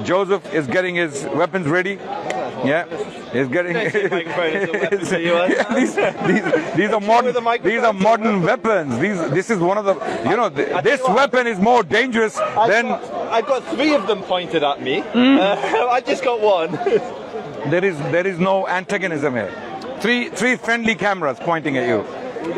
Joseph is getting his weapons ready. Yeah, he's getting. These are modern weapons. This is one of the. This weapon is more dangerous than. I've got 3 of them pointed at me. I just got one. There is no antagonism here. Three friendly cameras pointing at you.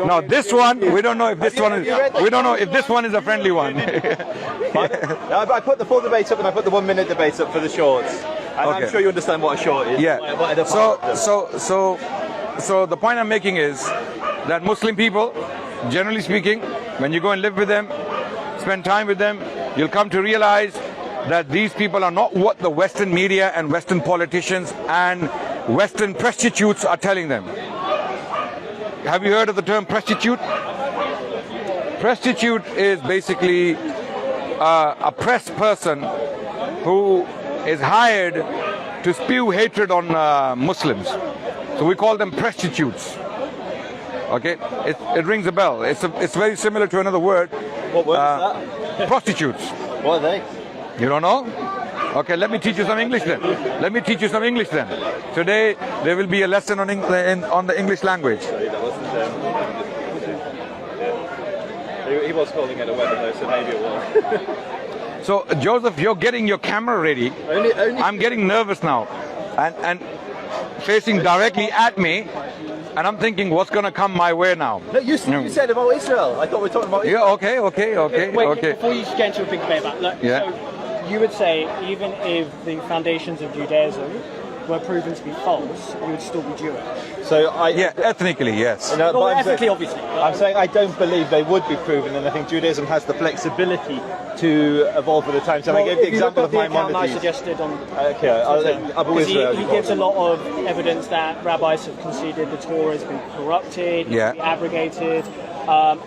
Now this one, we don't know if this one is. We don't know if this one is a friendly one. I put the full debate up and I put the 1 minute debate up for the shorts. And I'm sure you understand what a short is. Yeah. So the point I'm making is that Muslim people, generally speaking, when you go and live with them, spend time with them, you'll come to realize that these people are not what the Western media and Western politicians and Western prostitutes are telling them. Have you heard of the term prostitute? Prostitute is basically a press person who is hired to spew hatred on Muslims. So we call them prostitutes. Okay, it rings a bell. It's very similar to another word. What word is that? Prostitutes. What are they? You don't know? Okay, let me teach you some English then. Today there will be a lesson on the English language. He was calling it a weapon though, so maybe it was. So Joseph, you're getting your camera ready. Only I'm getting nervous now, and facing directly at me, and I'm thinking what's going to come my way now. No, you said about Israel. I thought we were talking about Israel. Yeah, okay. Wait, before you get into a big debate about that, yeah. So you would say even if the foundations of Judaism were proven to be false, you would still be Jewish? Ethnically, yes. Well, ethnically, obviously. I'm saying I don't believe they would be proven, and I think Judaism has the flexibility to evolve with the times. And I gave the example of Maimonides. I suggested on. Okay, Abu Israel. He gives a lot of evidence that rabbis have conceded the Torah has been corrupted, abrogated.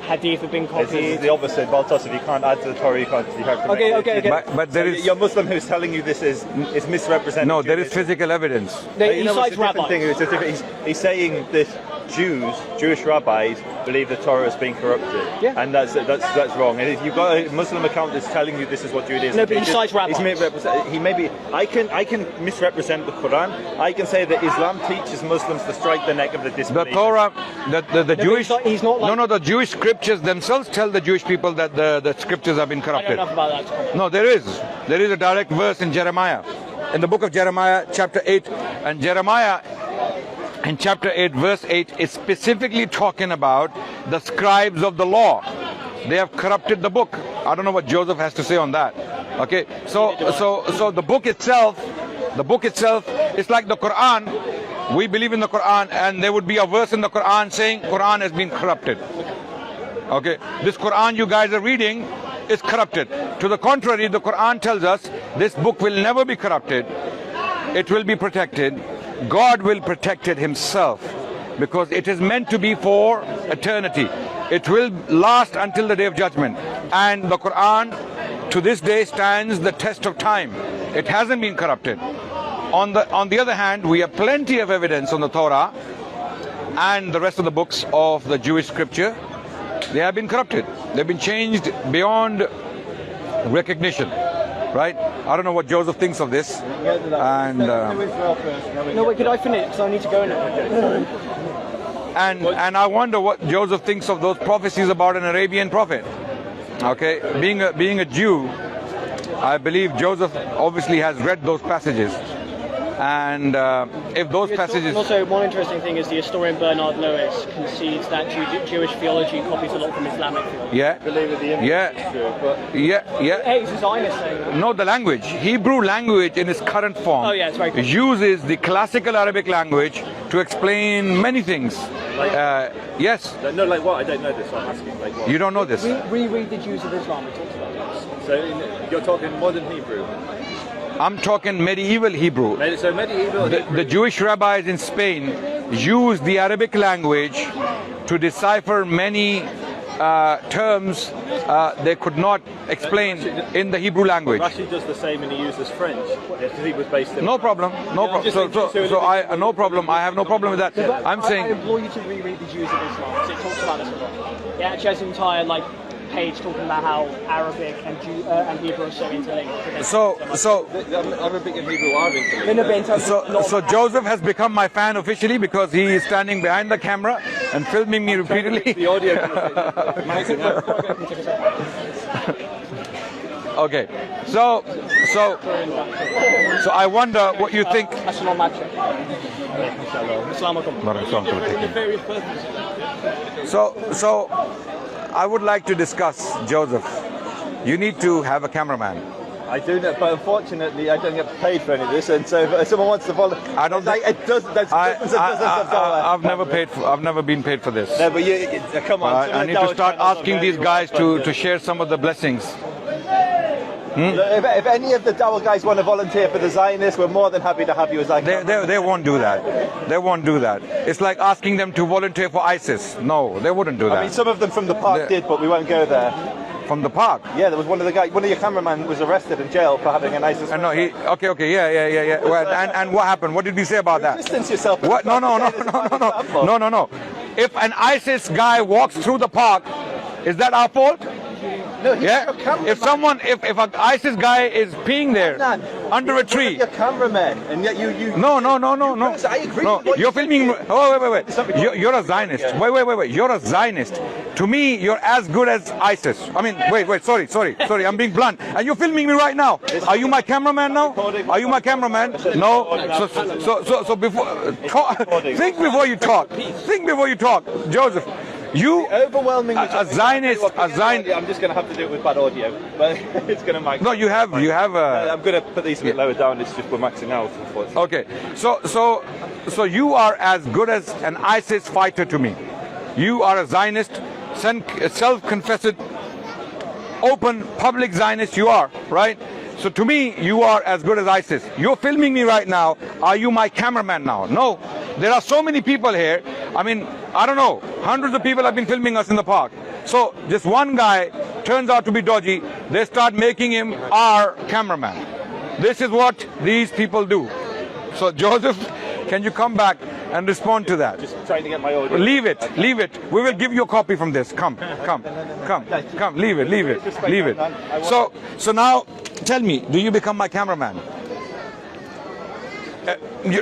Hadith have been copied. This is the opposite. Baltos, if you can't add to the Torah, you have to make it. Okay. But there is. Your Muslim who's telling you this is misrepresenting. No, there is physical evidence. He cites rabbis. He's saying this Jewish rabbis believe the Torah is being corrupted, and that's wrong. And if you've got a Muslim account that's telling you this is what Judaism is, no, but he cites rabbis. I can misrepresent the Quran. I can say that Islam teaches Muslims to strike the neck of the disbelievers. The Torah, the Jewish. He's not like, the Jewish scriptures themselves tell the Jewish people that the scriptures have been corrupted. I don't know about that. No, there is a direct verse in Jeremiah, in the book of Jeremiah, chapter 8, and Jeremiah. In chapter 8, verse 8, is specifically talking about the scribes of the law. They have corrupted the book. I don't know what Joseph has to say on that. Okay, so the book itself is like the Quran. We believe in the Quran, and there would be a verse in the Quran saying Quran has been corrupted. Okay, this Quran you guys are reading is corrupted. To the contrary, the Quran tells us this book will never be corrupted. It will be protected. God will protect it himself, because it is meant to be for eternity. It will last until the day of judgment. And the Quran to this day stands the test of time. It hasn't been corrupted. On the other hand, we have plenty of evidence on the Torah and the rest of the books of the Jewish scripture. They have been corrupted. They've been changed beyond recognition. Right? I don't know what Joseph thinks of this. And no, wait, could I finish? Because I need to go now. And I wonder what Joseph thinks of those prophecies about an Arabian prophet. Okay, being a Jew, I believe Joseph obviously has read those passages. And if those passages... Also, one interesting thing is the historian Bernard Lewis concedes that Jewish theology copies a lot from Islamic theology. Yeah. Hey, he's a Zionist saying that. No, the language. Hebrew language in its current form it's very cool. uses the classical Arabic language to explain many things. Yes. No, like what? I don't know this, so I'm asking. Like what? You don't know this? Reread the Jews of Islam. We talked about this. So you're talking modern Hebrew? I'm talking medieval Hebrew. So medieval Hebrew. The Jewish rabbis in Spain used the Arabic language to decipher many terms they could not explain in the Hebrew language. Rashid does the same, and he uses French because he was based in. No problem. No problem. I have no problem with that. I'm saying. I implore you to reread the Jews of Islam, because it talks about this a lot. It actually has an entire page talking about how Arabic and Hebrew are so interlinked. So Arabic and Hebrew are interlinked. So Joseph has become my fan officially because he is standing behind the camera and filming me repeatedly. The audio. Okay, so I wonder what you think. So I would like to discuss, Joseph. You need to have a cameraman. I do know, but unfortunately I don't get paid for any of this, and so if someone wants to volunteer, I don't think it does. That's dozens of dollars. I've never been paid for this. No, but come on. I need to start asking these guys to share some of the blessings. If any of the Dawah guys want to volunteer for the Zionists, we're more than happy to have you as our cameraman. They won't do that. They won't do that. It's like asking them to volunteer for ISIS. No, they wouldn't do that. I mean, some of them from the park did, but we won't go there. From the park? Yeah, there was one of your cameramen was arrested in jail for having an ISIS. No, okay, yeah. Well, and what happened? What did he say about that? Distance yourself. What? No. If an ISIS guy walks through the park, is that our fault? No, yeah. If an ISIS guy is peeing there under a tree, you're cameraman, and yet you. No. I agree. No, you're filming. Oh, wait. You're a Zionist. Wait. You're a Zionist. To me, you're as good as ISIS. I mean, wait. Sorry. I'm being blunt. And you're filming me right now. Are you my cameraman now? Are you my cameraman? No. So before think before you talk. Think before you talk, Joseph. You overwhelmingly a Zionist. I'm just going to have to do it with bad audio, but it's going to make. No, you have. I'm going to put these a bit lower down. It's just we're maxing out, unfortunately. Okay, so you are as good as an ISIS fighter to me. You are a Zionist, self-confessed, open, public Zionist. You are, right? So to me, you are as good as ISIS. You're filming me right now. Are you my cameraman now? No. There are so many people here. I mean, I don't know. Hundreds of people have been filming us in the park. So just one guy turns out to be dodgy. They start making him our cameraman. This is what these people do. So Joseph, can you come back and respond to that? Just trying to get my audio. Leave it. We will give you a copy from this. Come. Leave it. So now, tell me, do you become my cameraman?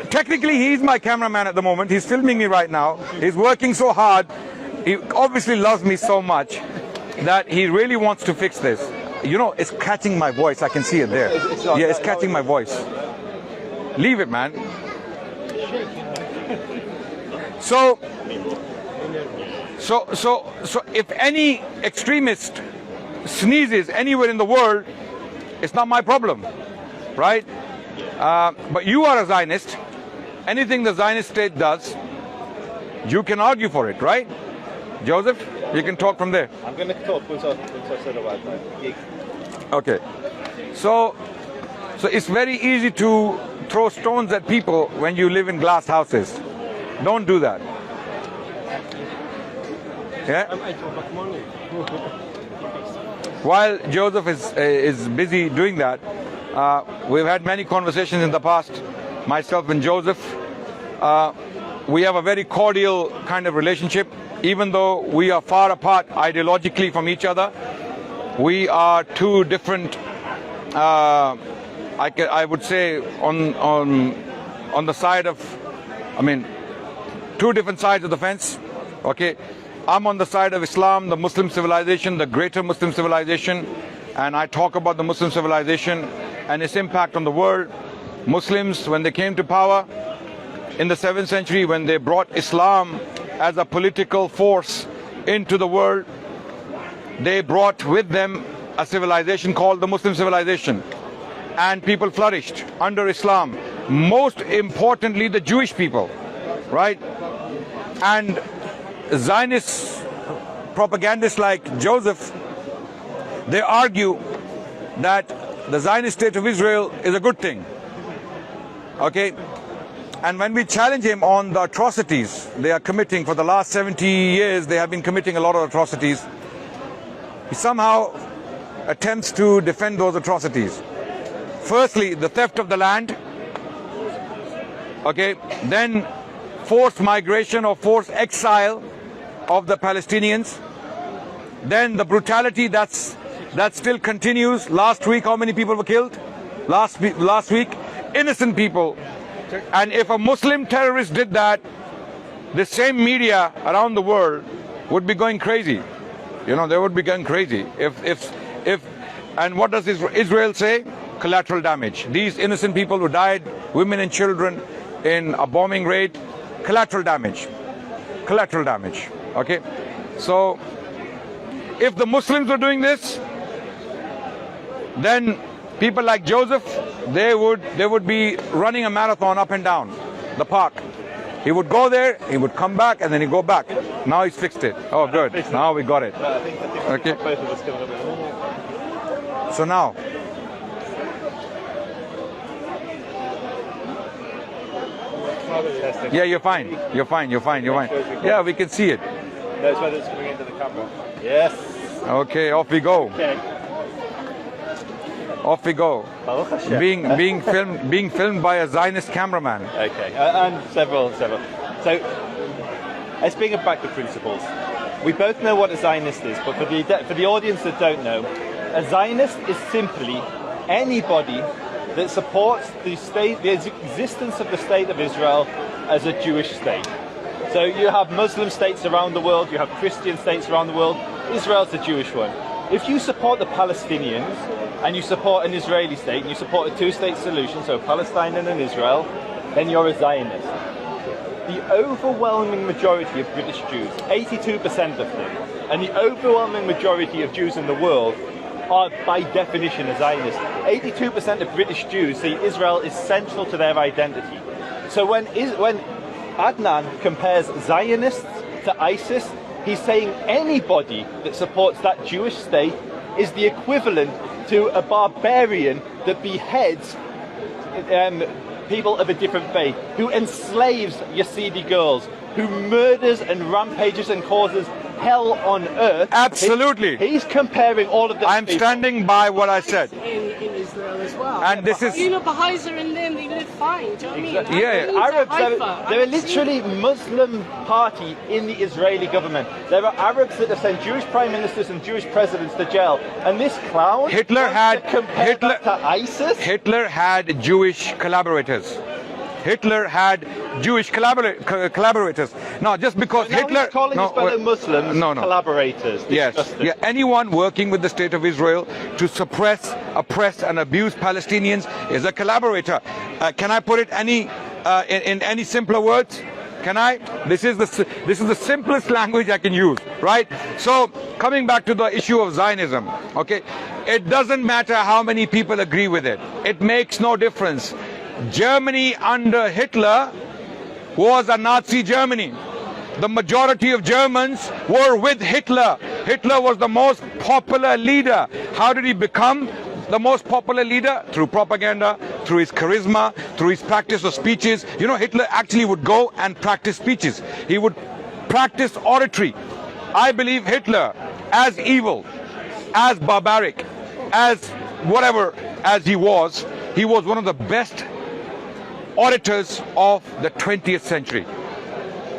Technically, he's my cameraman at the moment. He's filming me right now. He's working so hard. He obviously loves me so much that he really wants to fix this. You know, it's catching my voice. I can see it there. Yeah, it's catching my voice. Leave it, man. So if any extremist sneezes anywhere in the world, it's not my problem, right? But you are a Zionist. Anything the Zionist state does, you can argue for it, right? Joseph, you can talk from there. I'm going to talk once I said about that. Okay. So it's very easy to throw stones at people when you live in glass houses. Don't do that. Yeah? While Joseph is busy doing that, we've had many conversations in the past, myself and Joseph. We have a very cordial kind of relationship, even though we are far apart ideologically from each other. We are two different, I would say, on the side of, two different sides of the fence. Okay, I'm on the side of Islam, the Muslim civilization, the greater Muslim civilization, and I talk about the Muslim civilization and its impact on the world. Muslims, when they came to power in the 7th century, when they brought Islam as a political force into the world, they brought with them a civilization called the Muslim civilization, and people flourished under Islam. Most importantly, the Jewish people, right? And Zionist propagandists like Joseph, they argue that the Zionist state of Israel is a good thing. Okay? And when we challenge him on the atrocities they are committing for the last 70 years, they have been committing a lot of atrocities. He somehow attempts to defend those atrocities. Firstly, the theft of the land. Okay? Then forced migration or forced exile of the Palestinians. then the brutality that still continues. Last week, how many people were killed? Last week, innocent people. And if a Muslim terrorist did that, the same media around the world would be going crazy. You know, they would be going crazy. And what does Israel say? Collateral damage. These innocent people who died, women and children, in a bombing raid, collateral damage. Collateral damage. Okay? So, if the Muslims were doing this, then people like Joseph, they would be running a marathon up and down the park. He would go there, he would come back, and then he'd go back. Now he's fixed it. Oh, good. Now we got it. Okay. So now, yeah, you're fine. You're fine. Yeah, we can see it. That's whether it's coming into the camera. Yes. Okay, off we go. Okay. Off we go. Being filmed by a Zionist cameraman. Okay, and several. So, let's bring it back to principles. We both know what a Zionist is, but for the audience that don't know, a Zionist is simply anybody that supports the existence of the state of Israel as a Jewish state. So you have Muslim states around the world, you have Christian states around the world. Israel's the Jewish one. If you support the Palestinians and you support an Israeli state and you support a two-state solution, so Palestine and an Israel, then you're a Zionist. The overwhelming majority of British Jews, 82% of them, and the overwhelming majority of Jews in the world are by definition a Zionist. 82% of British Jews see Israel is central to their identity. So when Adnan compares Zionists to ISIS, he's saying anybody that supports that Jewish state is the equivalent to a barbarian that beheads people of a different faith, who enslaves Yazidi girls, who murders and rampages and causes hell on earth. Absolutely. He's comparing all of the I'm standing by what I said. In Israel as well. And this is... You know, Baha'is are in there and they live fine, do you know what I mean? Exactly. Yeah. Arabs, they're literally Muslim party in the Israeli government. There are Arabs that have sent Jewish prime ministers and Jewish presidents to jail. And this clown Hitler had to ISIS? Hitler had Jewish collaborators. Hitler had Jewish collaborators. Now, just because now Hitler... he's calling his fellow Muslims collaborators. Yes. Yeah. Anyone working with the state of Israel to suppress, oppress and abuse Palestinians is a collaborator. Can I put it in any simpler words? Can I? This is the simplest language I can use, right? So, coming back to the issue of Zionism, okay? It doesn't matter how many people agree with it. It makes no difference. Germany under Hitler was a Nazi Germany. The majority of Germans were with Hitler. Hitler was the most popular leader. How did he become the most popular leader? Through propaganda, through his charisma, through his practice of speeches. You know, Hitler actually would go and practice speeches. He would practice oratory. I believe Hitler, as evil, as barbaric, as whatever as he was one of the best orators of the 20th century.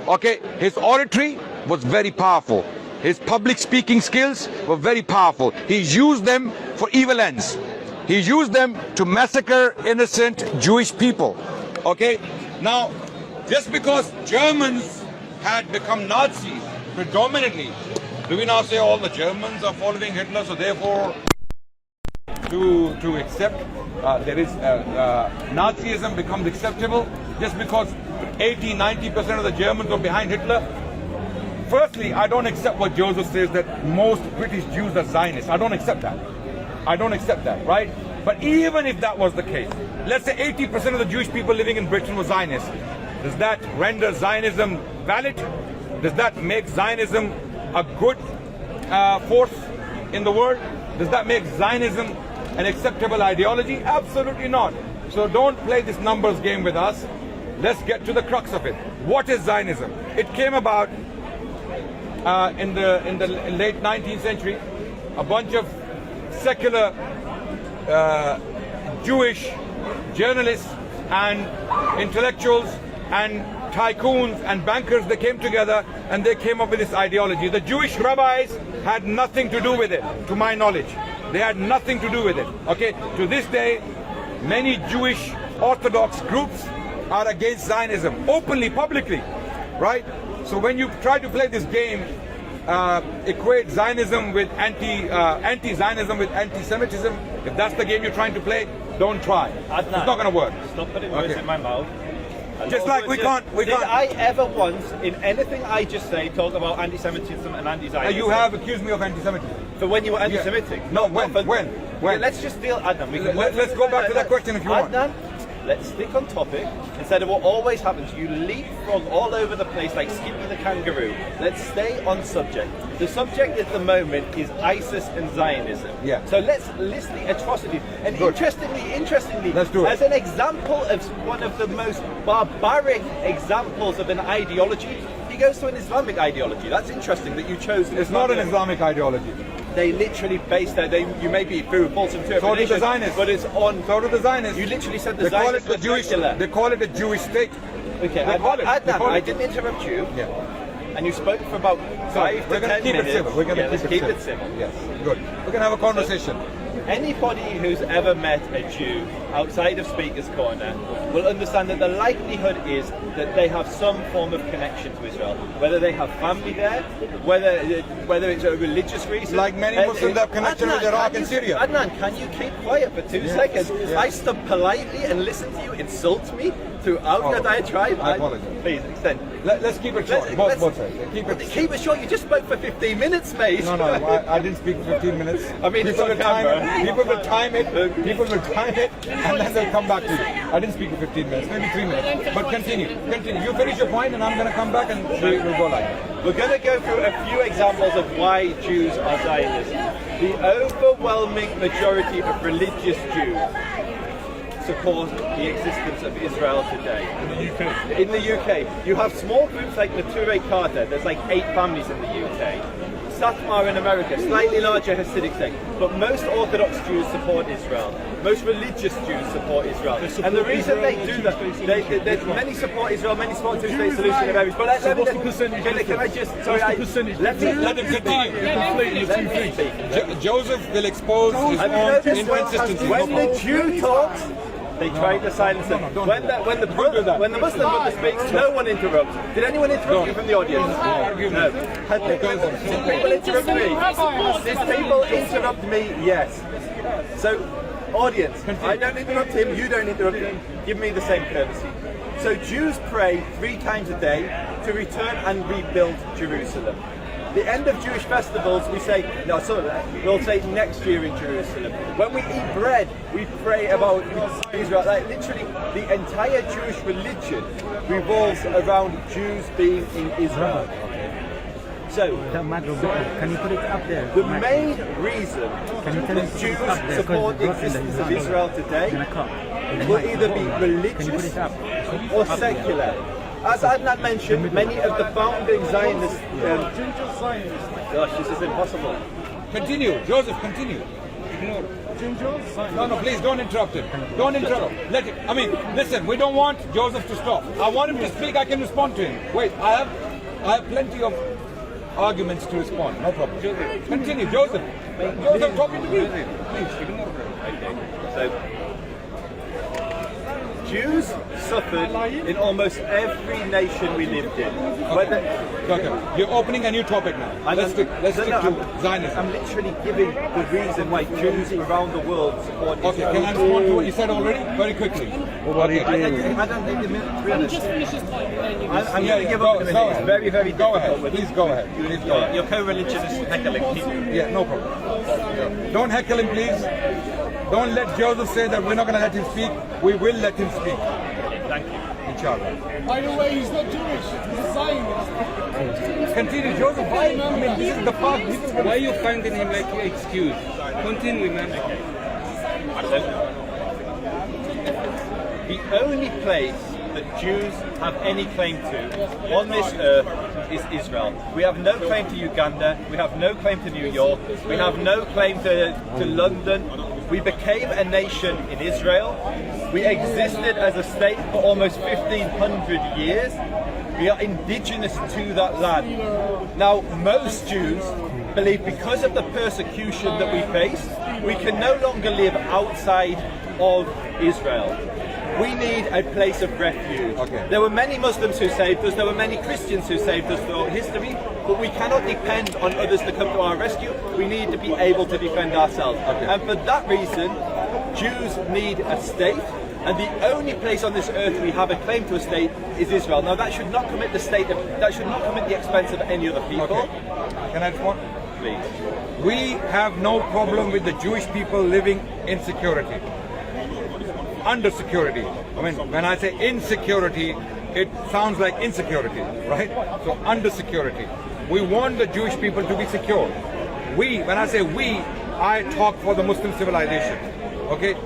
Okay, his oratory was very powerful. His public speaking skills were very powerful. He used them for evil ends. He used them to massacre innocent Jewish people. Okay, now just because Germans had become Nazis predominantly, do we now say all the Germans are following Hitler, so therefore to accept Nazism becomes acceptable just because 80-90% of the Germans are behind Hitler? Firstly, I don't accept what Joseph says that most British Jews are Zionists. I don't accept that. I don't accept that, right? But even if that was the case, let's say 80% of the Jewish people living in Britain were Zionists. Does that render Zionism valid? Does that make Zionism a good force in the world? Does that make Zionism an acceptable ideology? Absolutely not. So don't play this numbers game with us. Let's get to the crux of it. What is Zionism? It came about in the late 19th century. A bunch of secular Jewish journalists and intellectuals and tycoons and bankers, they came together and they came up with this ideology. The Jewish rabbis had nothing to do with it, to my knowledge. They had nothing to do with it. Okay, to this day, many Jewish Orthodox groups are against Zionism, openly, publicly, right? So when you try to play this game, equate Zionism with anti-Zionism with anti-Semitism, if that's the game you're trying to play, don't try. Adnan, it's not going to work. Stop putting words in my mouth. Just like we can't. Did I ever once, in anything I just say, talk about anti-Semitism and anti-Zionism? You have accused me of anti-Semitism. For when you were anti-Semitic? Yeah. No, when? Yeah, let's just deal, Adnan. Let's go back to that question if you want. Adnan, let's stick on topic instead of what always happens. You leapfrog all over the place like Skippy the kangaroo. Let's stay on subject. The subject at the moment is ISIS and Zionism. Yeah. So let's list the atrocities. And interestingly, let's do it. As an example of one of the most barbaric examples of an ideology, he goes to an Islamic ideology. That's interesting that you chose. It's not an Islamic ideology. They literally base their. You may be through false interpretation. So do the Zionists. But it's on. So do the Zionists. You literally said the they call it Zionists the Jewish. secular. They call it a Jewish state. Okay, Adnan, I didn't interrupt you. Yeah. And you spoke for about 5 to 10 minutes. We're going to keep it civil. Yes. Good. We're going to have a conversation. Anybody who's ever met a Jew outside of Speaker's Corner will understand that the likelihood is that they have some form of connection to Israel. Whether they have family there, whether it's a religious reason. Like many Muslims have connection with Iraq and Syria. Adnan, can you keep quiet for 2 seconds? Yeah. I stood politely and listened to you insult me throughout your diatribe. I apologize. Please, extend. Let's keep it short. Both sides. Keep it short. You just spoke for 15 minutes, mate. No, I didn't speak for 15 minutes. I mean, people will time it. People will time it, and then they'll come back to you. I didn't speak for 15 minutes, maybe 3 minutes. But continue. You finish your point, and I'm going to come back and we'll go like that. We're going to go through a few examples of why Jews are Zionists. The overwhelming majority of religious Jews support the existence of Israel today. In the UK, you have small groups like Neturei Karta. There's like 8 families in the UK. Satmar in America, slightly larger Hasidic sect, but most Orthodox Jews support Israel. Most religious Jews support Israel. And the reason they do that, many support Israel, many support two-state solution of areas. But let me continue. Joseph will expose his own inconsistencies. When the Jew talks, they tried to silence them. When the Muslim brother speaks, no one interrupts. Did anyone interrupt you from the audience? No. Did people interrupt me? Did people interrupt me? Yes. So, audience, I don't interrupt him, you don't interrupt him. Give me the same courtesy. So Jews pray 3 times a day to return and rebuild Jerusalem. The end of Jewish festivals, we'll say next year in Jerusalem. When we eat bread, we pray about Israel. Like literally, the entire Jewish religion revolves around Jews being in Israel. So, can you put it up there? The main reason that Jews support the existence of Israel today will either be religious or secular. As Adnan mentioned, many of the founding Zionists... gosh, this is impossible. Continue, Joseph, continue. No, please don't interrupt him. Don't interrupt. Let him. I mean, listen, we don't want Joseph to stop. I want him to speak, I can respond to him. Wait, I have plenty of arguments to respond. No problem. Continue, Joseph. Joseph, talking to me. Please. So, Jews suffered in almost every nation we lived in. You're opening a new topic now. Let's stick to Zionism. I'm literally giving the reason why Jews around the world support Israel. Okay, can I respond to what you said already? Very quickly. I don't think the minute, to be honest. Just finish his point. I'm going to give up in a minute. It's very, very difficult. Go ahead. Please go ahead. Your co-religionist heckling people. Yeah, no problem. Don't heckle him, please. Don't let Joseph say that we're not going to let him speak. We will let him speak. Thank you. Inshallah. By the way, he's not Jewish. He's a Zionist. Continue, Joseph. Why? I mean, this is the part. Why are you finding him like an excuse? Continue, man. The only place that Jews have any claim to on this earth is Israel. We have no claim to Uganda. We have no claim to New York. We have no claim to London. We became a nation in Israel. We existed as a state for almost 1,500 years. We are indigenous to that land. Now, most Jews believe because of the persecution that we face, we can no longer live outside of Israel. We need a place of refuge. Okay. There were many Muslims who saved us, there were many Christians who saved us throughout history, but we cannot depend on others to come to our rescue. We need to be able to defend ourselves. Okay. And for that reason, Jews need a state, and the only place on this earth we have a claim to a state is Israel. Now that should not come at the expense of any other people. Okay. Can I respond? Please. We have no problem with the Jewish people living in security. Under security. I mean, when I say insecurity, it sounds like insecurity, right? So under security. We want the Jewish people to be secure. When I say we, I talk for the Muslim civilization. Okay?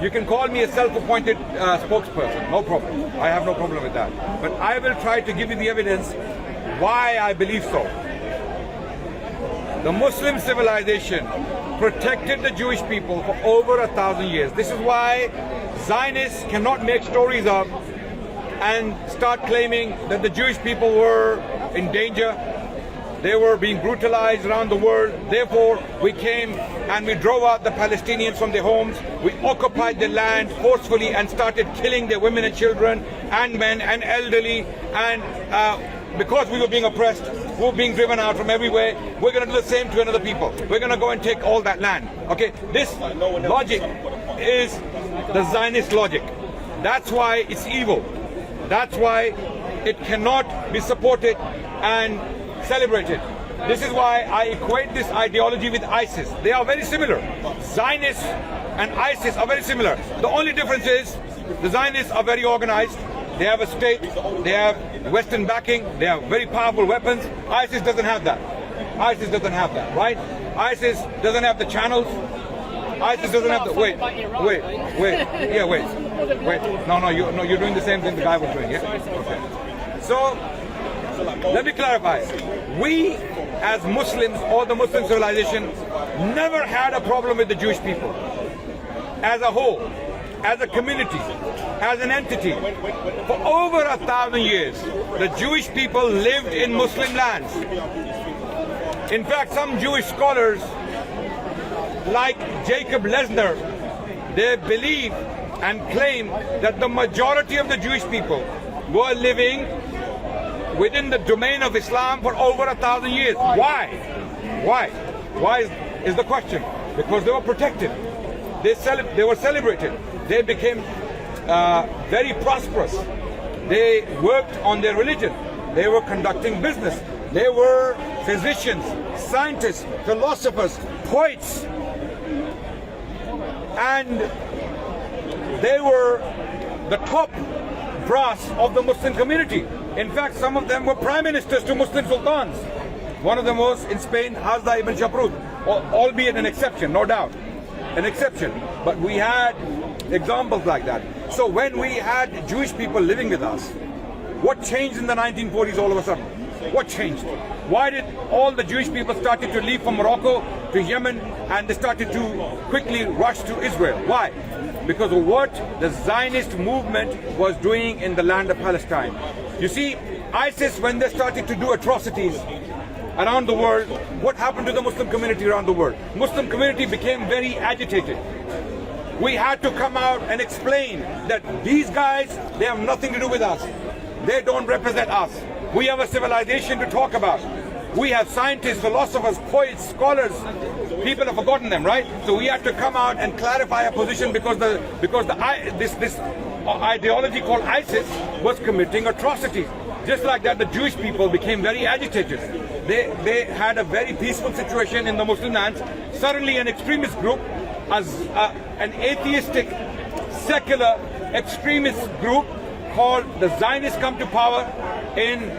You can call me a self-appointed spokesperson, no problem. I have no problem with that. But I will try to give you the evidence why I believe so. The Muslim civilization protected the Jewish people for over 1,000 years. This is why Zionists cannot make stories up and start claiming that the Jewish people were in danger. They were being brutalized around the world. Therefore, we came and we drove out the Palestinians from their homes. We occupied the land forcefully and started killing their women and children and men and elderly. And because we were being oppressed, we were being driven out from everywhere, we're going to do the same to another people. We're going to go and take all that land. Okay, this logic is the Zionist logic. That's why it's evil. That's why it cannot be supported and celebrated. This is why I equate this ideology with ISIS. They are very similar. Zionists and ISIS are very similar. The only difference is the Zionists are very organized. They have a state, they have Western backing, they have very powerful weapons. ISIS doesn't have that. ISIS doesn't have that, right? ISIS doesn't have the channels. ISIS doesn't have the, wait. No, you're doing the same thing the guy was doing, yeah? Okay. So, let me clarify. We, as Muslims, or the Muslim civilization, never had a problem with the Jewish people. As a whole, as a community, as an entity. For over 1,000 years, the Jewish people lived in Muslim lands. In fact, some Jewish scholars, like Jacob Lesner, they believe and claim that the majority of the Jewish people were living within the domain of Islam for over 1,000 years. Why? Why is the question? Because they were protected. They were celebrated. They became very prosperous. They worked on their religion. They were conducting business. They were physicians, scientists, philosophers, poets. And they were the top brass of the Muslim community. In fact, some of them were prime ministers to Muslim sultans. One of them was in Spain, Hazda ibn Shaprut, albeit an exception, no doubt. An exception. But we had examples like that. So when we had Jewish people living with us, what changed in the 1940s all of a sudden? What changed? Why did all the Jewish people started to leave from Morocco to Yemen and they started to quickly rush to Israel? Why? Because of what the Zionist movement was doing in the land of Palestine. You see, ISIS, when they started to do atrocities around the world, what happened to the Muslim community around the world? Muslim community became very agitated. We had to come out and explain that these guys, they have nothing to do with us. They don't represent us. We have a civilization to talk about. We have scientists, philosophers, poets, scholars. People have forgotten them, right? So we had to come out and clarify our position because this ideology called ISIS was committing atrocities. Just like that, the Jewish people became very agitated. They had a very peaceful situation in the Muslim lands. Suddenly an extremist group, an atheistic, secular extremist group called the Zionists come to power in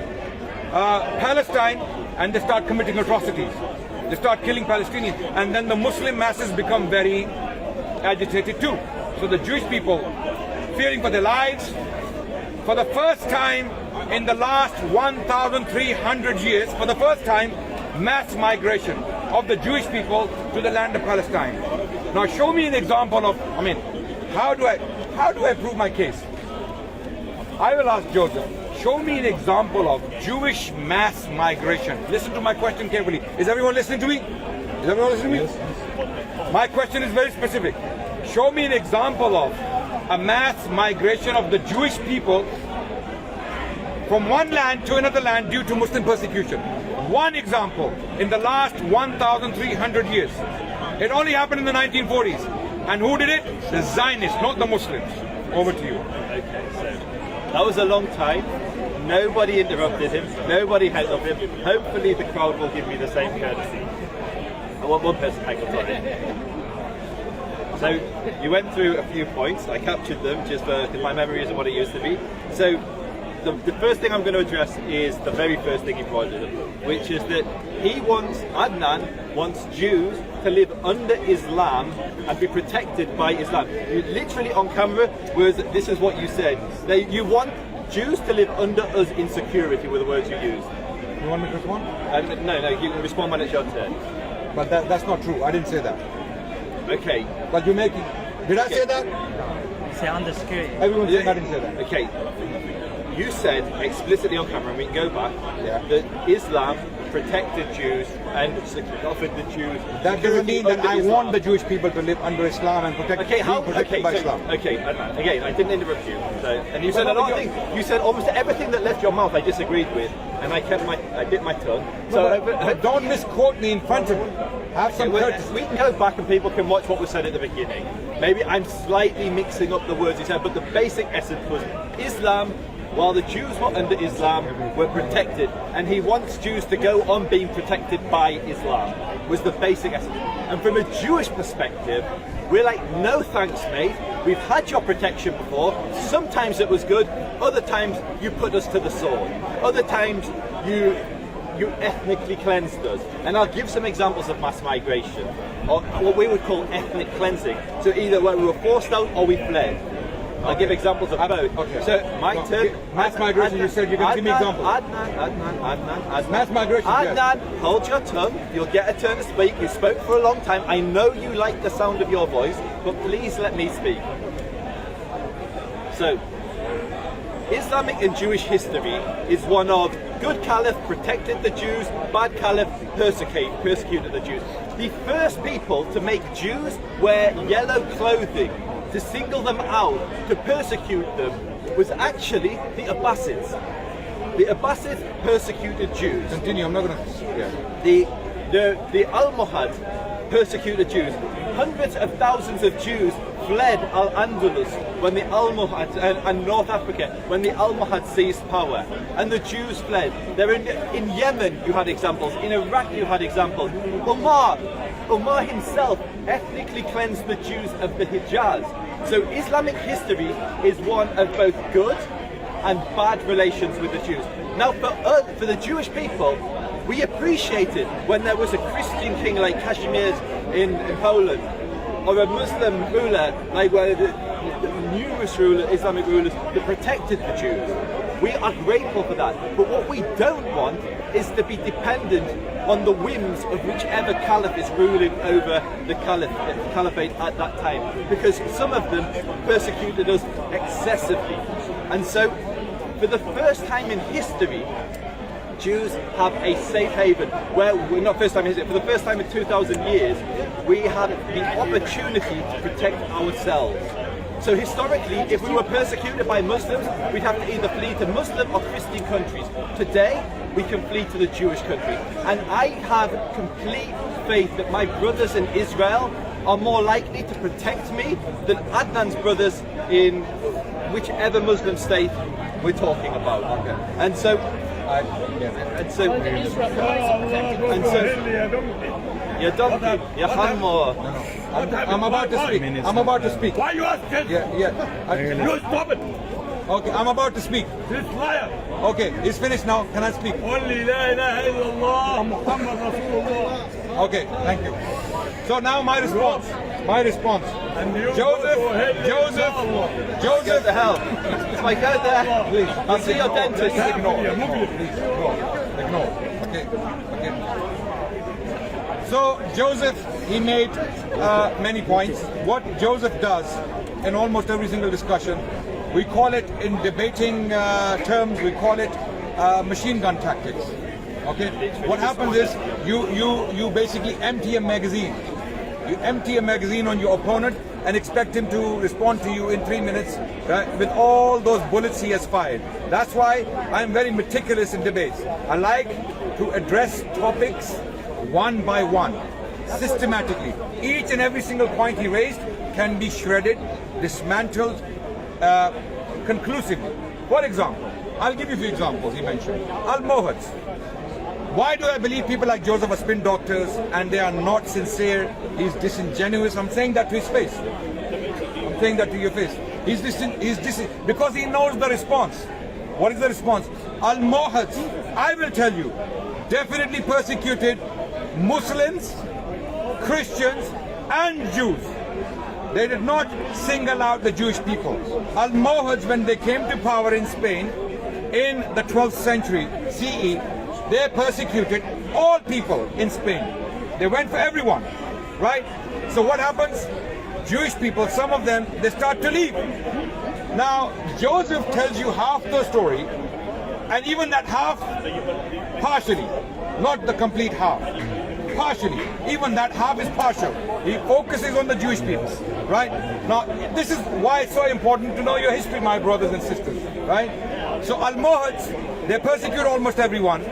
Palestine, and they start committing atrocities. They start killing Palestinians, and then the Muslim masses become very agitated too. So the Jewish people, fearing for their lives, for the first time in the last 1,300 years, for the first time, mass migration of the Jewish people to the land of Palestine. Now show me an example of, How do I prove my case? I will ask Joseph, show me an example of Jewish mass migration. Listen to my question carefully. Is everyone listening to me? Is everyone listening to me? Yes. My question is very specific. Show me an example of a mass migration of the Jewish people from one land to another land due to Muslim persecution. One example in the last 1,300 years. It only happened in the 1940s. And who did it? The Zionists, not the Muslims. Over to you. Okay, so that was a long time. Nobody interrupted him. Nobody held him. Hopefully the crowd will give me the same courtesy. I want one person hang up on it. So you went through a few points. I captured them just because my memory isn't what it used to be. So the first thing I'm going to address is the very first thing he brought up, which is that Adnan wants Jews to live under Islam and be protected by Islam. You literally on camera this is what you said. You want Jews to live under us in security were the words you used. You want me to respond? No, you can respond when it's your turn. But that's not true. I didn't say that. Okay. But you're making... Did I say that? Say under security. Everyone's saying I didn't say that. Okay. You said explicitly on camera, and we can go back, yeah, that Islam protected Jews and offered the Jews. That doesn't mean that I want the Jewish people to live under Islam and protected by Islam. Okay, again, I didn't interrupt you. And you said a lot of things. You said almost everything that left your mouth I disagreed with, and I bit my tongue. But don't misquote me in front of me. Have some courtesy. We can go back and people can watch what was said at the beginning. Maybe I'm slightly mixing up the words you said, but the basic essence was Islam, while the Jews were under Islam, were protected, and he wants Jews to go on being protected by Islam, was the basic essence. And from a Jewish perspective, we're like, no thanks, mate. We've had your protection before. Sometimes it was good, other times you put us to the sword. Other times you ethnically cleansed us. And I'll give some examples of mass migration, or what we would call ethnic cleansing. So either when we were forced out or we fled. I'll give examples of both. Okay. So my turn. Mass migration, you said you're going to give me examples. Adnan. Mass migration. Adnan, hold your tongue. You'll get a turn to speak. You spoke for a long time. I know you like the sound of your voice, but please let me speak. So, Islamic and Jewish history is one of good caliph protected the Jews, bad caliph persecuted the Jews. The first people to make Jews wear yellow clothing, to single them out, to persecute them, was actually the Abbasids. The Abbasids persecuted Jews. Continue, I'm not going to... The Almohad persecuted Jews. Hundreds of thousands of Jews fled Al-Andalus when the Almohad and North Africa when the Almohad seized power, and the Jews fled. In Yemen you had examples, in Iraq you had examples. Umar himself ethnically cleansed the Jews of the Hijaz. So Islamic history is one of both good and bad relations with the Jews. Now for the Jewish people, we appreciated when there was a Christian king like Kazimierz in Poland, or a Muslim ruler like the numerous Islamic rulers that protected the Jews. We are grateful for that. But what we don't want is to be dependent on the whims of whichever caliph is ruling over the caliphate at that time, because some of them persecuted us excessively. And so, for the first time in history, Jews have a safe haven. Not first time in history, for the first time in 2,000 years, we have the opportunity to protect ourselves. So historically, if we were persecuted by Muslims, we'd have to either flee to Muslim or Christian countries. Today, we can flee to the Jewish country. And I have complete faith that my brothers in Israel are more likely to protect me than Adnan's brothers in whichever Muslim state we're talking about. Okay. And so your donkey, your hammer. I'm about to speak. I'm about to speak. Why you asking? You stop it. Okay, I'm about to speak. This liar. Okay, it's finished now. Can I speak? Only la ilaha illallah Muhammad Rasulullah. Okay, thank you. So now my response. Joseph. Go to hell. If I go there, Please. I'll see your dentist. Ignore. Okay. So Joseph, he made many points. What Joseph does in almost every single discussion. We call it, in debating terms, we call it machine gun tactics. Okay? What happens is you basically empty a magazine. You empty a magazine on your opponent and expect him to respond to you in 3 minutes with all those bullets he has fired. That's why I'm very meticulous in debates. I like to address topics one by one, systematically. Each and every single point he raised can be shredded, dismantled, conclusively. For example, I'll give you a few examples he mentioned. Al-Mohads. Why do I believe people like Joseph are spin doctors and they are not sincere? He's disingenuous. I'm saying that to his face. I'm saying that to your face. He's because he knows the response. What is the response? Al-Mohads, I will tell you, definitely persecuted Muslims, Christians, and Jews. They did not single out the Jewish people. Al-Mohads, when they came to power in Spain in the 12th century CE, they persecuted all people in Spain. They went for everyone, right? So what happens? Jewish people, some of them, they start to leave. Now, Joseph tells you half the story, and even that half, partially, not the complete half. Partially, even that half is partial. He focuses on the Jewish people, right? Now, this is why it's so important to know your history, my brothers and sisters, right? So Almohads, they persecute almost everyone.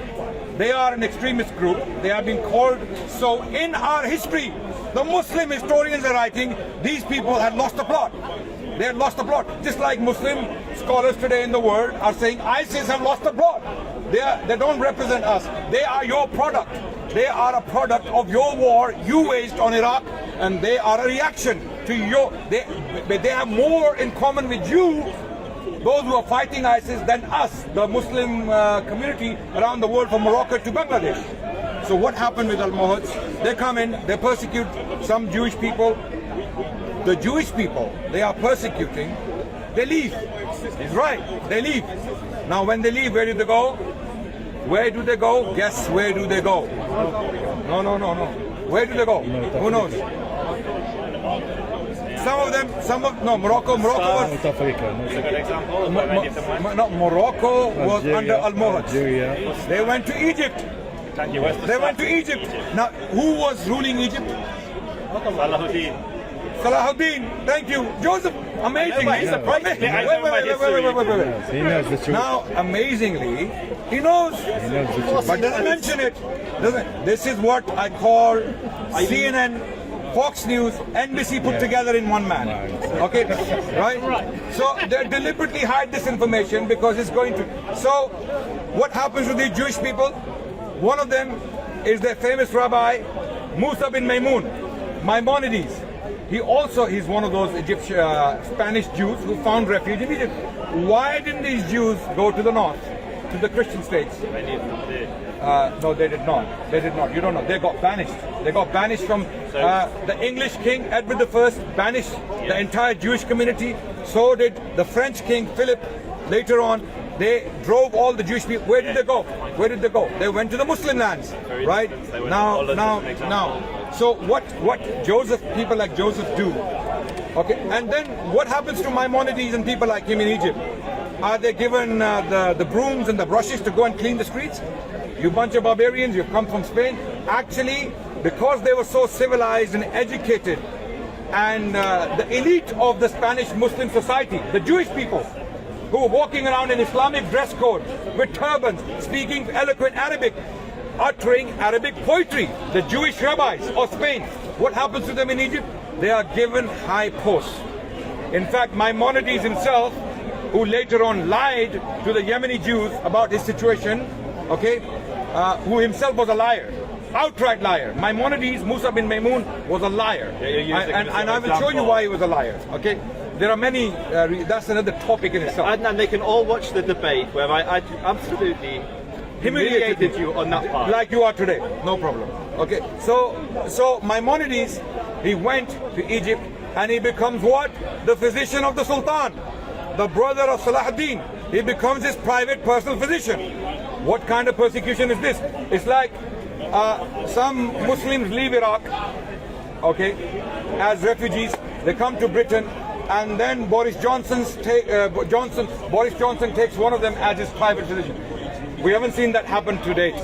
They are an extremist group. They are being called so in our history. The Muslim historians are writing, these people had lost the plot. They had lost the plot. Just like Muslim scholars today in the world are saying ISIS have lost the plot. They don't represent us. They are your product. They are a product of your war you waged on Iraq, and they are a reaction to your. They have more in common with you, those who are fighting ISIS, than us, the Muslim community around the world, from Morocco to Bangladesh. So what happened with Almohads? They come in, they persecute some Jewish people. The Jewish people they are persecuting, they leave. He's right, they leave. Now when they leave, where do they go? Where do they go? Guess where do they go? No. Where do they go? Who knows? Morocco was... South Africa. Morocco was Algeria, under Almohads. Algeria. They went to Egypt. They went to Egypt. Now, who was ruling Egypt? Salahuddin. Thank you. Joseph, amazing. Wait. He knows the truth. Now, amazingly, he knows. He knows the truth. But doesn't mention it. This is what I call CNN, Fox News, NBC put together in one man. Okay? Right? So they deliberately hide this information because it's going to... So, what happens to these Jewish people? One of them is their famous rabbi, Musa bin Maimonides. He's one of those Spanish Jews who found refuge in Egypt. Why didn't these Jews go to the north, to the Christian states? No, they did not. They did not. You don't know. They got banished. They got banished from the English king, Edward I, banished the entire Jewish community. So did the French king, Philip, later on. They drove all the Jewish people. Where did they go? Where did they go? They went to the Muslim lands, right? Now. So what people like Joseph do? Okay, and then what happens to Maimonides and people like him in Egypt? Are they given the brooms and the brushes to go and clean the streets? You bunch of barbarians, you've come from Spain. Actually, because they were so civilized and educated, and the elite of the Spanish Muslim society, the Jewish people, who were walking around in Islamic dress code with turbans, speaking eloquent Arabic, uttering Arabic poetry, the Jewish rabbis of Spain. What happens to them in Egypt? They are given high posts. In fact, Maimonides himself, who later on lied to the Yemeni Jews about his situation, okay, who himself was a liar, outright liar. Maimonides, Musa bin Maimun, was a liar. And I will show you why he was a liar, okay? There are many, that's another topic in itself. Adnan, they can all watch the debate where I absolutely humiliated you on that part. Like you are today, no problem. Okay, so Maimonides, he went to Egypt and he becomes what? The physician of the Sultan, the brother of Salahuddin. He becomes his private personal physician. What kind of persecution is this? It's like some Muslims leave Iraq, okay, as refugees. They come to Britain. and then Boris Johnson takes one of them as his private physician. We haven't seen that happen to date.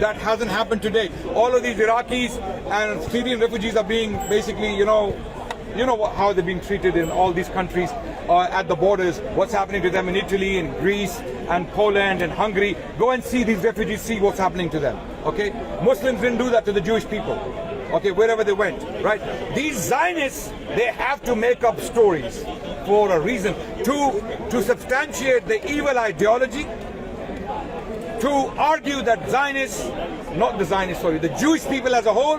That hasn't happened to date. All of these Iraqis and Syrian refugees are being basically, how they're being treated in all these countries at the borders, what's happening to them in Italy and Greece and Poland and Hungary. Go and see these refugees, see what's happening to them. Okay? Muslims didn't do that to the Jewish people. Okay, wherever they went, right? These Zionists, they have to make up stories for a reason to substantiate the evil ideology, to argue that the Jewish people as a whole,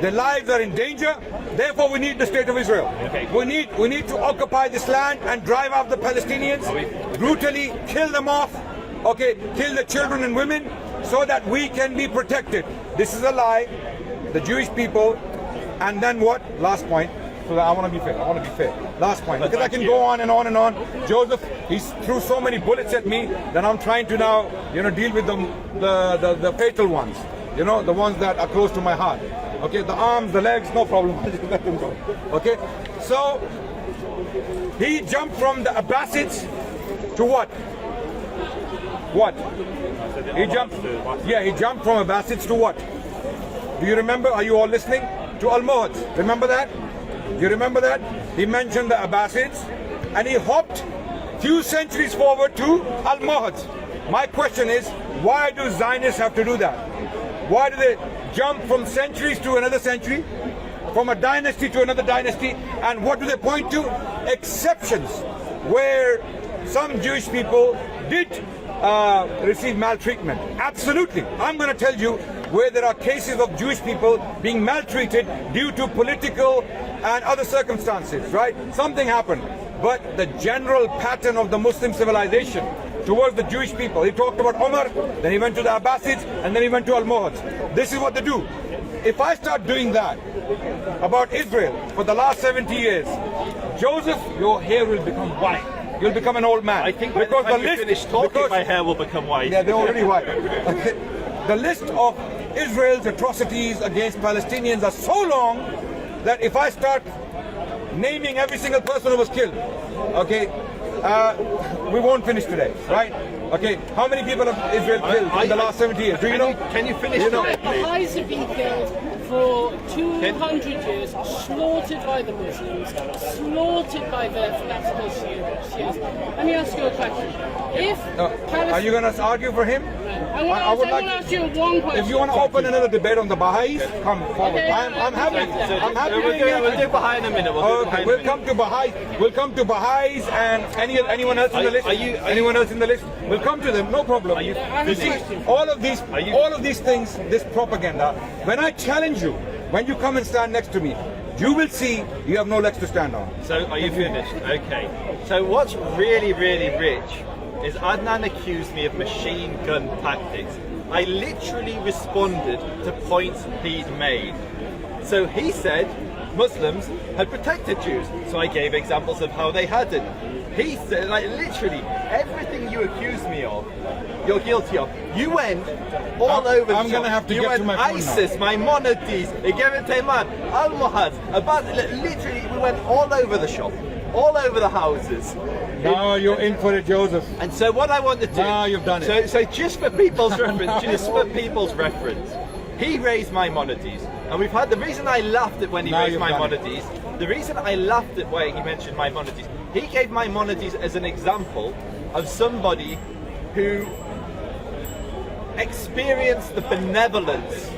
their lives are in danger. Therefore, we need the state of Israel. Okay. We need to occupy this land and drive out the Palestinians, brutally kill them off. Okay, kill the children and women, so that we can be protected. This is a lie. The Jewish people, and then what? Last point. So I want to be fair. Last point. Because I can go on and on and on. Joseph, he's threw so many bullets at me that I'm trying to now, deal with the fatal ones. The ones that are close to my heart. Okay, the arms, the legs, no problem. Let them go. Okay, so he jumped from the Abbasids to what? What? He jumped from Abbasids to what? Do you remember? Are you all listening? To Almohads. Remember that? You remember that? He mentioned the Abbasids and he hopped few centuries forward to Almohads. My question is, why do Zionists have to do that? Why do they jump from centuries to another century? From a dynasty to another dynasty? And what do they point to? Exceptions where some Jewish people did receive maltreatment. Absolutely. I'm going to tell you where there are cases of Jewish people being maltreated due to political and other circumstances, right? Something happened. But the general pattern of the Muslim civilization towards the Jewish people, he talked about Umar, then he went to the Abbasids, and then he went to Almohads. This is what they do. If I start doing that about Israel for the last 70 years, Joseph, your hair will become white. You'll become an old man. I think when you finish talking, my hair will become white. Yeah, they're already white. Okay. The list of Israel's atrocities against Palestinians are so long that if I start naming every single person who was killed, okay, we won't finish today, right? Okay, how many people have Israel killed in the last 70 years? Do you know? Can you finish? You know? Baha'is have been killed for 200 years, slaughtered by the Muslims, slaughtered by the fanatical Shias. Let me ask you a question. Are you going to argue for him? I would like to ask you one question. If you want to open another debate on the Baha'is, come forward. Okay. I'm happy. I'm happy. We'll do Baha'i in a minute. We'll come to Baha'is. We'll come to Baha'is and anyone else in the list. Anyone else in the list? We'll come to them. No problem. You see, all of these things, this propaganda. When I challenge you, when you come and stand next to me, you will see you have no legs to stand on. So are you finished? Okay. So what's really, really rich is Adnan accused me of machine gun tactics. I literally responded to points he'd made. So he said Muslims had protected Jews. So I gave examples of how they hadn't. He said, like, literally everything you accused me of, you're guilty of. You went all over. I'm going to have to get to my phone ISIS, now. Maimonides, Igeret Tayman, Almohads, literally we went all over the shop, all over the houses. Now you're in for it, Joseph. And so what I want to do... Now you've done it. So just for people's reference, he raised Maimonides. And we've had... The reason I laughed at when he raised Maimonides, the reason I laughed at when he mentioned Maimonides, he gave Maimonides as an example of somebody who experienced the benevolence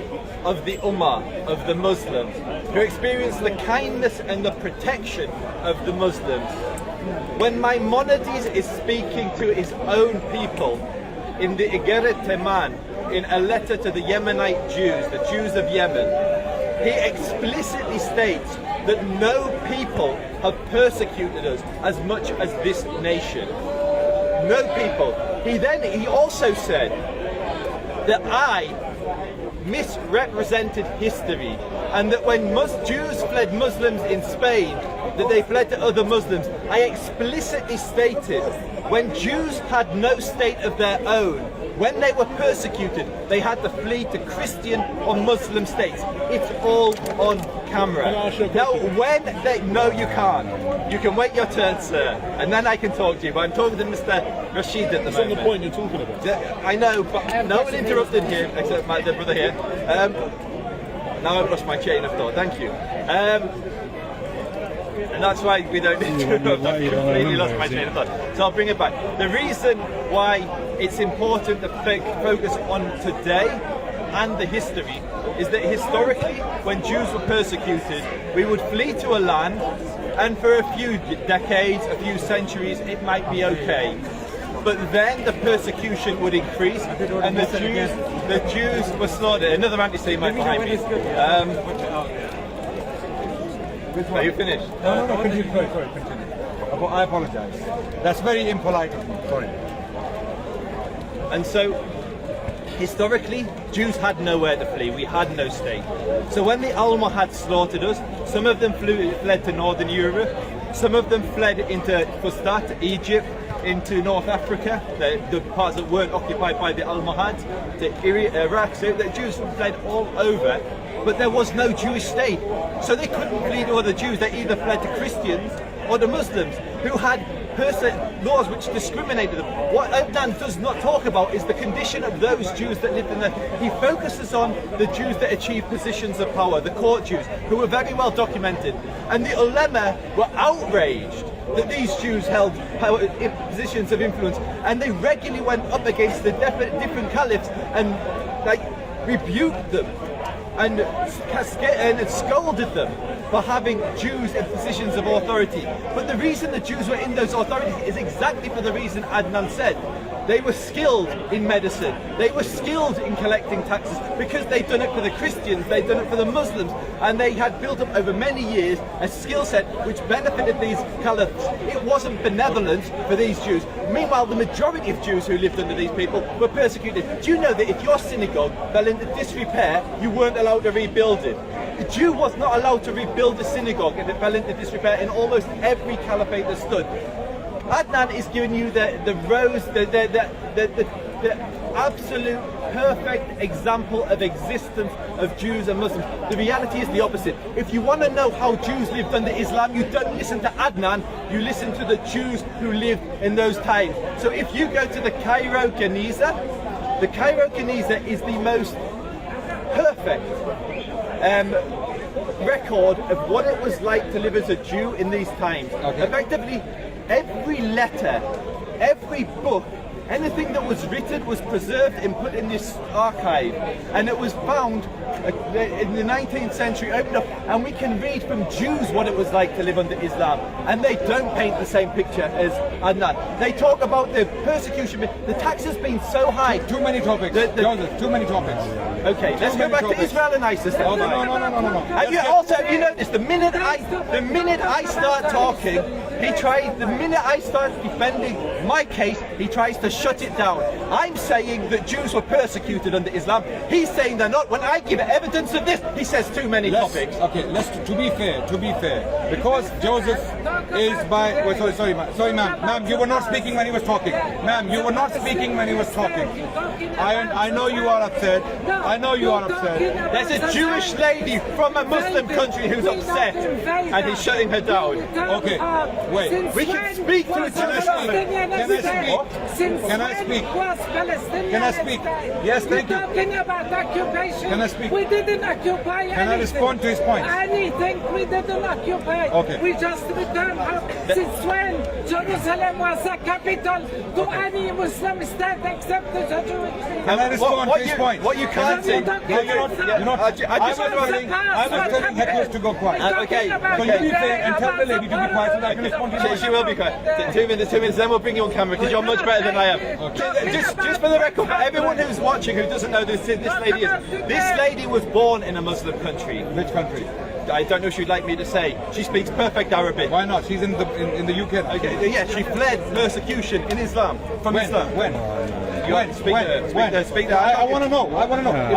of the Ummah, of the Muslims, who experienced the kindness and the protection of the Muslims. When Maimonides is speaking to his own people in the Igeret Tayman, in a letter to the Yemenite Jews, the Jews of Yemen, he explicitly states that no people have persecuted us as much as this nation. No people. He also said that I misrepresented history, and that when Jews fled Muslims in Spain, that they fled to other Muslims. I explicitly stated when Jews had no state of their own, when they were persecuted, they had to flee to Christian or Muslim states. It's all on camera. Now, when they... No, you can't. You can wait your turn, sir, and then I can talk to you. But I'm talking to Mr. Rashid at the moment. That's the point you're talking about. I know, but no one interrupted here, except my dear brother here. Now I've lost my chain of thought. Thank you. And that's why we don't interrupt. I've completely lost my chain of thought. So I'll bring it back. The reason why it's important to focus on today and the history is that historically, when Jews were persecuted, we would flee to a land, and for a few decades, a few centuries, it might be okay. But then the persecution would increase, and the Jews were slaughtered. Another anti-Semite behind me. Are you finished? No, continue. Sorry, continue. I apologize. That's very impolite of me. Sorry. And so, historically, Jews had nowhere to flee. We had no state. So when the Almohad slaughtered us, some of them fled to Northern Europe. Some of them fled into Fustat, Egypt, into North Africa, the parts that weren't occupied by the Almohads, to Iraq. So the Jews fled all over, but there was no Jewish state. So they couldn't flee to other Jews. They either fled to Christians or the Muslims, who had laws which discriminated them. What Adnan does not talk about is the condition of those Jews that lived in there. He focuses on the Jews that achieved positions of power, the court Jews, who were very well documented. And the ulema were outraged that these Jews held positions of influence, and they regularly went up against the different caliphs and rebuked them and scolded them for having Jews in positions of authority. But the reason the Jews were in those authorities is exactly for the reason Adnan said. They were skilled in medicine. They were skilled in collecting taxes because they'd done it for the Christians, they'd done it for the Muslims, and they had built up over many years a skill set which benefited these caliphs. It wasn't benevolent for these Jews. Meanwhile, the majority of Jews who lived under these people were persecuted. Do you know that if your synagogue fell into disrepair, you weren't allowed to rebuild it? A Jew was not allowed to rebuild a synagogue if it fell into disrepair in almost every caliphate that stood. Adnan is giving you the absolute perfect example of existence of Jews and Muslims. The reality is the opposite. If you want to know how Jews lived under Islam, you don't listen to Adnan, you listen to the Jews who lived in those times. So if you go to the Cairo Geniza is the most perfect record of what it was like to live as a Jew in these times. Okay. Effectively, every letter, every book, anything that was written was preserved and put in this archive, and it was found in the 19th century, opened up, and we can read from Jews what it was like to live under Islam, and they don't paint the same picture as Adnan. They talk about the persecution, the tax has been so high. Too many topics, Joseph, too many topics. Okay, let's go back to Israel and ISIS then. No. Have you noticed, the minute I start talking, the minute I start defending my case, he tries to shut it down. I'm saying that Jews were persecuted under Islam. He's saying they're not. When I give evidence of this, he says too many topics. Okay, to be fair, because Joseph is by... Wait, sorry, ma'am, you were not speaking when he was talking. Ma'am, you were not speaking when he was talking. I know you are upset. There's a Jewish lady from a Muslim country who's upset, and he's shutting her down. Okay, wait. We can speak to each other. Can I speak? Yes, thank you. Talking about occupation. Can I speak? We didn't occupy anything. Can I respond to his point? Anything we didn't occupy. Okay. We just returned home. Since when Jerusalem was a capital to any Muslim state except the Jewish state? Can I respond to his point? What you can't say. I'm not telling hecklers to go quiet. Okay. So you be fair and tell the lady to be quiet so that I can respond to his point. She will be quiet. 2 minutes, then we'll bring you on camera because you're much better than I am. Okay. Just for the record, for everyone who's watching who doesn't know who this lady is, this lady was born in a Muslim country. Which country? I don't know if she'd like me to say. She speaks perfect Arabic. Why not? She's in the UK. Okay, yeah, she fled persecution in Islam, from Islam. When? I want to know.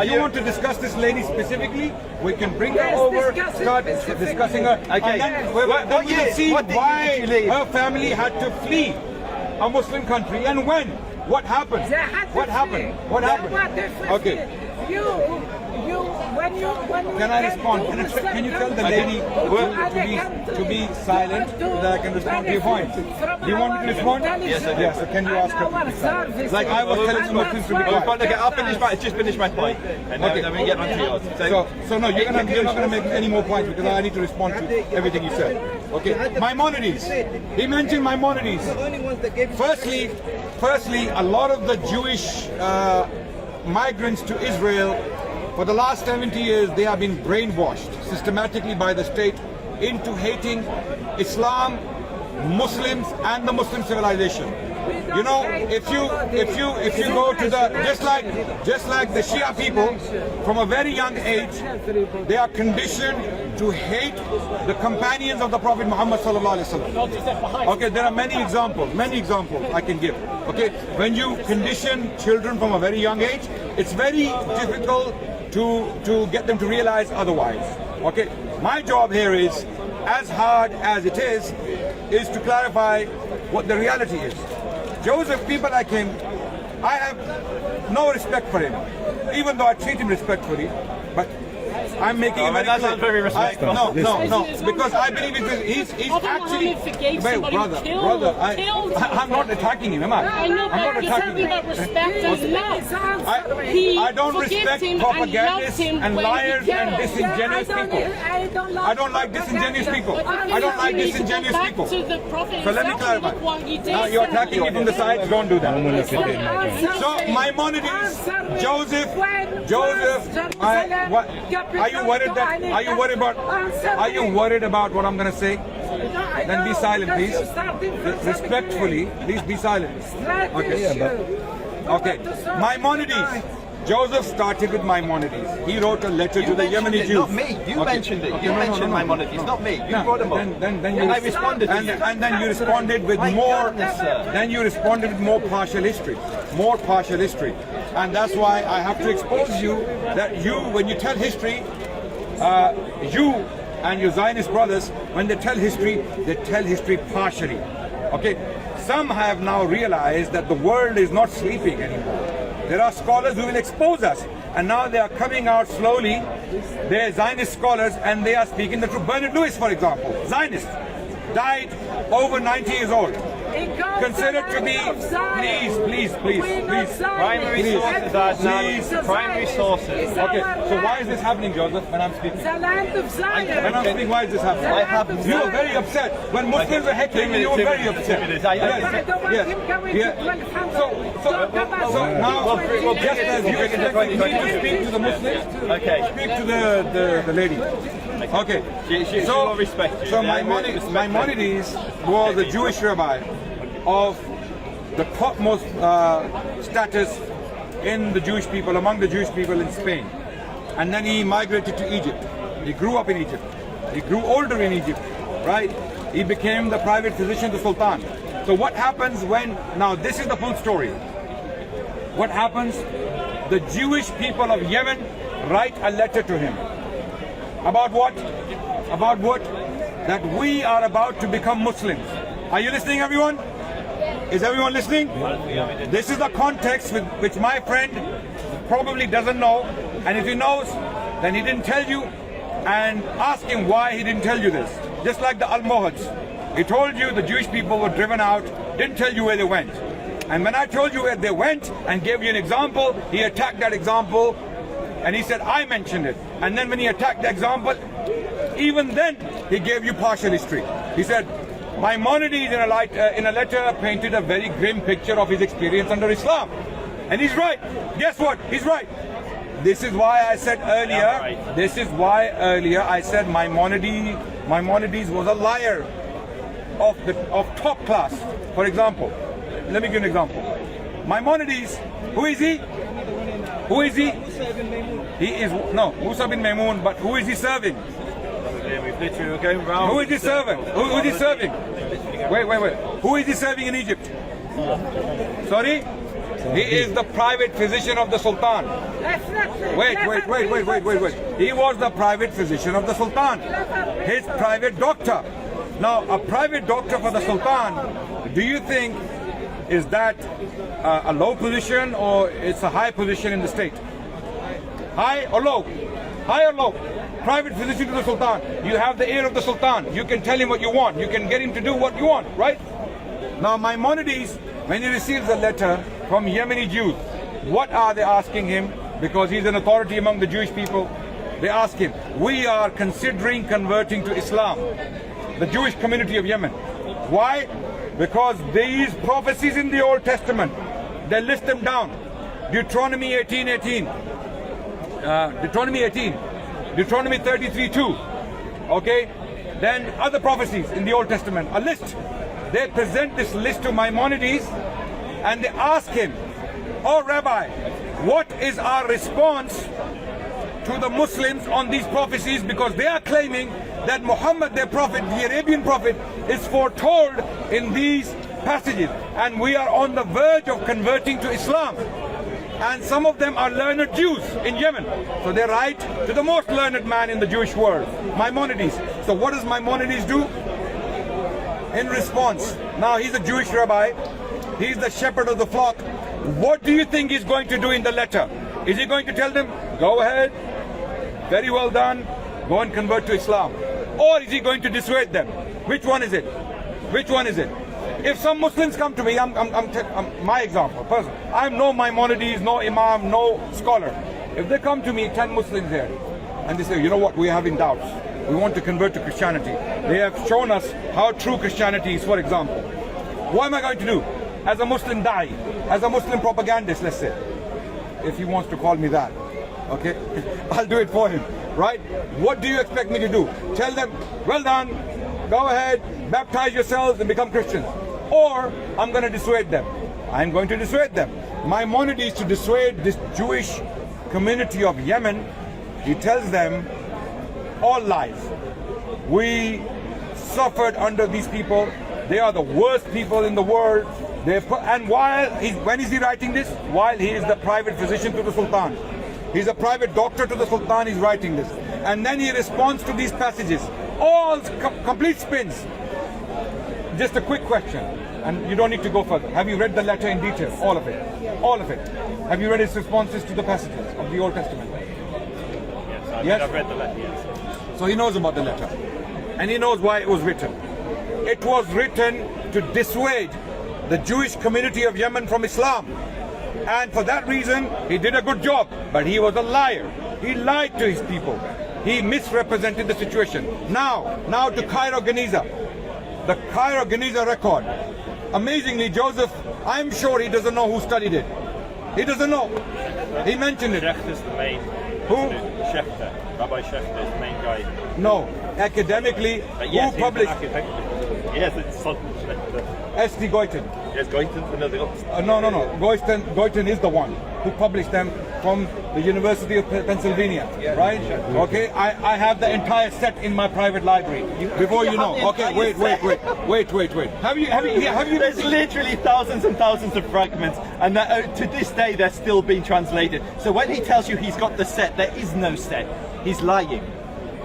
If you want to discuss this lady specifically, we can bring her over, start discussing her. Okay. And then we will see why her family had to flee a Muslim country and when. What happened? What happened? Okay. Can I respond? Can you tell the lady to be silent so that I can respond to your point? Do you want me to respond? Yes, I do. Yes, so can you ask her to be silent? Like I was telling the Muslims to be quiet. Okay, I'll just finish my point. And then we get on to yours. So no, you're not going to make any more points because I need to respond to everything you said. Okay, Maimonides. He mentioned Maimonides. Firstly, a lot of the Jewish migrants to Israel, for the last 70 years, they have been brainwashed systematically by the state into hating Islam, Muslims, and the Muslim civilization. You know, if you go to the just like the Shia people, from a very young age, they are conditioned to hate the companions of the Prophet Muhammad sallallahu alaihi wasallam. Okay, there are many examples I can give. Okay, when you condition children from a very young age, it's very difficult to get them to realize otherwise. Okay, my job here is, as hard as it is to clarify what the reality is. Joseph, people like him, I have no respect for him, even though I treat him respectfully, but I'm making him that's not very respectful. No, because I believe he's actually... Wait, brother, I'm not attacking him, am I? I know, I'm not but he's talking about respect and love. I don't respect propagandists and liars and disingenuous people. I don't like disingenuous people. I don't like disingenuous people. So let me clarify. Now you're attacking me from the sides, don't do that. So Maimonides, Joseph, are you worried about what I'm going to say? Then be silent, please. Respectfully, please be silent. Okay. Maimonides. Joseph started with Maimonides. He wrote a letter to the Yemeni Jews. Not me. You mentioned it. You mentioned Maimonides, not me. You brought him up. Then I responded to you. And then you responded with more. Then you responded with more partial history. And that's why I have to expose you that when you tell history, you and your Zionist brothers, when they tell history partially. Okay? Some have now realized that the world is not sleeping anymore. There are scholars who will expose us, and now they are coming out slowly. They are Zionist scholars, and they are speaking the truth. Bernard Lewis, for example, Zionist, died over 90 years old. Considered to be, please. Primary sources, Adnan. Primary sources. Okay, so why is this happening, Joseph, when I'm speaking? The land of Zion. When I'm speaking, why is this happening? You were very upset. When Muslims were heckling you, you were very upset. So now, just as you expect me to speak to the Muslims, speak to the lady. Okay, so Maimonides was a Jewish rabbi of the topmost status in the Jewish people, among the Jewish people in Spain. And then he migrated to Egypt. He grew up in Egypt. He grew older in Egypt, right? He became the private physician to Sultan. So what happens now this is the full story. What happens? The Jewish people of Yemen write a letter to him. About what? That we are about to become Muslims. Are you listening, everyone? Is everyone listening? This is the context which my friend probably doesn't know, and if he knows, then he didn't tell you, and ask him why he didn't tell you this. Just like the Almohads. He told you the Jewish people were driven out, didn't tell you where they went. And when I told you where they went and gave you an example, he attacked that example, and he said, I mentioned it. And then when he attacked the example, even then, he gave you partial history. He said, Maimonides in a letter painted a very grim picture of his experience under Islam. And he's right. Guess what? He's right. This is why I said earlier, I said Maimonides was a liar of top class. For example, let me give an example. Maimonides, who is he? He is, no, Musa bin Maimun, but who is he serving? Who is he serving? Who is he serving? Wait. Who is he serving in Egypt? Sorry? He is the private physician of the Sultan. Wait. He was the private physician of the Sultan. His private doctor. Now, a private doctor for the Sultan, do you think is that a low position or it's a high position in the state? High or low? High or low? Private physician to the Sultan. You have the ear of the Sultan. You can tell him what you want. You can get him to do what you want, right? Now, Maimonides, when he receives a letter from Yemeni Jews, what are they asking him? Because he's an authority among the Jewish people. They ask him, we are considering converting to Islam. The Jewish community of Yemen. Why? Because these prophecies in the Old Testament, they list them down. Deuteronomy 18:18. Deuteronomy 18. Deuteronomy 33:2. Okay? Then other prophecies in the Old Testament, a list. They present this list to Maimonides and they ask him, oh Rabbi, what is our response to the Muslims on these prophecies? Because they are claiming that Muhammad, their prophet, the Arabian prophet, is foretold in these passages. And we are on the verge of converting to Islam. And some of them are learned Jews in Yemen. So they write to the most learned man in the Jewish world, Maimonides. So what does Maimonides do? In response, now he's a Jewish rabbi, he's the shepherd of the flock. What do you think he's going to do in the letter? Is he going to tell them, go ahead, very well done, go and convert to Islam? Or is he going to dissuade them? Which one is it? Which one is it? If some Muslims come to me, I'm my example, person. I'm no Maimonides, no Imam, no scholar. If they come to me, 10 Muslims here, and they say, you know what, we're having doubts. We want to convert to Christianity. They have shown us how true Christianity is, for example. What am I going to do? As a Muslim da'i, as a Muslim propagandist, let's say, if he wants to call me that, okay? I'll do it for him, right? What do you expect me to do? Tell them, well done, go ahead, baptize yourselves and become Christians. Or I'm going to dissuade them. I'm going to dissuade them. Maimonides, to dissuade this Jewish community of Yemen, he tells them all lies. We suffered under these people. They are the worst people in the world. And when is he writing this? While he is the private physician to the Sultan. He's a private doctor to the Sultan, he's writing this. And then he responds to these passages. All complete spins. Just a quick question, and you don't need to go further. Have you read the letter in detail? All of it? All of it. Have you read his responses to the passages of the Old Testament? Yes, I've read the letter, yes. So he knows about the letter. And he knows why it was written. It was written to dissuade the Jewish community of Yemen from Islam. And for that reason, he did a good job. But he was a liar. He lied to his people. He misrepresented the situation. Now to Cairo Geniza. The Cairo Geniza record. Amazingly, Joseph, I'm sure he doesn't know who studied it. He doesn't know. He mentioned it. Schechter's the main. Who? Schechter. Rabbi Schechter is the main guy. No. Academically, yes, who published? Yes, it's Schechter. S.D. Goiten. Yes, Goiten's another. No. Goiten is the one who published them from the University of Pennsylvania, right? Okay, I have the entire set in my private library. Before you know. Okay, wait. Have you? There's literally thousands and thousands of fragments, and to this day they're still being translated. So when he tells you he's got the set, there is no set. He's lying.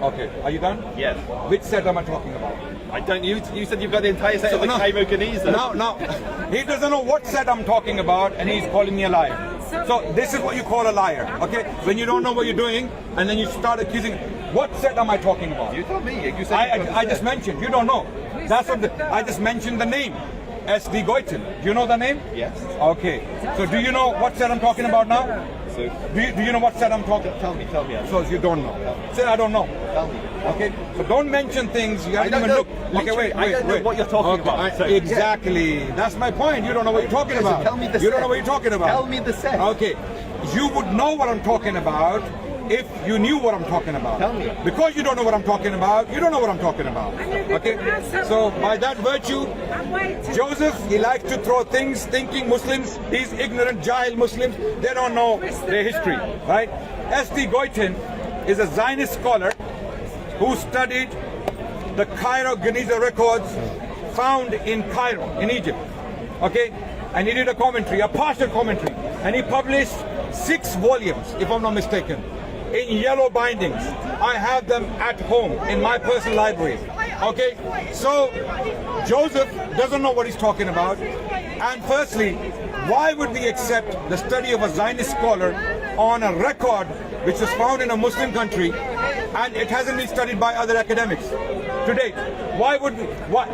Okay, are you done? Yes. Which set am I talking about? I don't. You said you've got the entire set of the Cairo Geniza. No. He doesn't know what set I'm talking about, and he's calling me a liar. So this is what you call a liar, okay? When you don't know what you're doing, and then you start accusing. What set am I talking about? You tell me. You said I just mentioned. You don't know. That's what I just mentioned the name. S.D. Goiten. Do you know the name? Yes. Okay. So do you know what set I'm talking about now? So do you know what set I'm talking? Tell me. So you don't know. Say I don't know. Tell me. Okay. So don't mention things you haven't even looked. Okay, wait. I don't know what you're talking about. Exactly. That's my point. You don't know what you're talking about. Tell me the set. You don't know what you're talking about. Tell me the set. Okay. You would know what I'm talking about if you knew what I'm talking about. Tell me. Because you don't know what I'm talking about, you don't know what I'm talking about. Okay? So by that virtue, Joseph, he likes to throw things thinking Muslims, these ignorant Jahil Muslims, they don't know their history, right? S.D. Goiten is a Zionist scholar who studied the Cairo Geniza records found in Cairo, in Egypt. Okay? and he did a commentary, a partial commentary, and he published 6 volumes, if I'm not mistaken, in yellow bindings. I have them at home in my personal library. Okay, so Joseph doesn't know what he's talking about. And firstly, why would we accept the study of a Zionist scholar on a record which was found in a Muslim country and it hasn't been studied by other academics to date? Why would we,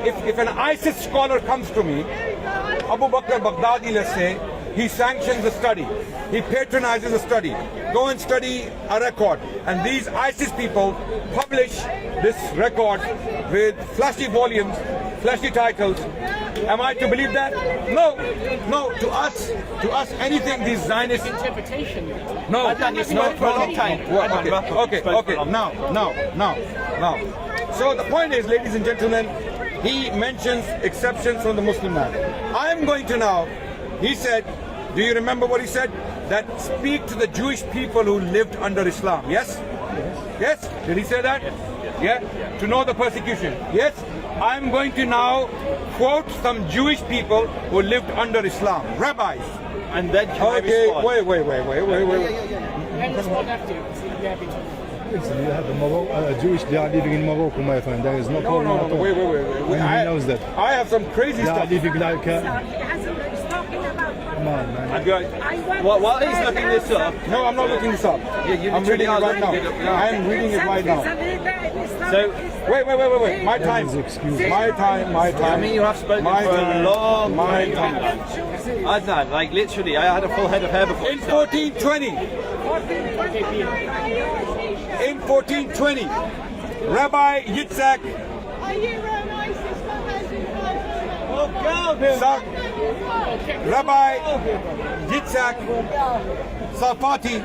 if an ISIS scholar comes to me, Abu Bakr Baghdadi, let's say, he sanctions a study, he patronizes a study, go and study a record, and these ISIS people publish this record with flashy volumes, flashy titles. Am I to believe that? No, no. To us, anything these Zionist interpretation. No, Adnan, you've spoken for a long time. Okay. Now. So the point is, ladies and gentlemen, he mentions exceptions from the Muslim man. I am going to now. He said, do you remember what he said? That speak to the Jewish people who lived under Islam. Yes? Yes? Did he say that? Yeah? To know the persecution. Yes? I'm going to now quote some Jewish people who lived under Islam. Rabbis. And then can I Okay, respond? wait. And respond after you. You have a Jewish, they are living in Morocco, my friend. There is no problem at all. Wait. And he knows that. I have some crazy They are stuff. living like... Come on, man. While he's looking this up, No, I'm not looking this up. I'm reading it right now. I'm reading it right now. so Wait. My time. My time. I mean, you have spoken My for time. a long My time. time. Adnan, like literally, I had a full head of hair before. In 1420, Rabbi Yitzhak Rabbi Yitzhak Safati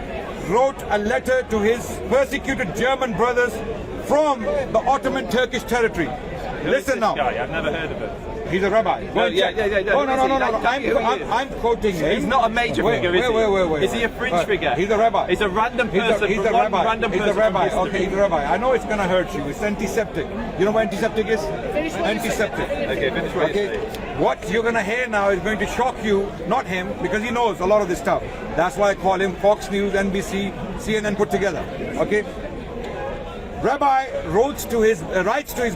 wrote a letter to his persecuted German brothers from the Ottoman Turkish territory. Listen now. I've never heard of it. He's a rabbi. Go and check. Oh, no. I'm quoting him. He's not a major figure, is he? Wait. Is he a fringe figure? He's a rabbi. He's a random person. He's a from one rabbi. Random He's a person rabbi. from Okay, history. he's a rabbi. I know it's going to hurt you. It's antiseptic. You know what antiseptic is? Antiseptic. Okay, finish what you're saying. What you're going to hear now is going to shock you, not him, because he knows a lot of this stuff. That's why I call him Fox News, NBC, CNN put together. Okay? Rabbi writes to his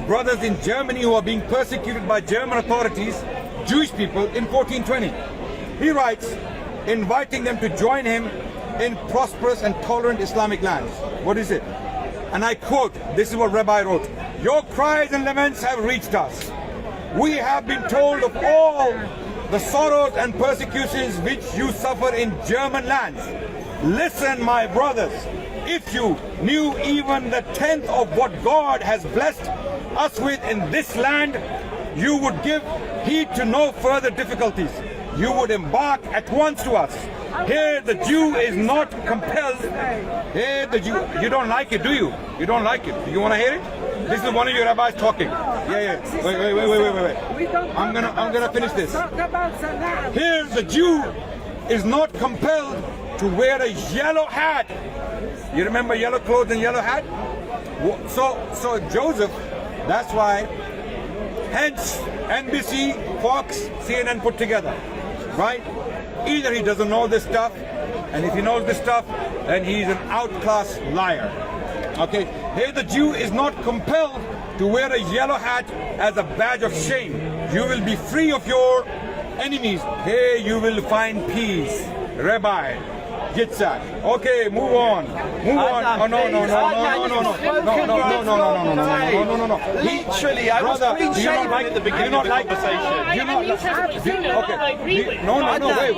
brothers in Germany who are being persecuted by German authorities, Jewish people, in 1420. He writes, inviting them to join him in prosperous and tolerant Islamic lands. What is it? And I quote, this is what Rabbi wrote, your cries and laments have reached us. We have been told of all the sorrows and persecutions which you suffer in German lands. Listen, my brothers, if you knew even the 10th of what God has blessed us with in this land, you would give heed to no further difficulties. You would embark at once to us. Here the Jew is not compelled. Here the Jew, you don't like it, do you? You don't like it. Do you want to hear it? This is one of your rabbis talking. Yeah. Wait. I'm gonna finish this. Here the Jew is not compelled to wear a yellow hat. You remember yellow clothes and yellow hat? So Joseph, that's why, hence NBC, Fox, CNN put together, right? Either he doesn't know this stuff, and if he knows this stuff, then he's an outclass liar. Okay, here the Jew is not compelled to wear a yellow hat as a badge of shame. You will be free of your enemies. Here you will find peace. Rabbi Yitzhak. Okay, move on. Oh, no. Literally, I was clean shaven at the beginning of the conversation. No,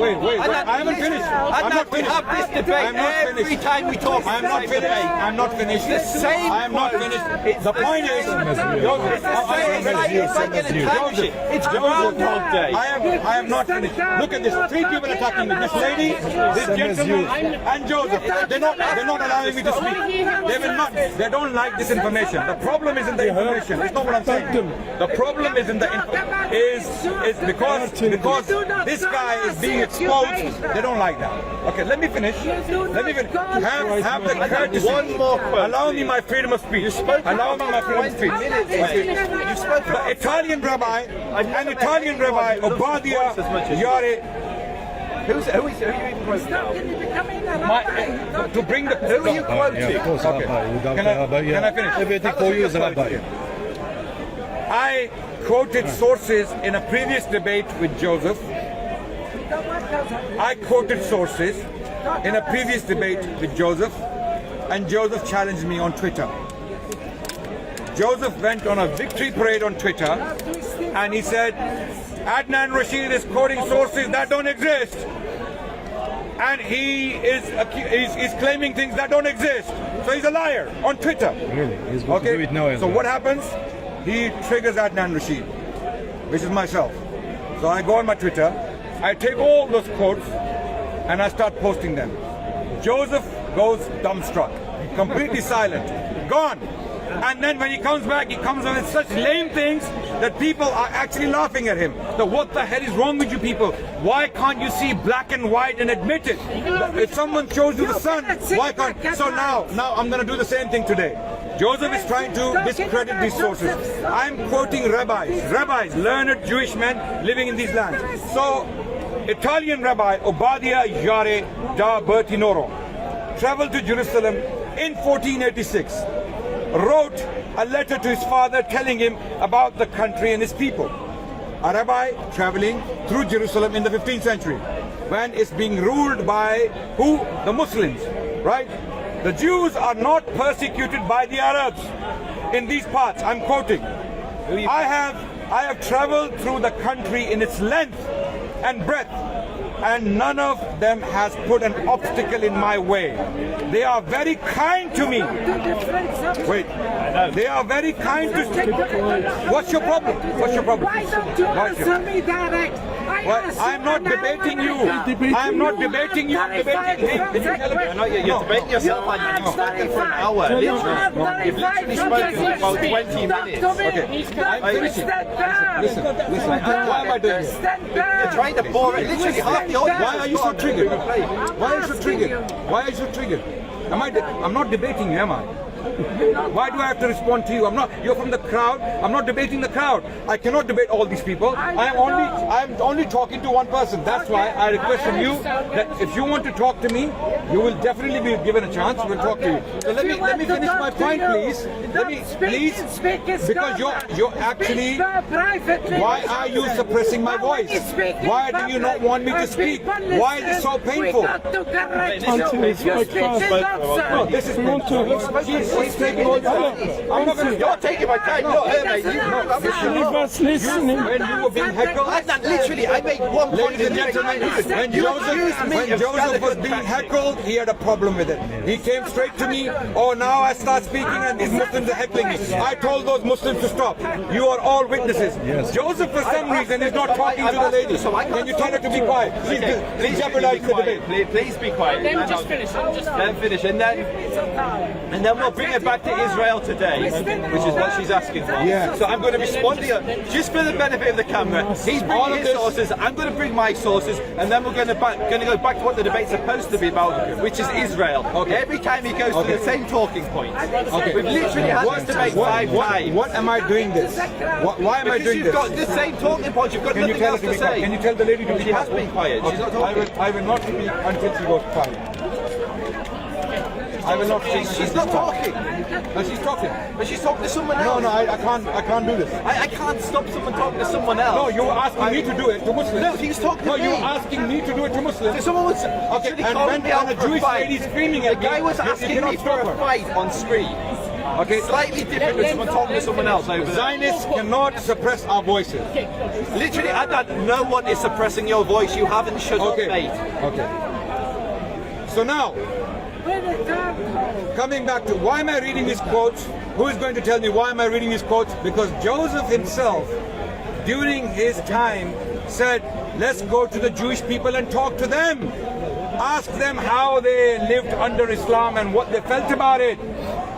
wait. I haven't finished. I'm not We finished. have this debate every time we talk. I'm not finished. I'm not finished. The same I'm not quote. finished. The point is, It's Groundhog Day. I am not finished. Look at this. 3 people attacking me. This lady, this gentleman, and Joseph. They're not allowing me to speak. They will not. They don't like this information. The problem isn't the information. It's not what I'm saying. The problem is in the is because this guy is being exposed. They don't like that. Okay, let me finish. Let me finish. Have the courtesy. One more quote. Allow me my freedom of speech. Allow me my freedom of speech. The Italian rabbi, Obadiah Yare. Who are you even quoting now? To bring the. Who are you quoting? Yeah, of course, Okay. Can I finish? Everything for you is rabbi. I quoted sources in a previous debate with Joseph. I quoted sources in a previous debate with Joseph, and Joseph challenged me on Twitter. Joseph went on a victory parade on Twitter, and he said, Adnan Rashid is quoting sources that don't exist, and he is claiming things that don't exist. So he's a liar on Twitter. Really? He's going to do it now as So well. what happens? He triggers Adnan Rashid, which is myself. So I go on my Twitter, I take all those quotes, and I start posting them. Joseph goes dumbstruck, completely silent, gone. And then when he comes back, he comes up with such lame things that people are actually laughing at him. So what the hell is wrong with you people? Why can't you see black and white and admit it? If someone shows you the sun, why can't? So now I'm going to do the same thing today. Joseph is trying to discredit these sources. I'm quoting rabbis, learned Jewish men living in these lands. So Italian rabbi Obadiah Yare da Bertinoro traveled to Jerusalem in 1486. Wrote a letter to his father telling him about the country and his people. A rabbi traveling through Jerusalem in the 15th century when it's being ruled by who? The Muslims, right? The Jews are not persecuted by the Arabs in these parts. I'm quoting. I have traveled through the country in its length and breadth, and none of them has put an obstacle in my way. They are very kind to me. Wait, they are very kind to me. What's your problem? What's your problem? Why don't you answer me direct? I'm not debating you. I'm not debating you. I'm debating him. Can you tell me? You're debating yourself and you've spoken for an hour. Literally. You've literally spoken for about 20 minutes. Okay, I'm finishing. Listen. Why am I doing this? You're trying to bore it. Literally half the audience. Why are you so triggered? Why are you so triggered? Why are you so triggered? I'm not debating you, am I? Why do I have to respond to you? You're from the crowd. I'm not debating the crowd. I cannot debate all these people. I'm only talking to one person. That's why I request from you that if you want to talk to me, you will definitely be given a chance. We'll talk to you. So let me finish my point, please. Because you're actually. Why are you suppressing my voice? Why do you not want me to speak? Why is it so painful? No, this is painful. He's taking all the time. I'm not going to. You're taking my time. No, mate, when you were being heckled. Literally, I make one point. Ladies and gentlemen, when Joseph was being heckled, he had a problem with it. He came straight to me. Oh, now I start speaking and these Muslims are heckling me. I told those Muslims to stop. You are all witnesses. Yes. Joseph, for some reason, is not talking to the lady. Can you tell her to be quiet? Please jeopardize the debate. Please be quiet. Let me just finish. Let him finish, and then we'll bring it back to Israel today, which is what she's asking for. Yeah. So I'm going to respond to you, just for the benefit of the camera. He's bringing his sources, I'm going to bring my sources, and then we're going to go back to what the debate's supposed to be about, which is Israel. Okay. Every time he goes to the same talking point. Okay. We've literally had this debate 5 times. What am I doing this? Why am I doing this? You've got the same talking points, you've got nothing else to say. Can you tell the lady to be quiet? She has been quiet. She's not talking. I will not speak until she goes quiet. I will not speak. She's not talking. No, she's talking. But she's talking to someone else. No, I can't do this. I can't stop someone talking to someone else. No, you were asking me to do it to Muslims. No, he was talking to me. No, you were asking me to do it to Muslims. Someone was Okay, and when a Jewish lady screaming at me, the guy was asking me for a fight on screen. Okay, Slightly different than someone talking to someone else over there. Zionists cannot suppress our voices. Literally, no one is suppressing your voice. You haven't shut up, mate. Okay. So now, coming back to why am I reading these quotes? Who is going to tell me why am I reading these quotes? Because Joseph himself, during his time, said, let's go to the Jewish people and talk to them. Ask them how they lived under Islam and what they felt about it.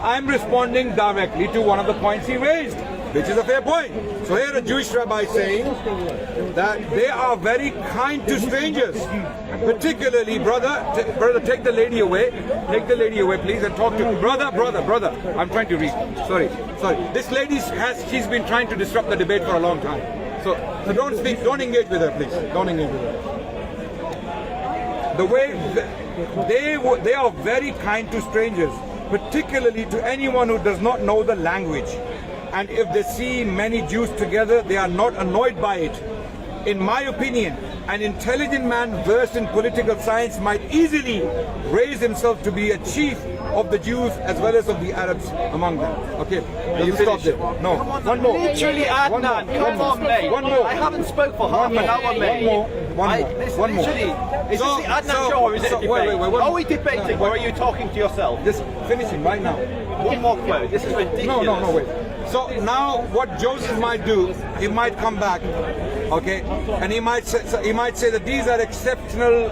I'm responding directly to one of the points he raised, which is a fair point. So here a Jewish rabbi is saying that they are very kind to strangers. Particularly, brother, take the lady away. Take the lady away, please, and talk to brother. I'm trying to read. Sorry. This lady she's been trying to disrupt the debate for a long time. So don't speak, don't engage with her, please. Don't engage with her. The way they are very kind to strangers, particularly to anyone who does not know the language. And if they see many Jews together, they are not annoyed by it. In my opinion, an intelligent man versed in political science might easily raise himself to be a chief of the Jews as well as of the Arabs among them. Okay, you stop there. No, one more. Literally, Adnan, come on, mate. One more. I haven't spoke for half an hour, mate. One more. Is this the Adnan show or is it a debate? Are we debating or are you talking to yourself? Just finishing right now. One more quote. This is ridiculous. No, wait. So now what Joseph might do, he might come back, okay, and he might say that these are exceptional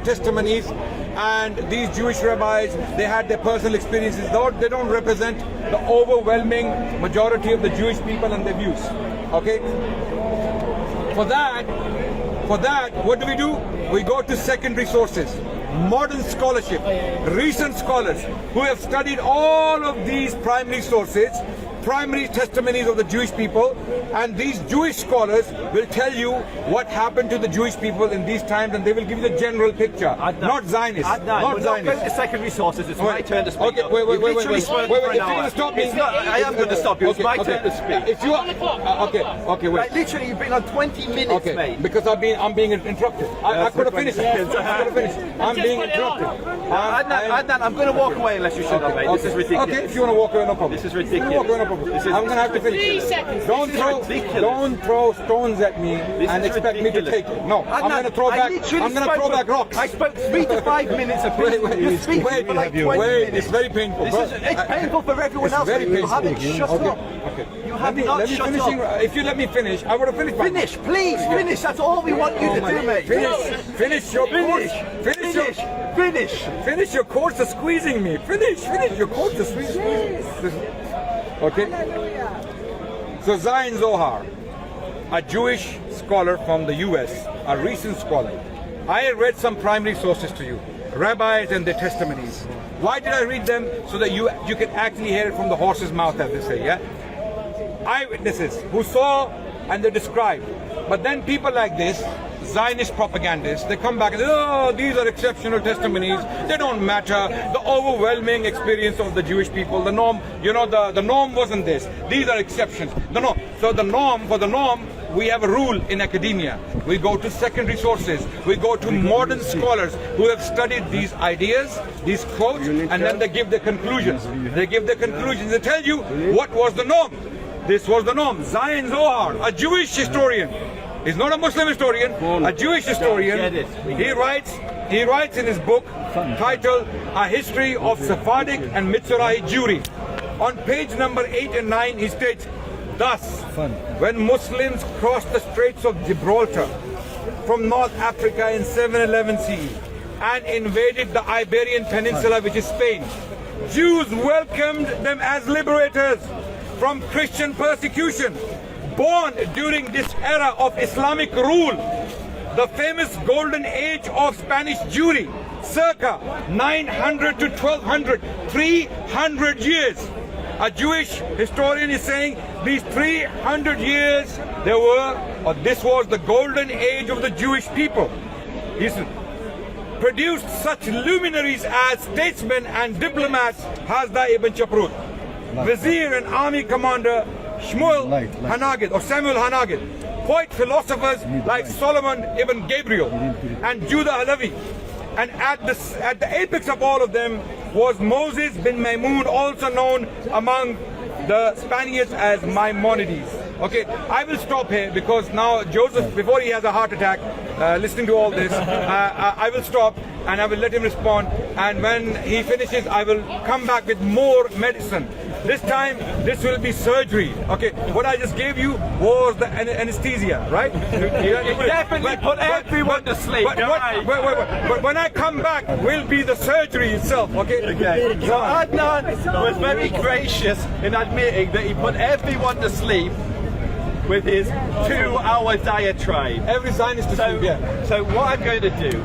testimonies, and these Jewish rabbis, they had their personal experiences. They don't represent the overwhelming majority of the Jewish people and their views. Okay? For that, what do? We go to secondary sources, modern scholarship, recent scholars who have studied all of these primary sources, primary testimonies of the Jewish people, and these Jewish scholars will tell you what happened to the Jewish people in these times, and they will give you the general picture, not Zionists. Not Zionists. The secondary sources. It's my turn to speak. Okay, wait. If you're going to stop me, I am going to stop you. It's my turn to speak. If you are, okay, wait. Like, literally, you've been on 20 minutes, mate. Because I'm being interrupted. I could have finished. I'm being interrupted. Adnan, I'm going to walk away unless you shut up, mate. This is ridiculous. Okay, if you want to walk away, no problem. This is ridiculous. I'm going to have to finish. 3 seconds. Don't throw stones at me and expect me to take it. No, I'm going to throw back rocks. I spoke 3 to 5 minutes of You're speaking for like 20 minutes. It's very painful. It's painful for everyone else. Very painful. You haven't shut up. Okay. You have not shut up. If you let me finish, I would have finished. Finish, please, finish. That's all we want you to do, mate. Finish your course. Finish your course of squeezing me. Finish your course of squeezing me. Okay? So Zion Zohar, a Jewish scholar from the US, a recent scholar. I read some primary sources to you, rabbis and their testimonies. Why did I read them? So that you can actually hear it from the horse's mouth, as they say, yeah? Eyewitnesses who saw and they described. But then people like this, Zionist propagandists, they come back and say, oh, these are exceptional testimonies, they don't matter. The overwhelming experience of the Jewish people, the norm, the norm wasn't this. These are exceptions. So for the norm, we have a rule in academia. We go to secondary sources. We go to modern scholars who have studied these ideas, these quotes, and then they give their conclusions. They tell you what was the norm. This was the norm. Zion Zohar, a Jewish historian. He's not a Muslim historian, a Jewish historian. He writes in his book titled A History of Sephardic and Mitzrahi Jewry. On page number 8 and 9 he states, thus, when Muslims crossed the Straits of Gibraltar from North Africa in 711 CE and invaded the Iberian Peninsula, which is Spain, Jews welcomed them as liberators from Christian persecution. Born during this era of Islamic rule, the famous golden age of Spanish Jewry, circa 900 to 1200, 300 years. A Jewish historian is saying these 300 years this was the golden age of the Jewish people. He's produced such luminaries as statesmen and diplomats, Hasda ibn Chaprut, vizier and army commander Samuel Hanagid, poet philosophers like Solomon ibn Gabriel and Judah Halavi, and at the apex of all of them was Moses bin Maimun, also known among the Spaniards as Maimonides. Okay, I will stop here because now Joseph, before he has a heart attack, listening to all this, I will stop and I will let him respond, and when he finishes I will come back with more medicine This time, this will be surgery. Okay, what I just gave you was the anesthesia, right? Definitely put everyone to sleep. But when I come back, will be the surgery itself. Okay. So Adnan was very gracious in admitting that he put everyone to sleep with his 2-hour diatribe. Every Zionist to sleep, yeah. So what I'm going to do,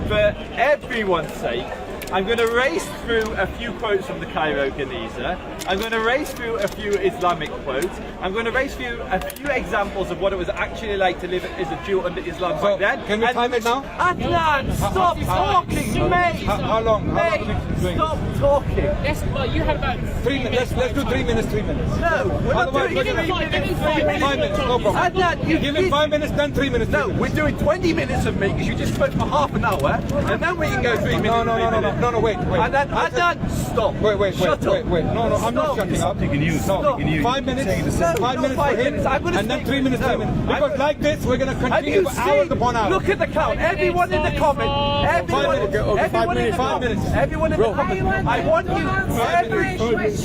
for everyone's sake, I'm going to race through a few quotes from the Cairo Geniza. I'm going to race through a few Islamic quotes. I'm going to race through a few examples of what it was actually like to live as a Jew under Islam back then. Can we time it now? Adnan, stop talking, mate! How long? Mate, stop talking. Yes, well, you had about 3 minutes. Let's do 3 minutes. 3 minutes. No, we're not doing give him 3 5 minutes. 5 minutes, no problem. Adnan, you Give him 5 minutes, then 3 minutes. No, we're doing 20 minutes of me because you just spoke for half an hour, and then we can go 3 minutes. No, wait. Adnan, stop. Wait. Shut up. Wait. No, I'm not shutting up. You can use. No, You can use. 5 minutes. No, 5 not minutes 5 for him, minutes. I'm gonna and then speak. 3 minutes. No, 3 minutes. I'm Because like this, we're gonna Have continue you for hours upon hours. Look at the count. Everyone in the comments. Everyone in the comments. 5 minutes. Everyone in the comments. I want you.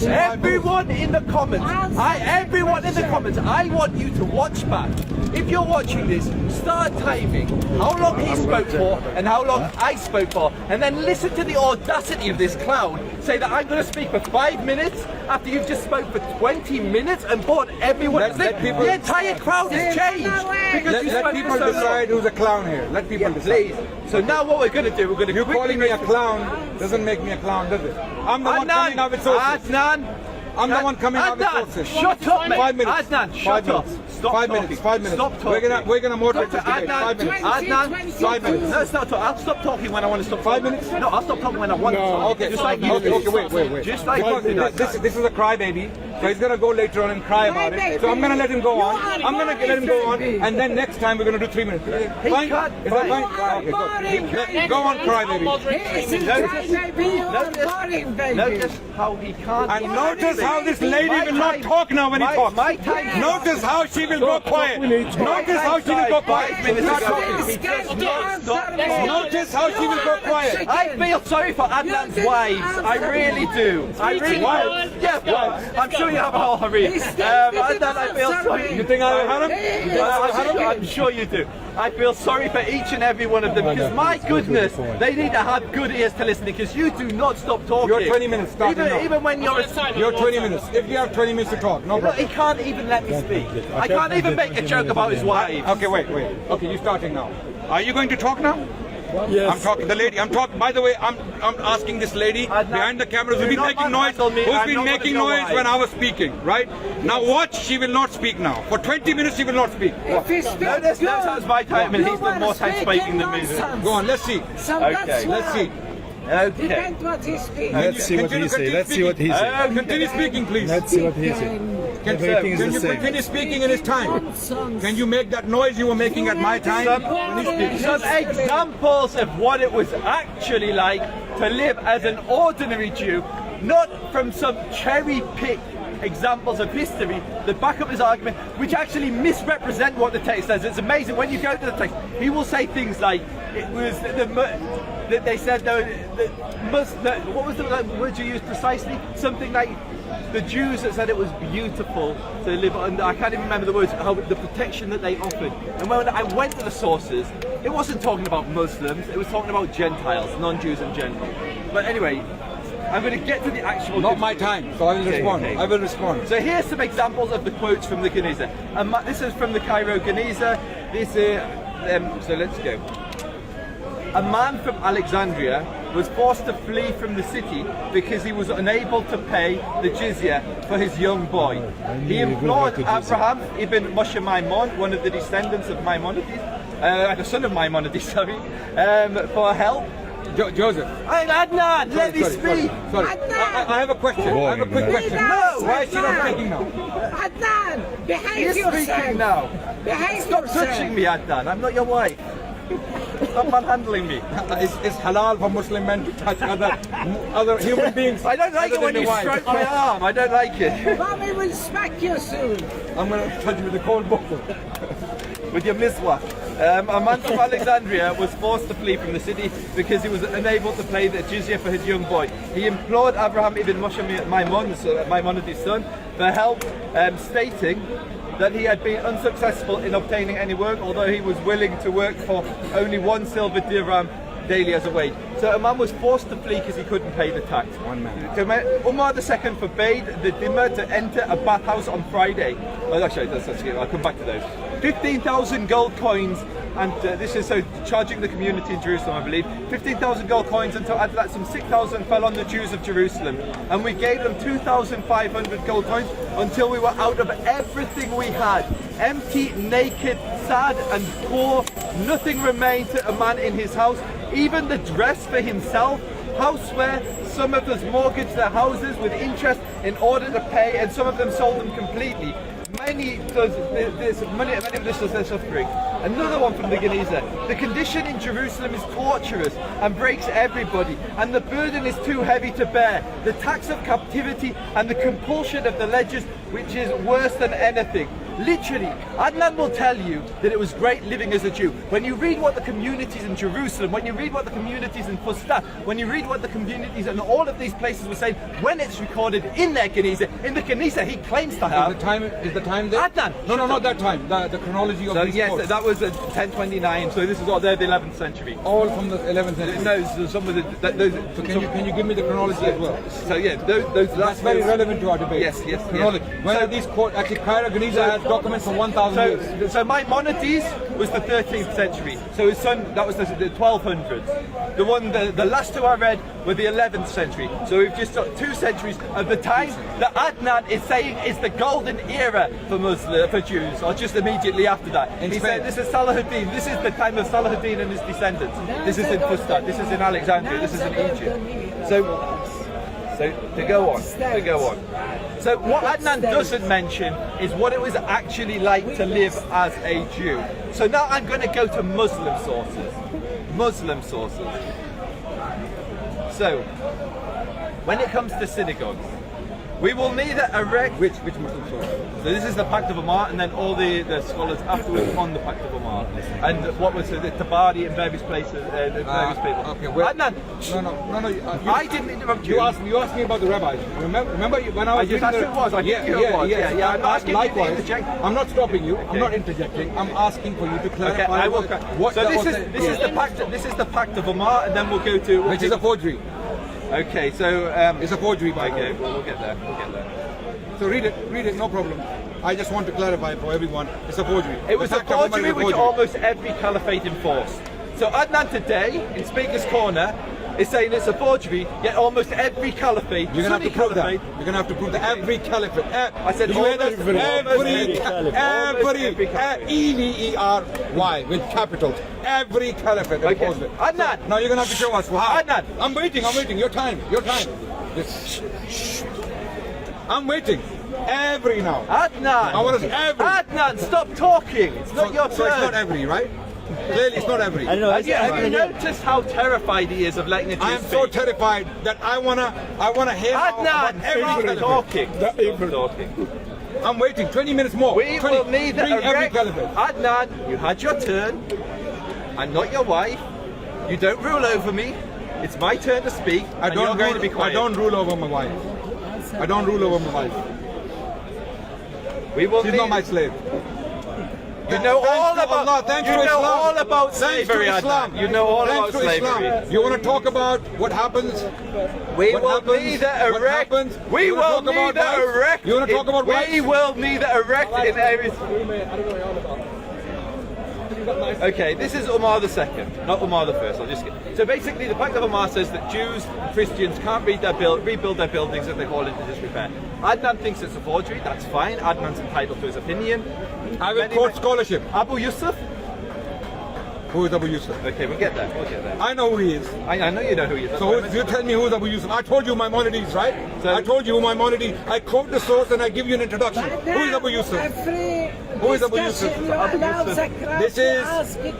Everyone in the comments. Everyone in the comments. I want you to watch back. If you're watching this, start timing how long he spoke for and how long I spoke for, and then listen to the audacity of this clown say that I'm going to speak for 5 minutes after you've just spoke for 20 minutes and bored everyone to sleep. The entire crowd has changed because you Let spoke people for so long. decide who's a clown here. Let people decide. Please. So now what we're going to do, we're going to You calling me a clown doesn't make me a clown, does it? I'm the one coming up with sources. I'm the one coming up with sources. Shut up, mate. 5 minutes. Adnan, shut up. Stop 5 talking. minutes. 5 minutes. Stop talking. We're gonna moderate this debate. Adnan, 5 minutes. Adnan, 5 minutes. No, stop talking. I'll stop talking when I want to stop. 5 minutes? No, I'll stop talking when I want to stop. Okay. Just like you. Okay. Wait. Just like Because you did. this is a crybaby, so he's gonna go later on and cry about it. So I'm gonna let him go on. I'm gonna let him go on, and then next time we're gonna do 3 minutes. Fine? Is that fine? Okay, go on, crybaby. Notice how he can't. And notice how this lady will not talk now when he talks. Notice how she will go quiet. Notice how she will go quiet. Notice how she will go quiet. I feel sorry for Adnan's wives. I really do. I really do. Yeah, well, I'm sure you have a whole harem. Adnan, I feel sorry. You think I have him? I'm sure you do. I feel sorry for each and every one of them because, my goodness, they need to have good ears to listen because you do not stop talking. You're 20 minutes starting now. Even when you're You're 20 minutes. If you have 20 minutes to talk, no problem. He can't even let me speak. I can't even make a joke about his wife. Okay, wait. Okay, you're starting now. Are you going to talk now? Yes. I'm talking. The lady. I'm talking. By the way, I'm asking this lady behind the cameras who's been making noise. Who's been making noise when I was speaking? Right now, watch. She will not speak now. For 20 minutes, she will not speak. No, that's my time, and he's done more time speaking than me. Go on. Let's see. Okay. Let's see. Okay. Let's see what he says. Let's see what he says. Continue speaking, please. Let's see what he says. Everything is Can the you same. continue speaking in his time? Can you make that noise you were making at my time? Some examples of what it was actually like to live as an ordinary Jew, not from some cherry-picked examples of history that back up his argument, which actually misrepresent what the text says. It's amazing when you go to the text. He will say things like, "It was that they said no." What was the word you used precisely? Something like the Jews that said it was beautiful to live under. I can't even remember the words. How the protection that they offered. And when I went to the sources, it wasn't talking about Muslims. It was talking about Gentiles, non-Jews in general. But anyway. I'm going to get to the actual... Not my time, so I will respond. Okay. I will respond. So here's some examples of the quotes from the Geniza. This is from the Cairo Geniza. This is... so let's go. A man from Alexandria was forced to flee from the city because he was unable to pay the jizya for his young boy. He implored Abraham ibn Moshe Maimon, one of the descendants of Maimonides, the son of Maimonides, sorry, for help. Joseph. Adnan, let me speak. Sorry. I have a question. I have a quick question. No. Why is she not speaking now? Adnan, behave You're speaking yourself. Now. Behave Stop yourself. touching me, Adnan. I'm not your wife. Stop manhandling me. It's halal for Muslim men to touch other human beings. I don't like it when you stroke my arm. I don't like it. Mommy will smack you soon. I'm going to touch you with a cold bottle. With your miswak. A man from Alexandria was forced to flee from the city because he was unable to pay the jizya for his young boy. He implored Abraham ibn Moshe Maimonides' son, for help, stating that he had been unsuccessful in obtaining any work, although he was willing to work for only 1 silver dirham daily as a wage. So a man was forced to flee because he couldn't pay the tax. One man. Umar II forbade the dhimma to enter a bathhouse on Friday. Oh, actually, that's I'll come back to those. 15,000 gold coins, and this is so charging the community in Jerusalem, I believe. 15,000 gold coins until some 6,000 fell on the Jews of Jerusalem, and we gave them 2,500 gold coins until we were out of everything we had. Empty, naked, sad and poor, nothing remained to a man in his house, even the dress for himself. Houseware, some of us mortgaged their houses with interest in order to pay, and some of them sold them completely. Many of this is suffering. Another one from the Geniza. The condition in Jerusalem is torturous and breaks everybody, and the burden is too heavy to bear. The tax of captivity and the compulsion of the ledgers, which is worse than anything. Literally, Adnan will tell you that it was great living as a Jew. When you read what the communities in Jerusalem, when you read what the communities in Fustat, when you read what the communities in all of these places were saying, when it's recorded in their Geniza, in the Geniza he claims to have. Is the time there? Adnan! No, not that time. The chronology of So these yes, quotes. that was 1029, so this is what they're the 11th century. All from the 11th century. No, so some of the... Those, So can you give me the chronology as well? So yeah, those That's very relevant to our debate. Yes. Chronology. When are these quotes? Actually, Cairo Geniza has documents from 1,000 years. So Maimonides was the 13th century. So his son, that was the 1200s. The last two I read were the 11th century. So we've just got 2 centuries of the time that Adnan is saying is the golden era for Jews, or just immediately after that. He said this is Salahuddin. This is the time of Salahuddin and his descendants. This is in Fustat. This is in Alexandria. This is in Egypt. So to go on. So what Adnan doesn't mention is what it was actually like to live as a Jew. So now I'm going to go to Muslim sources. So when it comes to synagogues, we will neither erect... Which Muslim source? So this is the Pact of Omar, and then all the scholars afterwards on the Pact of Omar. And what was the Tabari in various places, various people. Okay, well, Adnan, no. I didn't interrupt you. You asked me about the rabbis. Remember when I was Yes, that's who it was. I think you it was. Yeah. I'm asking you to likewise. interject. I'm not stopping you. Okay. I'm not interjecting. I'm asking for you to clarify. Okay, I will. This is the pact. This is the Pact of Omar, and then we'll go to Which is a forgery. Okay, so it's a forgery. Okay, we'll get there. So read it, no problem. I just want to clarify for everyone, it's a forgery. It was a forgery which almost every caliphate enforced. So Adnan today, in Speaker's Corner, is saying it's a forgery, yet almost every caliphate, You're going to have to prove that. You're going to have to prove that every caliphate. I said every E-V-E-R-Y with capitals. Every caliphate enforced it. Adnan! Now you're going to have to show us how. Adnan! I'm waiting. Your time. Yes. I'm waiting. Every now. Adnan! I want to say every. Adnan, stop talking! It's not your turn. So it's not every, right? Clearly it's not every. I don't know. Have you noticed how terrified he is of letting it I am so terrified that I wanna hear Adnan, every talking. I'm waiting 20 minutes more. We will neither every caliphate. Adnan, you had your turn. I'm not your wife. You don't rule over me. It's my turn to speak. I don't rule over my wife. She's not my slave. You know all about slavery, Islam. Adnan. You know all about slavery. You want to talk about what happens? We will neither erect. We will neither erect. You want to talk about rights? We will neither erect in areas. Okay, this is Umar II, not Umar I. So basically, the Pact of Omar says that Jews and Christians can't rebuild their buildings if they fall into disrepair. Adnan thinks it's a forgery. That's fine. Adnan's entitled to his opinion. I will quote scholarship. Abu Yusuf. Who is Abu Yusuf? Okay, we'll get there. I know who he is. I know you know who he is. So you tell me who's Abu Yusuf. I told you Maimonides, right? I told you Maimonides. I quote the source and I give you an introduction. Who is Abu Yusuf? Every Who is Abu Yusuf?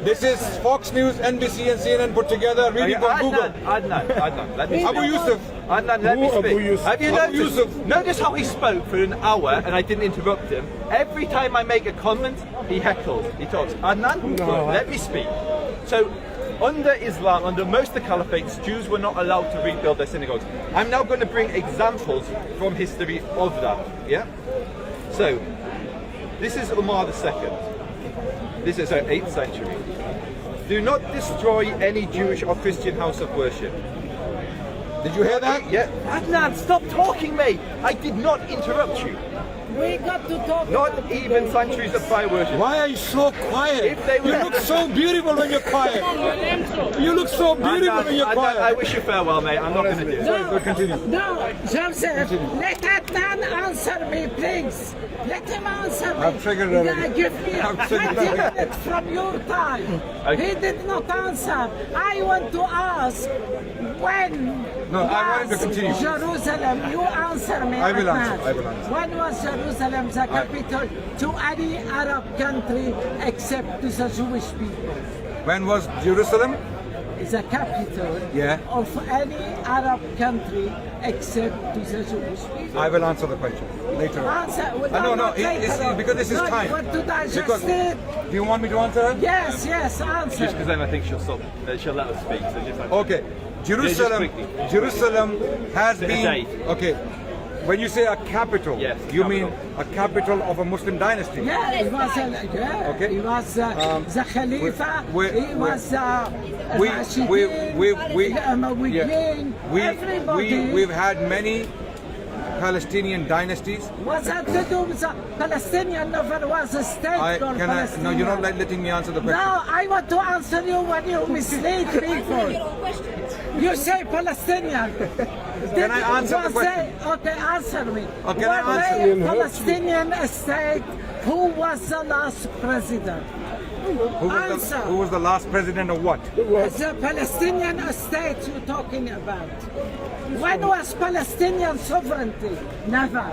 This is Fox News, NBC, and CNN put together. Read it on Google. Adnan, let me Abu Yusuf. Adnan, let me speak. Have you Abu noticed? Yusuf. Notice how he spoke for an hour and I didn't interrupt him. Every time I make a comment, he heckles. He talks. Adnan, let me speak. So, under Islam, under most of the caliphates, Jews were not allowed to rebuild their synagogues. I'm now going to bring examples from history of that. Yeah. So, this is Umar II. This is 8th century. Do not destroy any Jewish or Christian house of worship. Did you hear that? Yeah. Adnan, stop talking, mate. I did not interrupt you. We got to talk. Not even sanctuaries of fire worship. Why are you so quiet? If they were- You look so beautiful when you're quiet. You look so beautiful when you're Adnan, quiet. I wish you farewell, mate. I'm not going to do it. Sorry, continue. No, Joseph, let Adnan answer me, please. Let him answer me. I've triggered already. Yeah, give me I've 20 triggered already. minutes from your time. Okay. He did not answer. I want to ask when No, I wanted to was continue. Jerusalem. You answer me. I will Adnan. answer, I will answer. When was Jerusalem the capital to any Arab country except to the Jewish people? When was Jerusalem? The capital Yeah. of any Arab country except to the Jewish people. I will answer the question later on. Answer. No, not later on. because this is No, you time. want to digest Because, it? do you want me to answer? Yes, answer. Just because then I think she'll stop. She'll let us speak. So just Okay. Jerusalem, quickly. Jerusalem has A been, date. okay. When you say a capital, Yes, you capital. mean a capital of a Muslim dynasty. Yeah, he was, Okay. he was the Khalifa, he was we- Rashid, we- the Umayyads, everybody. We've had many Palestinian dynasties. What's that to do with the Palestinian? Never was a state called No, Palestinian. you're not letting me answer the question. No, I want to answer you when you mislead people. You say Palestinian. Can I answer the question? Okay, answer me. Okay, can I Were answer? they Palestinian state? Who was the last president? Answer. Who was the last president of what? The Palestinian state you're talking about. When was Palestinian sovereignty? Never.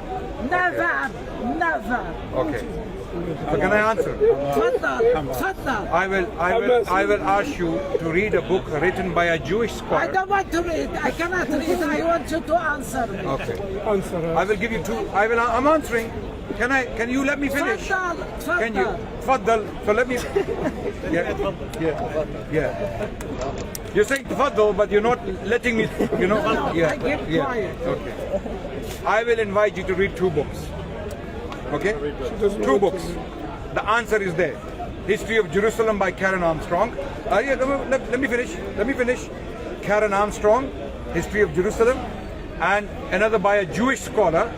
Okay. So can I answer? Tfaddal. I will ask you to read a book written by a Jewish I scholar. don't want to read. I cannot read. I want you to answer me. Okay. I will give you two. I'm answering. Can you let me finish? Tfaddal. Can you? Tfaddal. So let me. Yeah. You're saying tfaddal, but you're not letting me. You know. No, I keep quiet. Okay. I will invite you to read two books. Okay? Two books. The answer is there. History of Jerusalem by Karen Armstrong. Let me finish. Karen Armstrong, History of Jerusalem, and another by a Jewish scholar,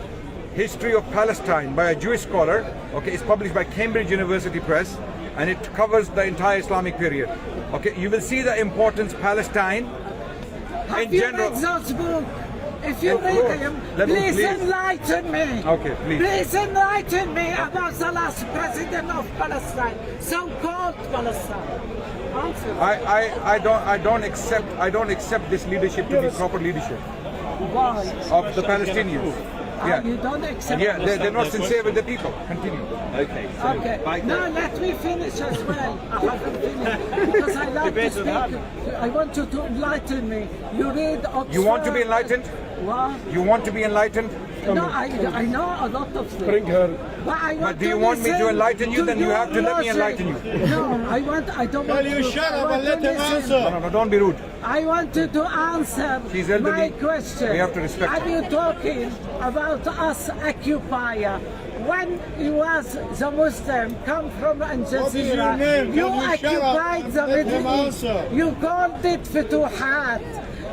History of Palestine by a Jewish scholar. Okay, it's published by Cambridge University Press, and it covers the entire Islamic period. Okay, you will see the importance Palestine Have in you general. read those books? If you Of read course. them, Please. please enlighten me. Okay, please. Please enlighten me about the last president of Palestine, so-called Palestine. Answer. I don't accept this leadership to be proper leadership Why? of the Palestinians. Yeah. You don't accept. Yeah, they're not sincere with the people. Continue. Okay. So Okay. back No, then- let me finish as well. I haven't finished because I like to speak. I want you to enlighten me. You read Oxford. You want to be enlightened? What? You want to be enlightened? No, I know a lot of things. Bring her. But do you want me to enlighten you? Then you have to let me enlighten you. No, I don't want you to. shut I up want and to let him listen. answer. No, don't be rude. I want you to answer She's elderly. my question. We have to respect Are her. you talking about us occupier? When he was the Muslim, come from Al What is your Jazeera, name? you Can you shut up occupied and the let him Middle East. answer? You called it Futuhat.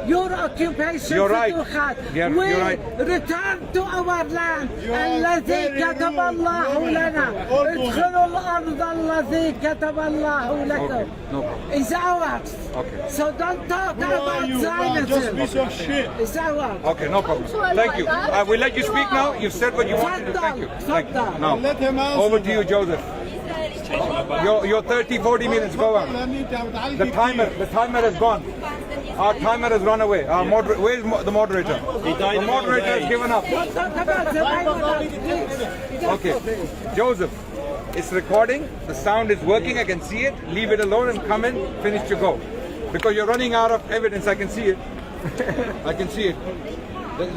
Your occupation You're right. Futuhat. You're We right. return to our land. are الذي very كتب rude. الله You are لنا. almost- ادخلوا الأرض الذي كتب الله لكم. Okay, no problem. It's ours. Okay. So don't talk Who are about you? Just Zionism. piece of shit. It's ours. Okay, no problem. Thank you. I will let you speak now. You've said what you wanted to. Thank you. Thank you. Tfaddal. Now, Let him answer. over to you, Joseph. Your 30, 40 minutes. Go on. The timer has gone. Our timer has run away. Where's the moderator? died The of moderator old has age. given up. Don't talk about the Bible, please. Okay, Joseph, It's recording. The sound is working. I can see it. Leave it alone and come in. Finish to go. Because you're running out of evidence. I can see it. I can see it.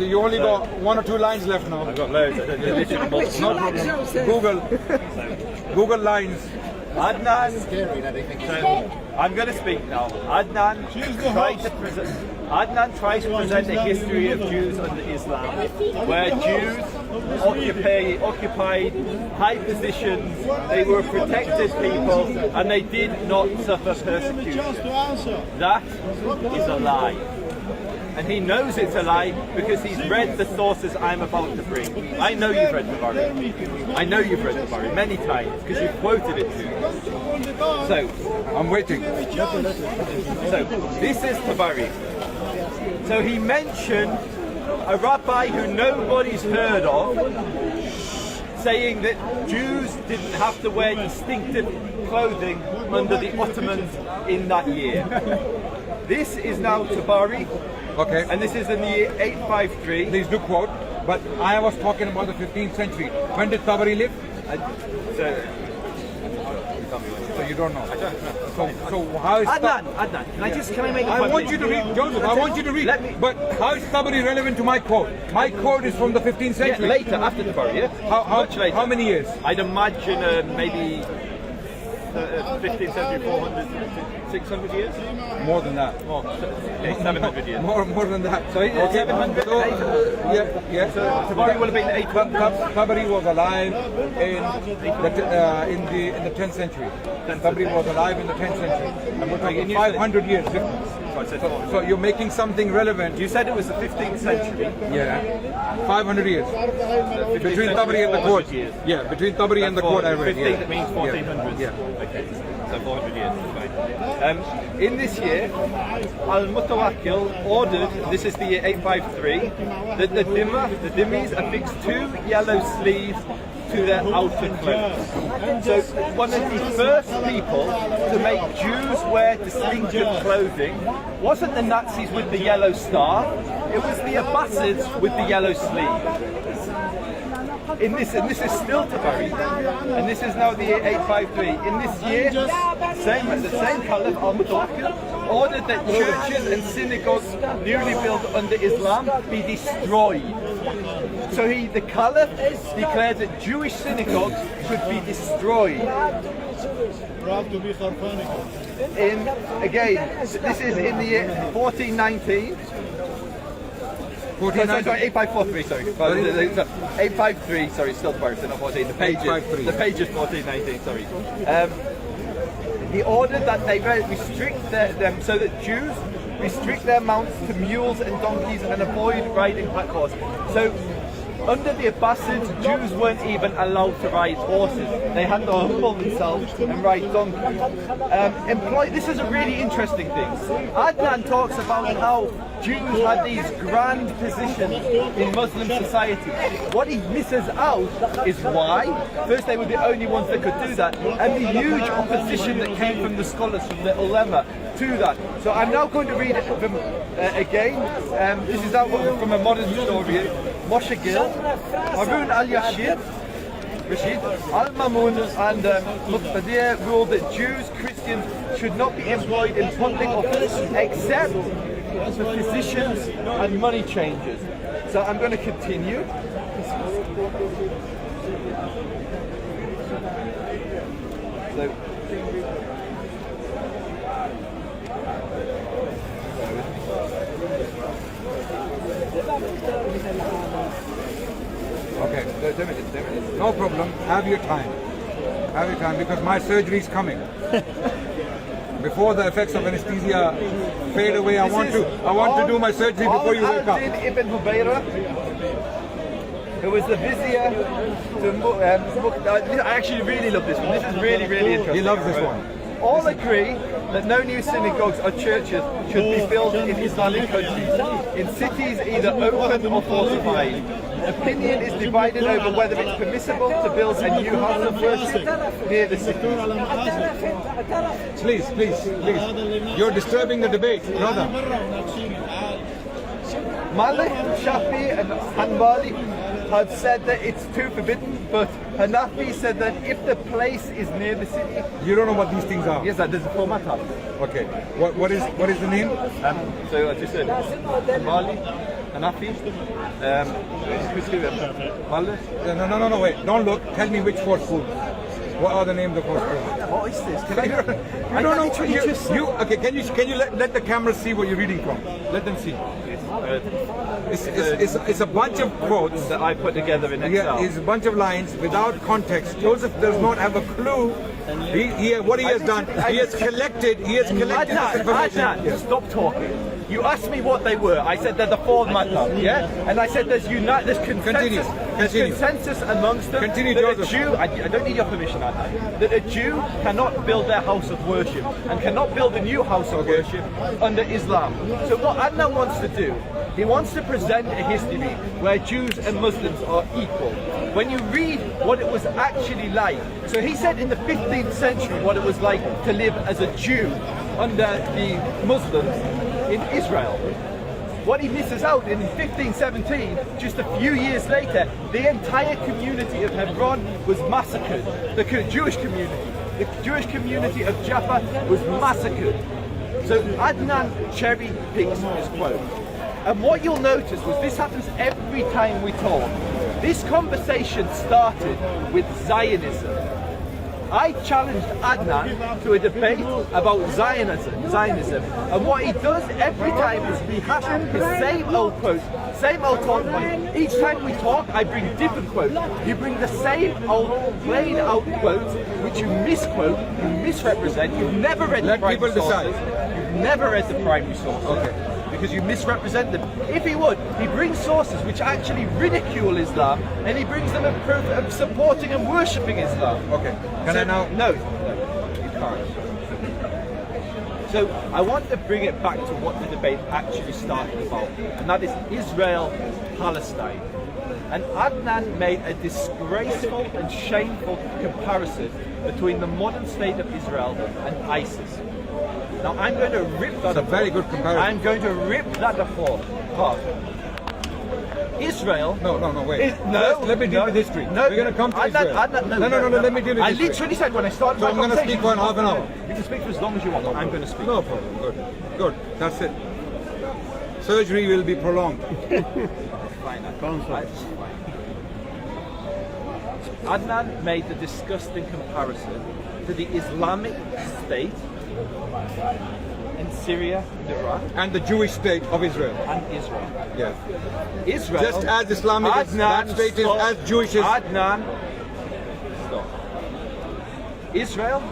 You only got 1 or 2 lines left now. I've got loads. No problem. Google lines. Adnan. I'm going to speak now. Adnan tries to present a history of Jews under Islam, where Jews occupied high positions, they were protected people, and they did not suffer persecution. That is a lie. And he knows it's a lie because he's read the sources I'm about to bring. I know you've read Tabari. I know you've read Tabari many times because you've quoted it to me. So, I'm waiting. So, this is Tabari. So he mentioned a rabbi who nobody's heard of, saying that Jews didn't have to wear distinctive clothing under the Ottomans in that year. This is now Tabari. Okay. And this is in the year 853. Please do quote, but I was talking about the 15th century. When did Tabari live? So you don't know. I don't know. So how is Adnan, can I make a point? I want you to read, Joseph, I want you to read. But how is Tabari relevant to my quote? My quote is from the 15th century. Yeah, later, after Tabari, yeah? Much later. How many years? I'd imagine maybe 15th century, 400, 600 years? More than that. More, 700 years. More than that. So 700, so, yeah. So Tabari would have been 800. Tabari was alive in the 10th century. Tabari was alive in the 10th century. And we're talking 500 years difference. So you're making something relevant. You said it was the 15th century. Yeah. 500 years. Between Tabari and the court. Yeah, between Tabari and the court I read. 15 means 1400s. Yeah. Okay. So 400 years, fine. In this year, Al-Mutawakkil ordered, this is the year 853, that the dhimmis affix 2 yellow sleeves to their outer clothes. So one of the first people to make Jews wear distinctive clothing wasn't the Nazis with the yellow star, it was the Abbasids with the yellow sleeve. And this is still Tabari, and this is now the year 853. In this year, the same Caliph Al-Mutawakkil ordered that churches and synagogues newly built under Islam be destroyed. So the Caliph declared that Jewish synagogues should be destroyed. This is in the year 1419. Sorry, 8543, sorry. 853, sorry, still Tabari, so not 14. The page is 1419, sorry. He ordered that they restrict them so that Jews restrict their mounts to mules and donkeys and avoid riding pack horses. So under the Abbasids, Jews weren't even allowed to ride horses. They had to humble themselves and ride donkeys. This is a really interesting thing. Adnan talks about how Jews had these grand positions in Muslim society. What he misses out is why. First, they were the only ones that could do that, and the huge opposition that came from the scholars, from the ulama, to that. So I'm now going to read it from, again. This is now from a modern historian, Moshe Gil, Harun al-Rashid, Al-Mamun and Muqtadir ruled that Jews, Christians should not be employed in public office except for physicians and money changers. So I'm going to continue. So, okay, no problem. Have your time. Have your time because my surgery is coming. Before the effects of anesthesia fade away, I want to do my surgery before you wake up. Ibn Hubayra, who was the vizier to I actually really love this one. This is really, really interesting. He loves this one. All agree that no new synagogues or churches should be built in Islamic countries. In cities either open or fortified. Opinion is divided over whether it's permissible to build a new house of worship near the city. Please. You're disturbing the debate, brother. Malik, Shafi and Hanbali have said that it's too forbidden, but Hanafi said that if the place is near the city, You don't know what these things are? yes, that there's a full madhab. Okay. What is the name? So I just said Mali, Hanafi, Mali. No, wait. Don't look. Tell me which four schools. What are the names of four schools? What is this? You don't know. Okay, can you let the camera see what you're reading from? Let them see. It's a bunch of quotes that I put together in Excel. Yeah, it's a bunch of lines without context. Joseph does not have a clue. What he has done, he has collected this information. Adnan, stop talking. You asked me what they were. I said they're the four madhab, yeah? And I said there's consensus amongst them. Continue, that Joseph. a Jew, I don't need your permission, Adnan, that a Jew cannot build their house of worship and cannot build a new house of worship under Islam. So what Adnan wants to do, he wants to present a history where Jews and Muslims are equal. When you read what it was actually like, so he said in the 15th century what it was like to live as a Jew under the Muslims in Israel. What he misses out in 1517, just a few years later, the entire community of Hebron was massacred. The Jewish community of Jaffa was massacred. So Adnan cherry picks his quote. And what you'll notice was this happens every time we talk. This conversation started with Zionism. I challenged Adnan to a debate about Zionism, and what he does every time is rehash the same old quotes, same old talk point. Each time we talk, I bring different quotes. You bring the same old, plain out quotes, which you misquote, you misrepresent. You've never read the primary sources. You've never read the primary sources. Okay. Because you misrepresent them. If he would, he brings sources which actually ridicule Islam, and he brings them a proof of supporting and worshipping Islam. Okay. Can I now? No, you can't. So I want to bring it back to what the debate actually started about, and that is Israel-Palestine. And Adnan made a disgraceful and shameful comparison between the modern state of Israel and ISIS. Now I'm going to rip that apart. That's a very good comparison. I'm going to rip that apart. Israel. No, wait. Let me deal with history. No, we're going to come to Israel. No, let me deal with history. I literally said when I started. So I'm going to speak for half an hour. You can speak for as long as you want. I'm going to speak. No problem. Good. That's it. Surgery will be prolonged. Fine. Adnan made the disgusting comparison to the Islamic State in Syria and Iraq, and the Jewish state of Israel. Yeah. Israel. Just as Islamic as that state is as Jewish as. Adnan, stop. Israel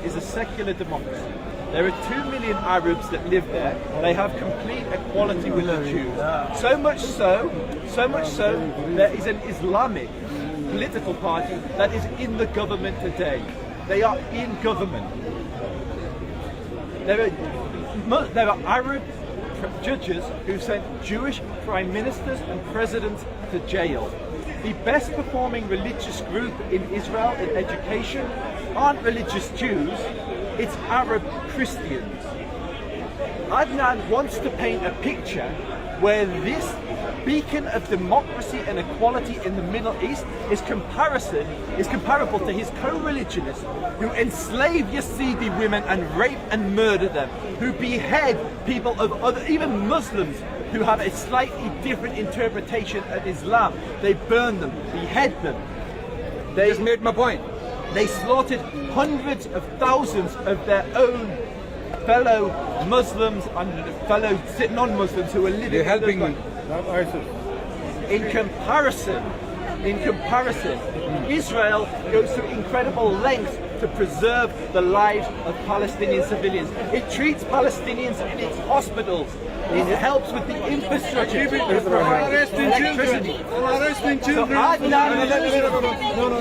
is a secular democracy. There are 2 million Arabs that live there. They have complete equality with the Jews. So much so, there is an Islamic political party that is in the government today. They are in government. There are Arab judges who sent Jewish prime ministers and presidents to jail. The best performing religious group in Israel in education aren't religious Jews, it's Arab Christians. Adnan wants to paint a picture where this beacon of democracy and equality in the Middle East is comparable to his co-religionists who enslave Yazidi women and rape and murder them, who behead people of even Muslims who have a slightly different interpretation of Islam. They burn them, behead them. They just made my point. They slaughtered hundreds of thousands of their own fellow Muslims and fellow non-Muslims who are living. You're helping me. Not ISIS. In comparison, Israel goes to incredible lengths to preserve the lives of Palestinian civilians. It treats Palestinians in its hospitals. It helps with the infrastructure. Electricity. So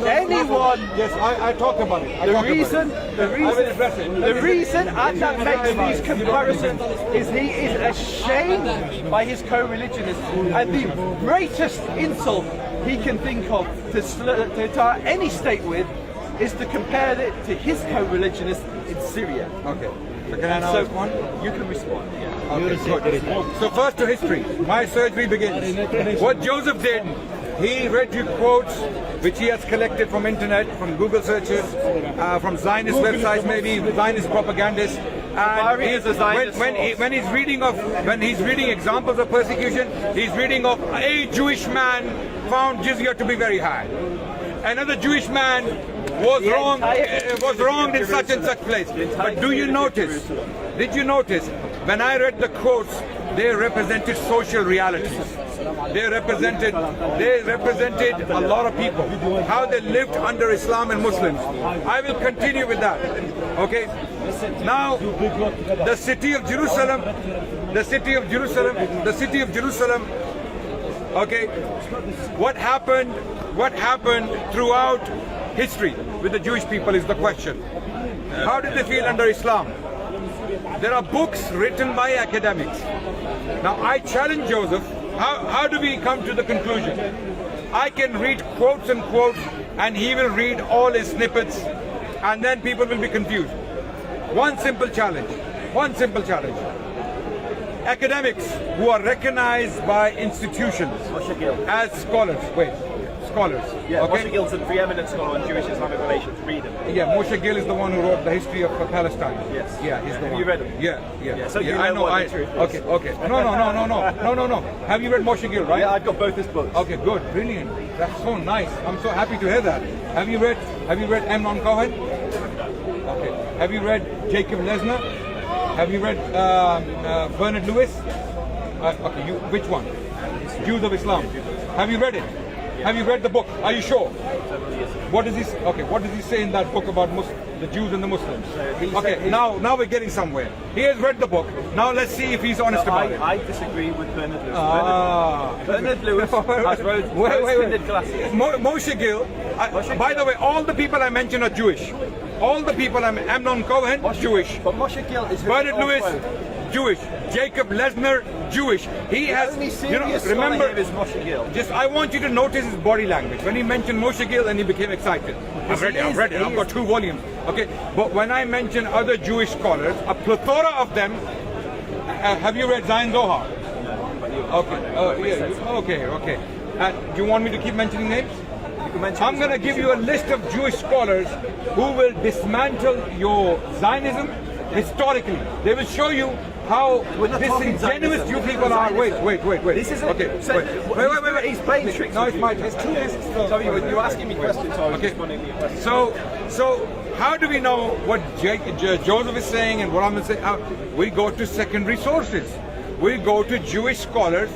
anyone. Yes, I talked about it. The reason Adnan makes these comparisons is he is ashamed by his co-religionists, and the greatest insult he can think of to tar any state with is to compare it to his co-religionists in Syria. Okay. So can I now respond? You can respond. Yeah. Okay, good. So first to history. My surgery begins. What Joseph did He read you quotes which he has collected from internet, from Google searches, from Zionist websites, maybe Zionist propagandists. And when he's reading examples of persecution, he's reading of a Jewish man found jizya to be very high. Another Jewish man was wronged in such and such place. But do you notice? Did you notice when I read the quotes, they represented social realities. They represented a lot of people, how they lived under Islam and Muslims. I will continue with that. Okay. Now, the city of Jerusalem. Okay. What happened throughout history with the Jewish people is the question. How did they feel under Islam? There are books written by academics. Now I challenge Joseph, how do we come to the conclusion? I can read quotes and quotes and he will read all his snippets and then people will be confused. One simple challenge. Academics who are recognized by institutions as scholars. Yeah, okay? Moshe Gill's a preeminent scholar on Jewish Islamic relations. Read him. Yeah, Moshe Gill is the one who wrote the history of Palestine. Yes. Yeah, he's the one. Have you read him? Yeah. So you I know what the truth is. Okay. No. Have you read Moshe Gill, right? Yeah, I've got both his books. Okay, good, brilliant. That's so nice. I'm so happy to hear that. Have you read Amnon Cohen? Okay. Have you read Jacob Lesnar? Have you read Bernard Lewis? Okay, which one? Jews of Islam. Have you read it? Have you read the book? Are you sure? What does he say in that book about the Jews and the Muslims? Okay, now we're getting somewhere. He has read the book. Now let's see if he's honest about it. I disagree with Bernard Lewis. Bernard Lewis has rose-tinted glasses. Moshe Gill. By the way, all the people I mentioned are Jewish. All the people Amnon Cohen, Jewish. But Moshe Gill is Bernard Lewis, Jewish. Jacob Lesnar, Jewish. He has, remember, is Moshe Gill. Just I want you to notice his body language. When he mentioned Moshe Gill and he became excited. I've read it. I've got 2 volumes. Okay, but when I mention other Jewish scholars, a plethora of them. Have you read Zion Zohar? Okay. Do you want me to keep mentioning names? I'm going to give you a list of Jewish scholars who will dismantle your Zionism historically. They will show you how disingenuous you people are. Wait. This is wait. He's playing tricks. No, it's my turn. Sorry, you're asking me questions, so I was responding to your questions. So how do we know what Joseph is saying and what I'm saying? We go to secondary sources. We go to Jewish scholars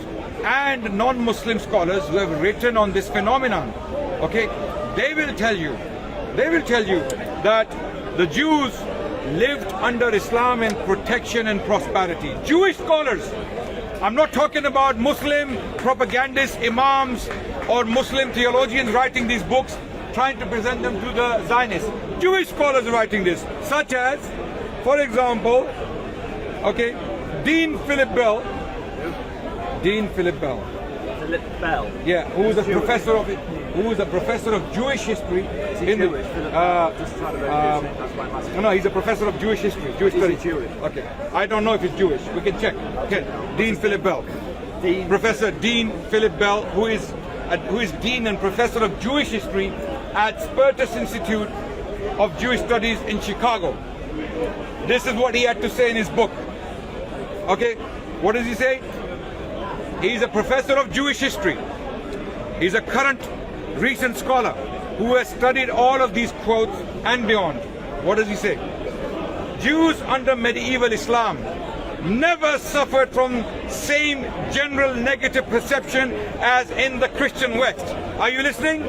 and non-Muslim scholars who have written on this phenomenon. Okay, they will tell you that the Jews lived under Islam in protection and prosperity. Jewish scholars. I'm not talking about Muslim propagandists, imams, or Muslim theologians writing these books, trying to present them to the Zionists. Jewish scholars writing this, such as, for example, okay, Dean Philip Bell. Yeah, who is a professor of Jewish history in the no, he's a professor of Jewish history, Jewish studies. Okay, I don't know if he's Jewish. We can check. Okay, Dean Philip Bell, Professor Dean Philip Bell, who is Dean and Professor of Jewish history at Spertus Institute of Jewish Studies in Chicago. This is what he had to say in his book. Okay, what does he say? He's a professor of Jewish history. He's a current, recent scholar who has studied all of these quotes and beyond. What does he say? Jews under medieval Islam never suffered from same general negative perception as in the Christian West. Are you listening?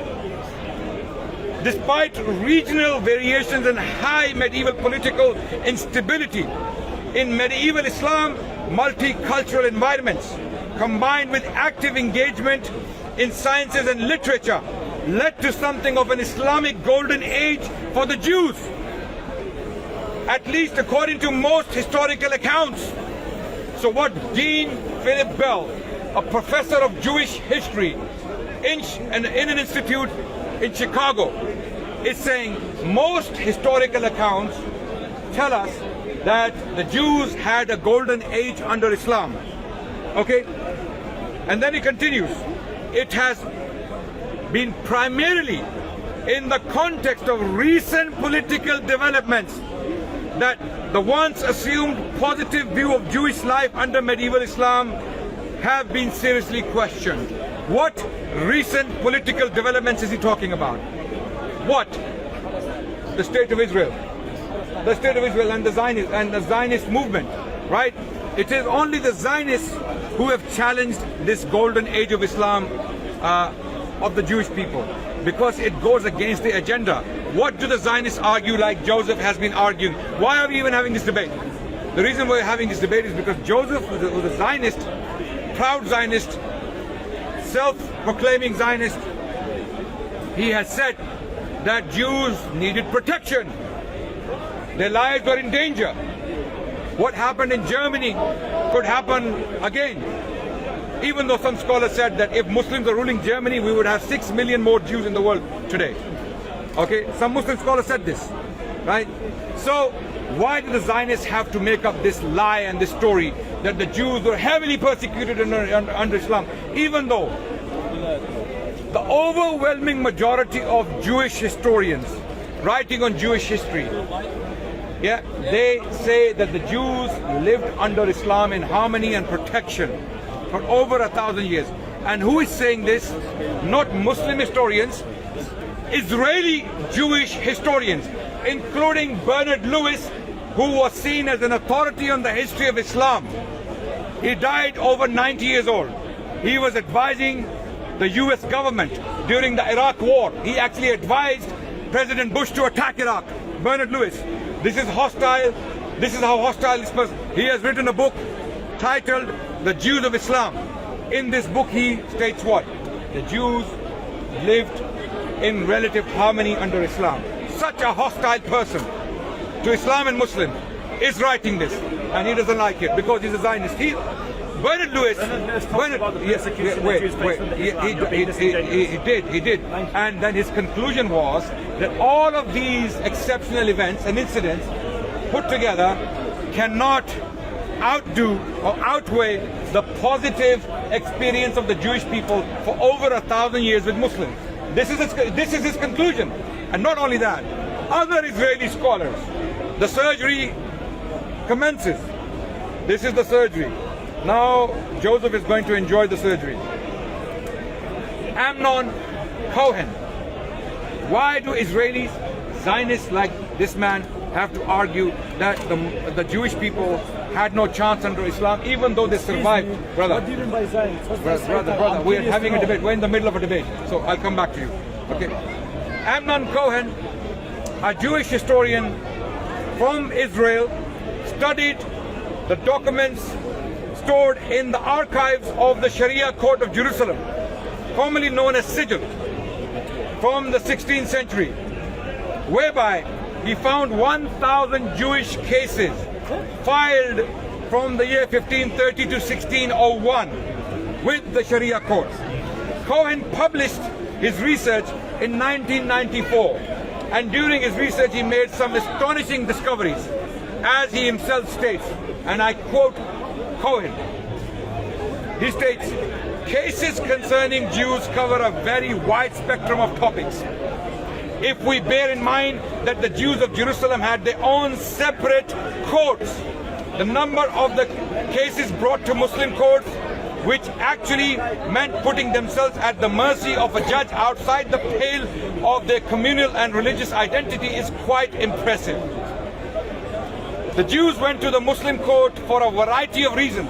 Despite regional variations and high medieval political instability, in medieval Islam, multicultural environments combined with active engagement in sciences and literature led to something of an Islamic golden age for the Jews, at least according to most historical accounts. So what Dean Philip Bell, a professor of Jewish history in an institute in Chicago, is saying, most historical accounts tell us that the Jews had a golden age under Islam. Okay? And then he continues, it has been primarily in the context of recent political developments that the once assumed positive view of Jewish life under medieval Islam have been seriously questioned. What recent political developments is he talking about? What? The state of Israel. The state of Israel and the Zionist movement, right? It is only the Zionists who have challenged this golden age of Islam, of the Jewish people, because it goes against the agenda. What do the Zionists argue like Joseph has been arguing? Why are we even having this debate? The reason we're having this debate is because Joseph was a Zionist, proud Zionist, self-proclaiming Zionist. He has said that Jews needed protection. Their lives were in danger. What happened in Germany could happen again. Even though some scholars said that if Muslims are ruling Germany, we would have 6 million more Jews in the world today. Okay, some Muslim scholars said this, right? So why did the Zionists have to make up this lie and this story that the Jews were heavily persecuted under Islam, even though the overwhelming majority of Jewish historians writing on Jewish history, yeah, they say that the Jews lived under Islam in harmony and protection for over 1,000 years. And who is saying this? Not Muslim historians, Israeli Jewish historians, including Bernard Lewis, who was seen as an authority on the history of Islam. He died over 90 years old. He was advising the US government during the Iraq war. He actually advised President Bush to attack Iraq. Bernard Lewis. This is hostile. This is how hostile this person. He has written a book titled The Jews of Islam. In this book he states what? The Jews lived in relative harmony under Islam. Such a hostile person to Islam and Muslim is writing this, and he doesn't like it because he's a Zionist. Bernard Lewis, he did. And then his conclusion was that all of these exceptional events and incidents put together cannot outdo or outweigh the positive experience of the Jewish people for over 1,000 years with Muslims. This is his conclusion. And not only that, other Israeli scholars, the surgery commences. This is the surgery. Now Joseph is going to enjoy the surgery. Amnon Cohen. Why do Israelis, Zionists like this man, have to argue that the Jewish people had no chance under Islam, even though they survived? Brother, what do you mean by Zionist? brother, we're having a debate. We're in the middle of a debate, so I'll come back to you. Okay. Amnon Cohen, a Jewish historian from Israel, studied the documents stored in the archives of the Sharia Court of Jerusalem, commonly known as Sijil, from the 16th century, whereby he found 1,000 Jewish cases filed from the year 1530 to 1601 with the Sharia courts. Cohen published his research in 1994, and during his research he made some astonishing discoveries, as he himself states, and I quote Cohen. He states, cases concerning Jews cover a very wide spectrum of topics. If we bear in mind that the Jews of Jerusalem had their own separate courts, the number of the cases brought to Muslim courts, which actually meant putting themselves at the mercy of a judge outside the pale of their communal and religious identity, is quite impressive. The Jews went to the Muslim court for a variety of reasons,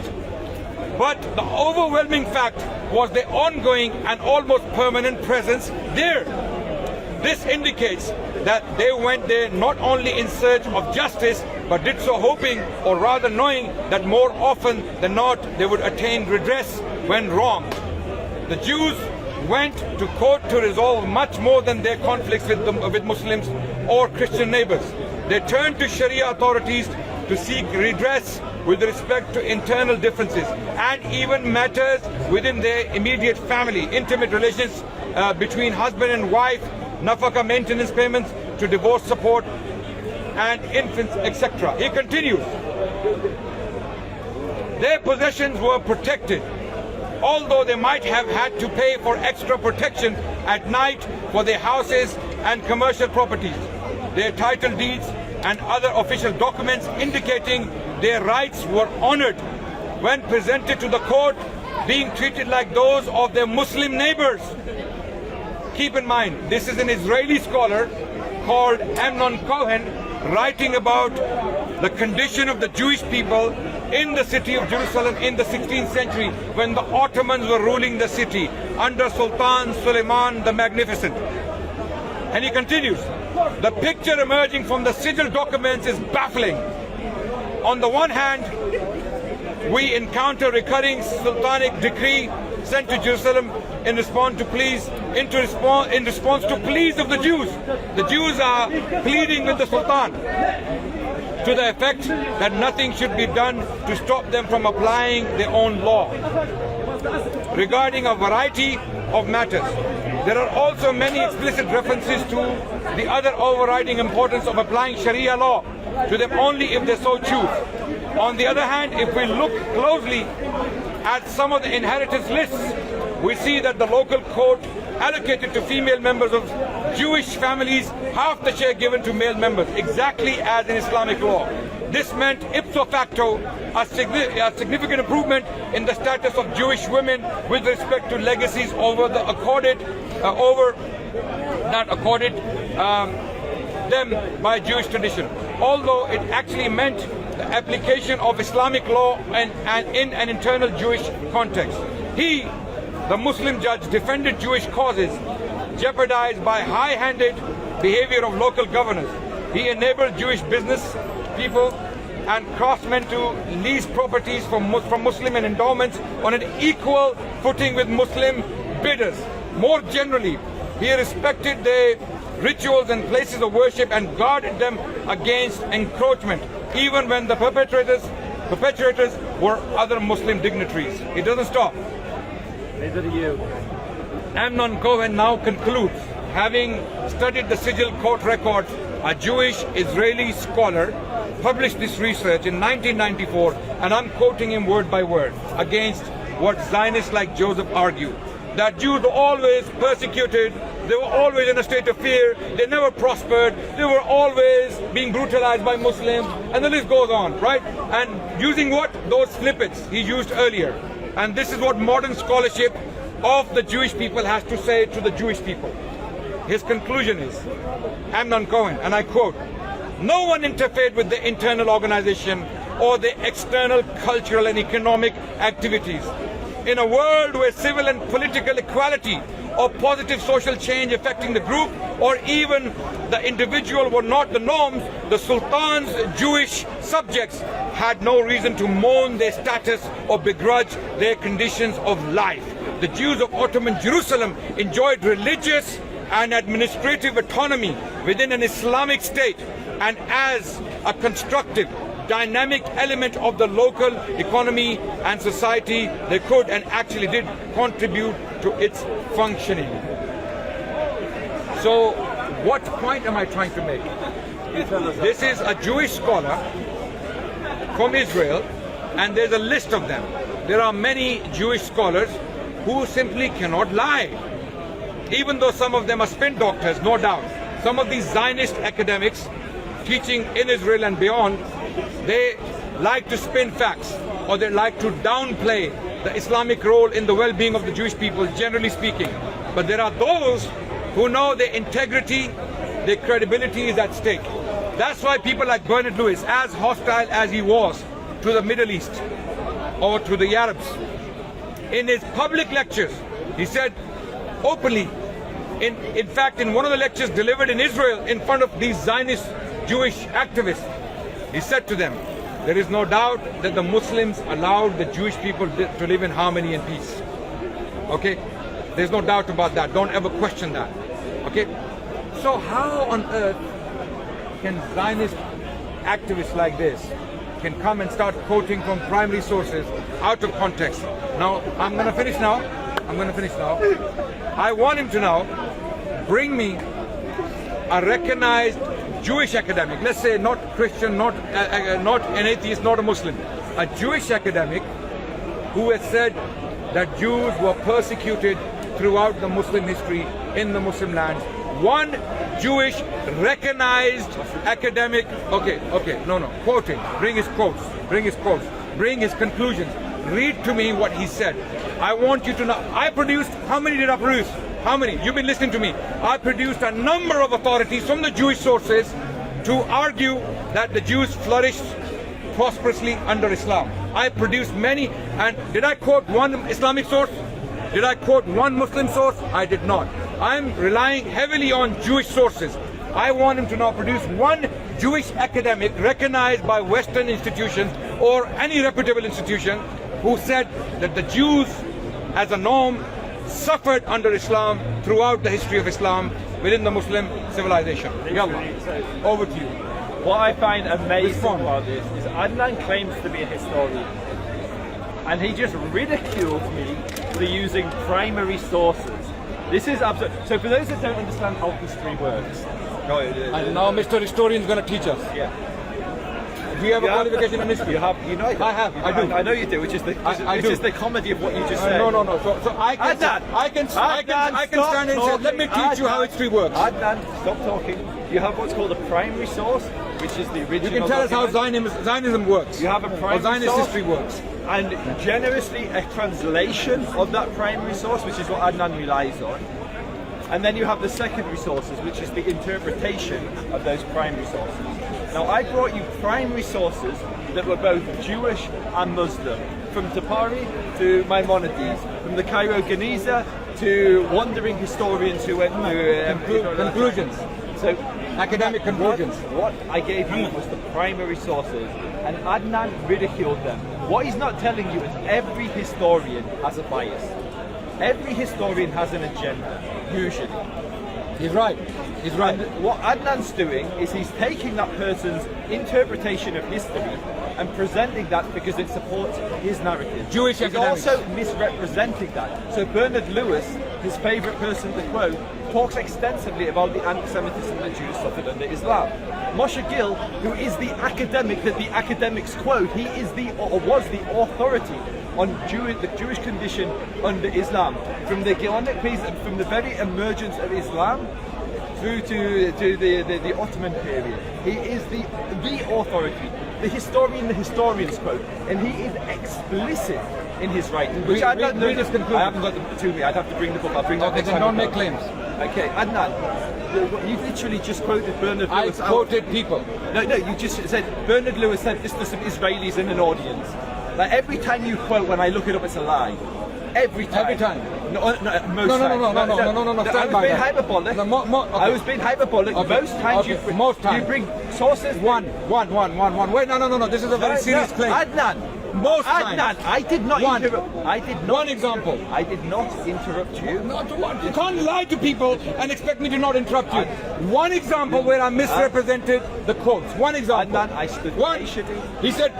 but the overwhelming fact was their ongoing and almost permanent presence there. This indicates that they went there not only in search of justice, but did so hoping, or rather knowing, that more often than not they would attain redress when wronged. The Jews went to court to resolve much more than their conflicts with Muslims or Christian neighbors. They turned to Sharia authorities to seek redress with respect to internal differences and even matters within their immediate family, intimate relations between husband and wife, nafaka maintenance payments, to divorce support and infants, etc. He continues, their possessions were protected. Although they might have had to pay for extra protection at night for their houses and commercial properties. Their title deeds and other official documents indicating their rights were honored when presented to the court, being treated like those of their Muslim neighbors. Keep in mind, this is an Israeli scholar called Adnan writing about the condition of the Jewish people in the city of Jerusalem in the 16th century when the Ottomans were ruling the city under Sultan Suleiman the Magnificent. And he continues, the picture emerging from the sigil documents is baffling. On the one hand, we encounter recurring sultanic decree sent to Jerusalem in response to pleas of the Jews. The Jews are pleading with the Sultan to the effect that nothing should be done to stop them from applying their own law. Regarding a variety of matters, there are also many explicit references to the other overriding importance of applying Sharia law to them only if they so choose. On the other hand, if we look closely at some of the inheritance lists, we see that the local court allocated to female members of Jewish families half the share given to male members, exactly as in Islamic law. This meant ipso facto a significant improvement in the status of Jewish women with respect to legacies over the them by Jewish tradition, although it actually meant the application of Islamic law and in an internal Jewish context. He, the Muslim judge, defended Jewish causes jeopardized by high-handed behavior of local governors. He enabled Jewish business people and craftsmen to lease properties from Muslim and endowments on an equal footing with Muslim bidders. More generally, he respected their rituals and places of worship and guarded them against encroachment, even when the perpetrators were other Muslim dignitaries. It doesn't stop. Neither do you. Adnan Cohen now concludes, having studied the sigil court records, a Jewish Israeli scholar published this research in 1994, and I'm quoting him word by word, against what Zionists like Joseph argue, that Jews were always persecuted, they were always in a state of fear, they never prospered, they were always being brutalized by Muslims, and the list goes on, right? And using what? Those snippets he used earlier. And this is what modern scholarship of the Jewish people has to say to the Jewish people. His conclusion is, Adnan Cohen, and I quote, no one interfered with the internal organization or the external cultural and economic activities. In a world where civil and political equality or positive social change affecting the group or even the individual were not the norms, the Sultan's Jewish subjects had no reason to mourn their status or begrudge their conditions of life. The Jews of Ottoman Jerusalem enjoyed religious and administrative autonomy within an Islamic state, and as a constructive, dynamic element of the local economy and society, they could and actually did contribute to its functioning. So, what point am I trying to make? This is a Jewish scholar from Israel, and there's a list of them. There are many Jewish scholars who simply cannot lie, even though some of them are spin doctors, no doubt. Some of these Zionist academics teaching in Israel and beyond, they like to spin facts, or they like to downplay the Islamic role in the well-being of the Jewish people, generally speaking. But there are those who know their integrity, their credibility is at stake. That's why people like Bernard Lewis, as hostile as he was to the Middle East or to the Arabs, in his public lectures, he said openly, in fact, in one of the lectures delivered in Israel in front of these Zionist Jewish activists, he said to them, there is no doubt that the Muslims allowed the Jewish people to live in harmony and peace. Okay? There's no doubt about that. Don't ever question that. Okay? So how on earth can Zionist activists like this can come and start quoting from primary sources out of context? Now, I'm going to finish now. I want him to now bring me a recognized Jewish academic, let's say not Christian, not an atheist, not a Muslim, a Jewish academic who has said that Jews were persecuted throughout the Muslim history in the Muslim lands. One Jewish recognized academic, quoting, bring his quotes, bring his conclusions. Read to me what he said. I want you to know, I produced, how many did I produce? How many? You've been listening to me. I produced a number of authorities from the Jewish sources to argue that the Jews flourished prosperously under Islam. I produced many, and did I quote one Islamic source? Did I quote one Muslim source? I did not. I'm relying heavily on Jewish sources. I want him to now produce one Jewish academic recognized by Western institutions or any reputable institution who said that the Jews as a norm suffered under Islam throughout the history of Islam within the Muslim civilization. Yallah, over to you. What I find amazing about this is Adnan claims to be a historian, and he just ridiculed me for using primary sources. This is absurd. So for those that don't understand how history works, and now Mr. Historian is going to teach us. Yeah. Do you have a qualification in history? You have, you know. I have. I do. I know you do. Which is the comedy of what you just said. No. So I can stand and say, let me teach you how history works. Adnan, stop talking. You have what's called a primary source, which is the original. You can tell us how Zionism works. You have a primary Zionist source, history works. and generously a translation of that primary source, which is what Adnan relies on. And then you have the secondary sources, which is the interpretation of those primary sources. Now, I brought you primary sources that were both Jewish and Muslim, from Tapari to Maimonides, from the Cairo Geniza to wandering historians who went to conclusions. So, academic conclusions. What I gave you was the primary sources, and Adnan ridiculed them. What he's not telling you is every historian has a bias. Every historian has an agenda, usually. He's right. He's right. And what Adnan's doing is he's taking that person's interpretation of history and presenting that because it supports his narrative. Jewish He's academics. also misrepresenting that. So Bernard Lewis, his favourite person to quote, talks extensively about the anti-Semitism that Jews suffered under Islam. Moshe Gill, who is the academic that the academics quote, he is was the authority on the Jewish condition under Islam, from the Gaonic piece, from the very emergence of Islam through to the Ottoman period. He is the authority, the historians quote, and he is explicit in his writing. Which I don't know. I haven't got them to me. I'd have to bring the book. I'll bring that next time. Don't make claims. Okay, Adnan, you literally just quoted Bernard Lewis. I quoted people. No, you just said Bernard Lewis said this to some Israelis in an audience. Like every time you quote, when I look it up, it's a lie. Every time. Every time. No, most times. No. I was being hyperbolic. I was being hyperbolic. Okay. Most times you bring sources. One. Wait, no. This is a very serious claim. Adnan. Most times. Adnan, I did not interrupt. I did not. One example. I did not interrupt you. You can't lie to people and expect me to not interrupt you. One example where I misrepresented the quotes. One example. Adnan, I stood patiently. He said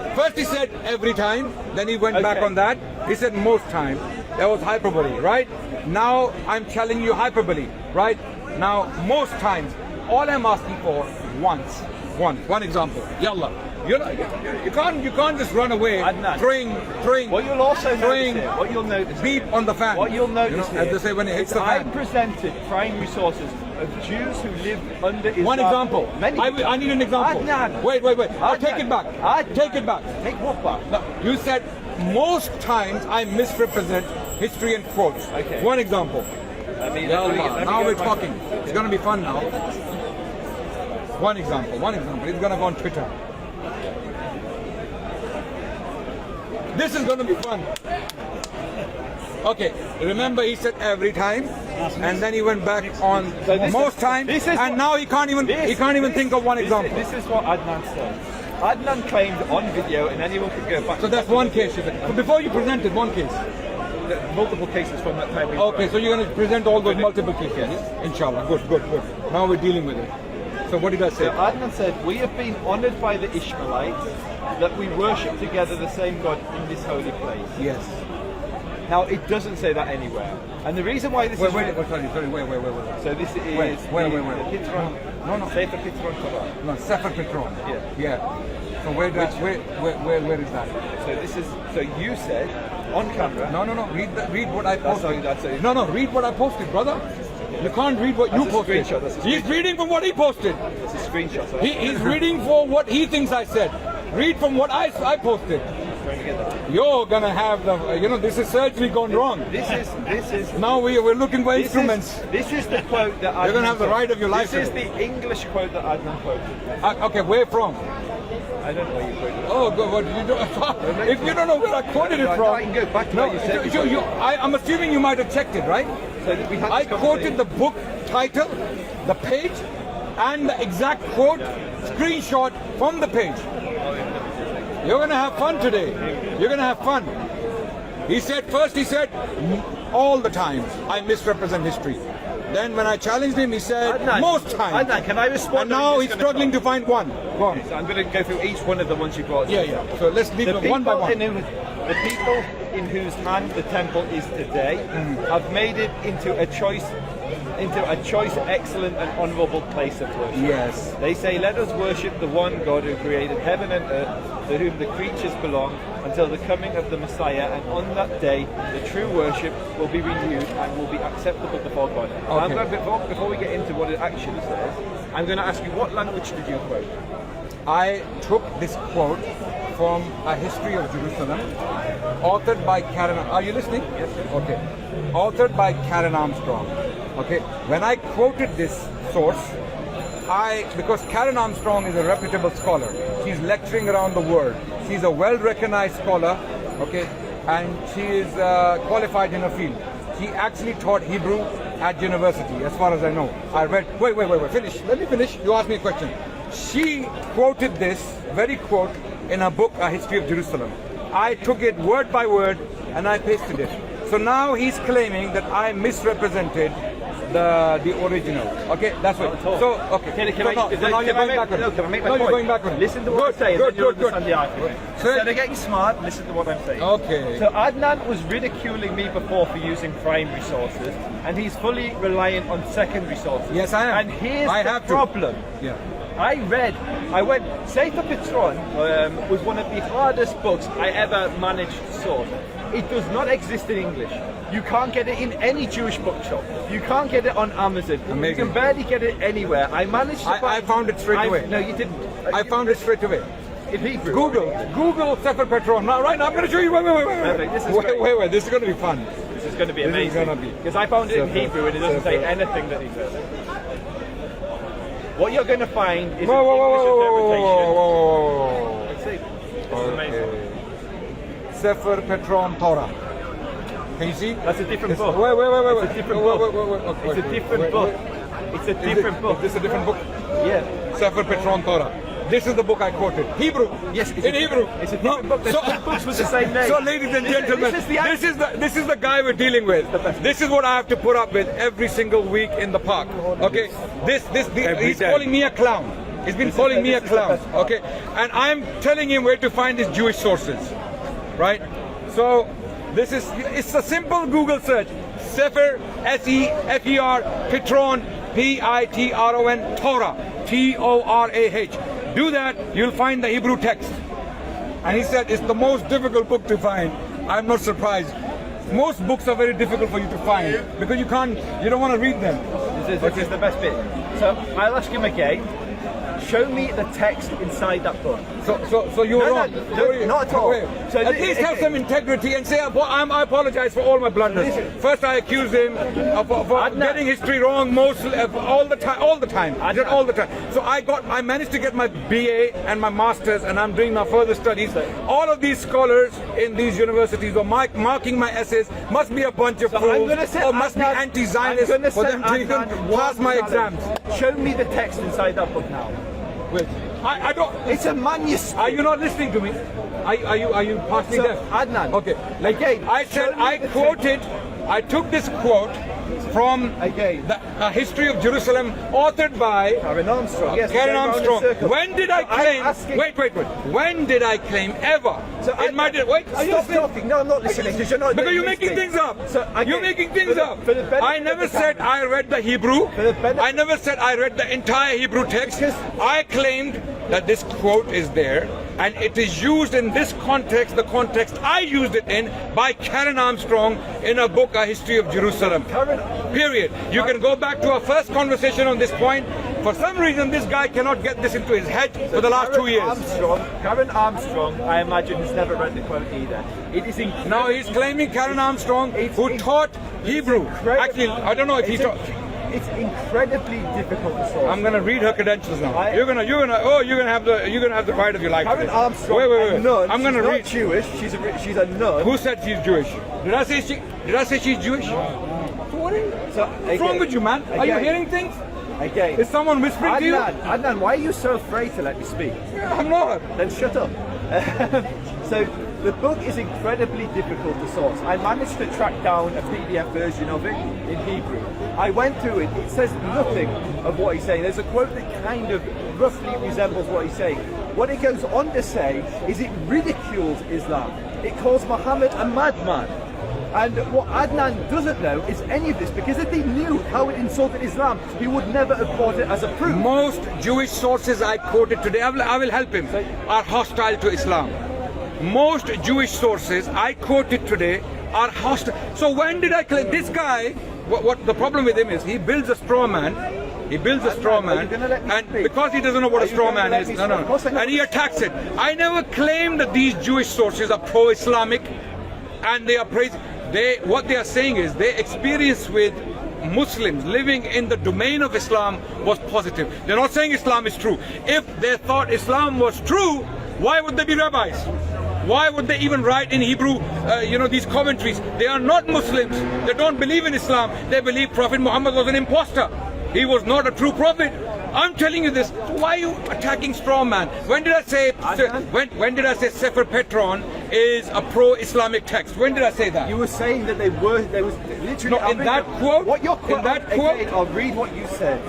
every time, then he went back on that. He said most times. That was hyperbole, right? Now I'm telling you hyperbole, right? Now most times, all I'm asking for once. One example. Yallah. You can't just run away throwing what you'll also notice beep on the fan. What you'll notice as they say when it hits the fan. I presented primary sources of Jews who lived under Islam. One example. I need an example. Adnan. Wait. I'll take it back. Take it back. Take what back? No, you said most times I misrepresent history and quotes. Okay. One example. Now we're talking. It's going to be fun now. One example. It's going to go on Twitter. This is going to be fun. Okay, remember he said every time, and then he went back on most times, and now he can't even think of one example. This is what Adnan said. Adnan claimed on video, and anyone could go back. So that's one case. So before you presented one case. Multiple cases from that time. Okay, so you're going to present all those multiple cases. Yes. Inshallah. Good. Now we're dealing with it. So what did I say? So Adnan said, we have been honoured by the Ishmaelites, that we worship together the same God in this holy place. Yes. Now it doesn't say that anywhere, and the reason why this is sorry. So this is wait. Pitron. No. Sefer Pitron Torah. No, Sefer Pitron. Yeah. So where is that? So this is, so you said on camera. No. Read what I posted. That's it. No. Read what I posted, brother. You can't read what you posted. He's reading from what he posted. That's a screenshot. So He's reading for what he thinks I said. Read from what I posted. You're gonna have the, this is surgery gone wrong. This is. Now we're looking for instruments. This is the quote that Adnan. You're gonna have the ride of your life. This is the English quote that Adnan quoted. Okay, where from? I don't know where you quoted it. Oh, good. What did you do? If you don't know where I quoted it from, I can go back to what you said. I'm assuming you might have checked it, right? So we had I this quoted the book title, the page, and the exact quote screenshot from the page. You're going to have fun today. You're going to have fun. He said, all the times I misrepresent history. Then when I challenged him, he said, Adnan, most times. Adnan, can I respond? And now he's struggling to find one. Go on. So I'm going to go through each one of the ones you brought. Yeah. So let's leave them one by one. The people in whose hand the temple is today have made it into a choice, excellent and honourable place of worship. Yes. They say, let us worship the one God who created heaven and earth, to whom the creatures belong, until the coming of the Messiah, and on that day the true worship will be renewed and will be acceptable before God. Okay. Before we get into what it actually says, I'm going to ask you, what language did you quote? I took this quote from A History of Jerusalem, authored by Karen. Are you listening? Yes. Okay. Authored by Karen Armstrong. Okay. When I quoted this source, because Karen Armstrong is a reputable scholar. She's lecturing around the world. She's a well-recognized scholar. Okay. And she is qualified in her field. She actually taught Hebrew at university, as far as I know. I read. Wait. Finish. Let me finish. You asked me a question. She quoted this very quote in her book, A History of Jerusalem. I took it word by word and I pasted it. So now he's claiming that I misrepresented the original. Okay, that's right. So, okay. Now you're going backward. No, can I make my point? You're going backward. Listen to what I'm saying. Good. The argument. Instead of getting smart, listen to what I'm saying. Okay. So Adnan was ridiculing me before for using primary sources, and he's fully reliant on secondary sources. Yes, I am. And here's the problem. Yeah. Sefer Petron was one of the hardest books I ever managed to source. It does not exist in English. You can't get it in any Jewish bookshop. You can't get it on Amazon. Amazing. You can barely get it anywhere. I managed to I found it straight away. No, you didn't. I found it straight away. In Hebrew. Google Sefer Petron. Now, right now, I'm going to show you. Wait. Perfect. Wait. This is going to be fun. This is going to be amazing. This is going to be. Because I found it in Hebrew and it doesn't say anything that he says. What you're going to find is an English interpretation. Whoa. Let's see. This is amazing. Sefer Petron Torah. Can you see? That's a different book. Wait. It's a different book. It's a different book. It's a different book. Is this a different book? Yeah. Sefer Petron Torah. This is the book I quoted. Hebrew. Yes, in Hebrew. It's a different book. There's two books with the same name. So, ladies and gentlemen, this is the guy we're dealing with. This is what I have to put up with every single week in the park. Okay, he's calling me a clown. He's been calling me a clown. Okay, and I'm telling him where to find his Jewish sources. Right. So it's a simple Google search. Sefer, S-E-F-E-R, Petron, P-I-T-R-O-N, Torah, T-O-R-A-H. Do that, you'll find the Hebrew text. And he said it's the most difficult book to find. I'm not surprised. Most books are very difficult for you to find because you don't want to read them. This is the best bit. So I'll ask him again. Show me the text inside that book. So you're wrong. No, not at all. So at least have some integrity and say, I apologize for all my blunders. First I accuse him of getting history wrong all the time. So I managed to get my BA and my master's, and I'm doing my further studies. All of these scholars in these universities are marking my essays must be a bunch of fools or must be anti-Zionist for them to even pass my exams. Show me the text inside that book now. Wait, I don't. It's a manuscript. Are you not listening to me? Are you partially deaf? Adnan. Okay. Again, I said I quoted. I took this quote from A History of Jerusalem, authored by Karen Armstrong. Yes, Karen Armstrong. When did I claim? Wait. When did I claim ever? So in my wait. Stop talking. No, I'm not listening. Because you're making things up. You're making things up. I never said I read the Hebrew. I never said I read the entire Hebrew text. I claimed that this quote is there. And it is used in this context, the context I used it in, by Karen Armstrong in a book, A History of Jerusalem. Period. You can go back to our first conversation on this point. For some reason, this guy cannot get this into his head for the last 2 years. Karen Armstrong, I imagine, has never read the quote either. It is now he's claiming Karen Armstrong, who taught Hebrew. Actually, I don't know if he taught. It's incredibly difficult to solve. I'm going to read her credentials now. You're gonna have the ride of your life. Karen Armstrong, wait. Nun, I'm going to read. Jewish. She's a nun. Who said she's Jewish? Did I say she's Jewish? What's wrong with you, man? Are you hearing things? Again. Is someone whispering to you? Adnan, why are you so afraid to let me speak? I'm not. Then shut up. So the book is incredibly difficult to source. I managed to track down a PDF version of it in Hebrew. I went through it. It says nothing of what he's saying. There's a quote that kind of roughly resembles what he's saying. What it goes on to say is it ridicules Islam. It calls Muhammad a madman. And what Adnan doesn't know is any of this, because if he knew how it insulted Islam, he would never have brought it as a proof. Most Jewish sources I quoted today, I will help him, are hostile to Islam. Most Jewish sources I quoted today are hostile. So when did I claim this guy? What the problem with him is, he builds a straw man. He builds a straw man, and because he doesn't know what a straw man is, and he attacks it. I never claimed that these Jewish sources are pro-Islamic, and they are praising. What they are saying is their experience with Muslims living in the domain of Islam was positive. They're not saying Islam is true. If they thought Islam was true, why would they be rabbis? Why would they even write in Hebrew, these commentaries? They are not Muslims. They don't believe in Islam. They believe Prophet Muhammad was an imposter. He was not a true prophet. I'm telling you this. Why are you attacking straw man? When did I say when did I say Sefer Petron is a pro-Islamic text? When did I say that? You were saying that there was literally. No, in that quote. What your quote? In that quote. Again, I'll read what you said.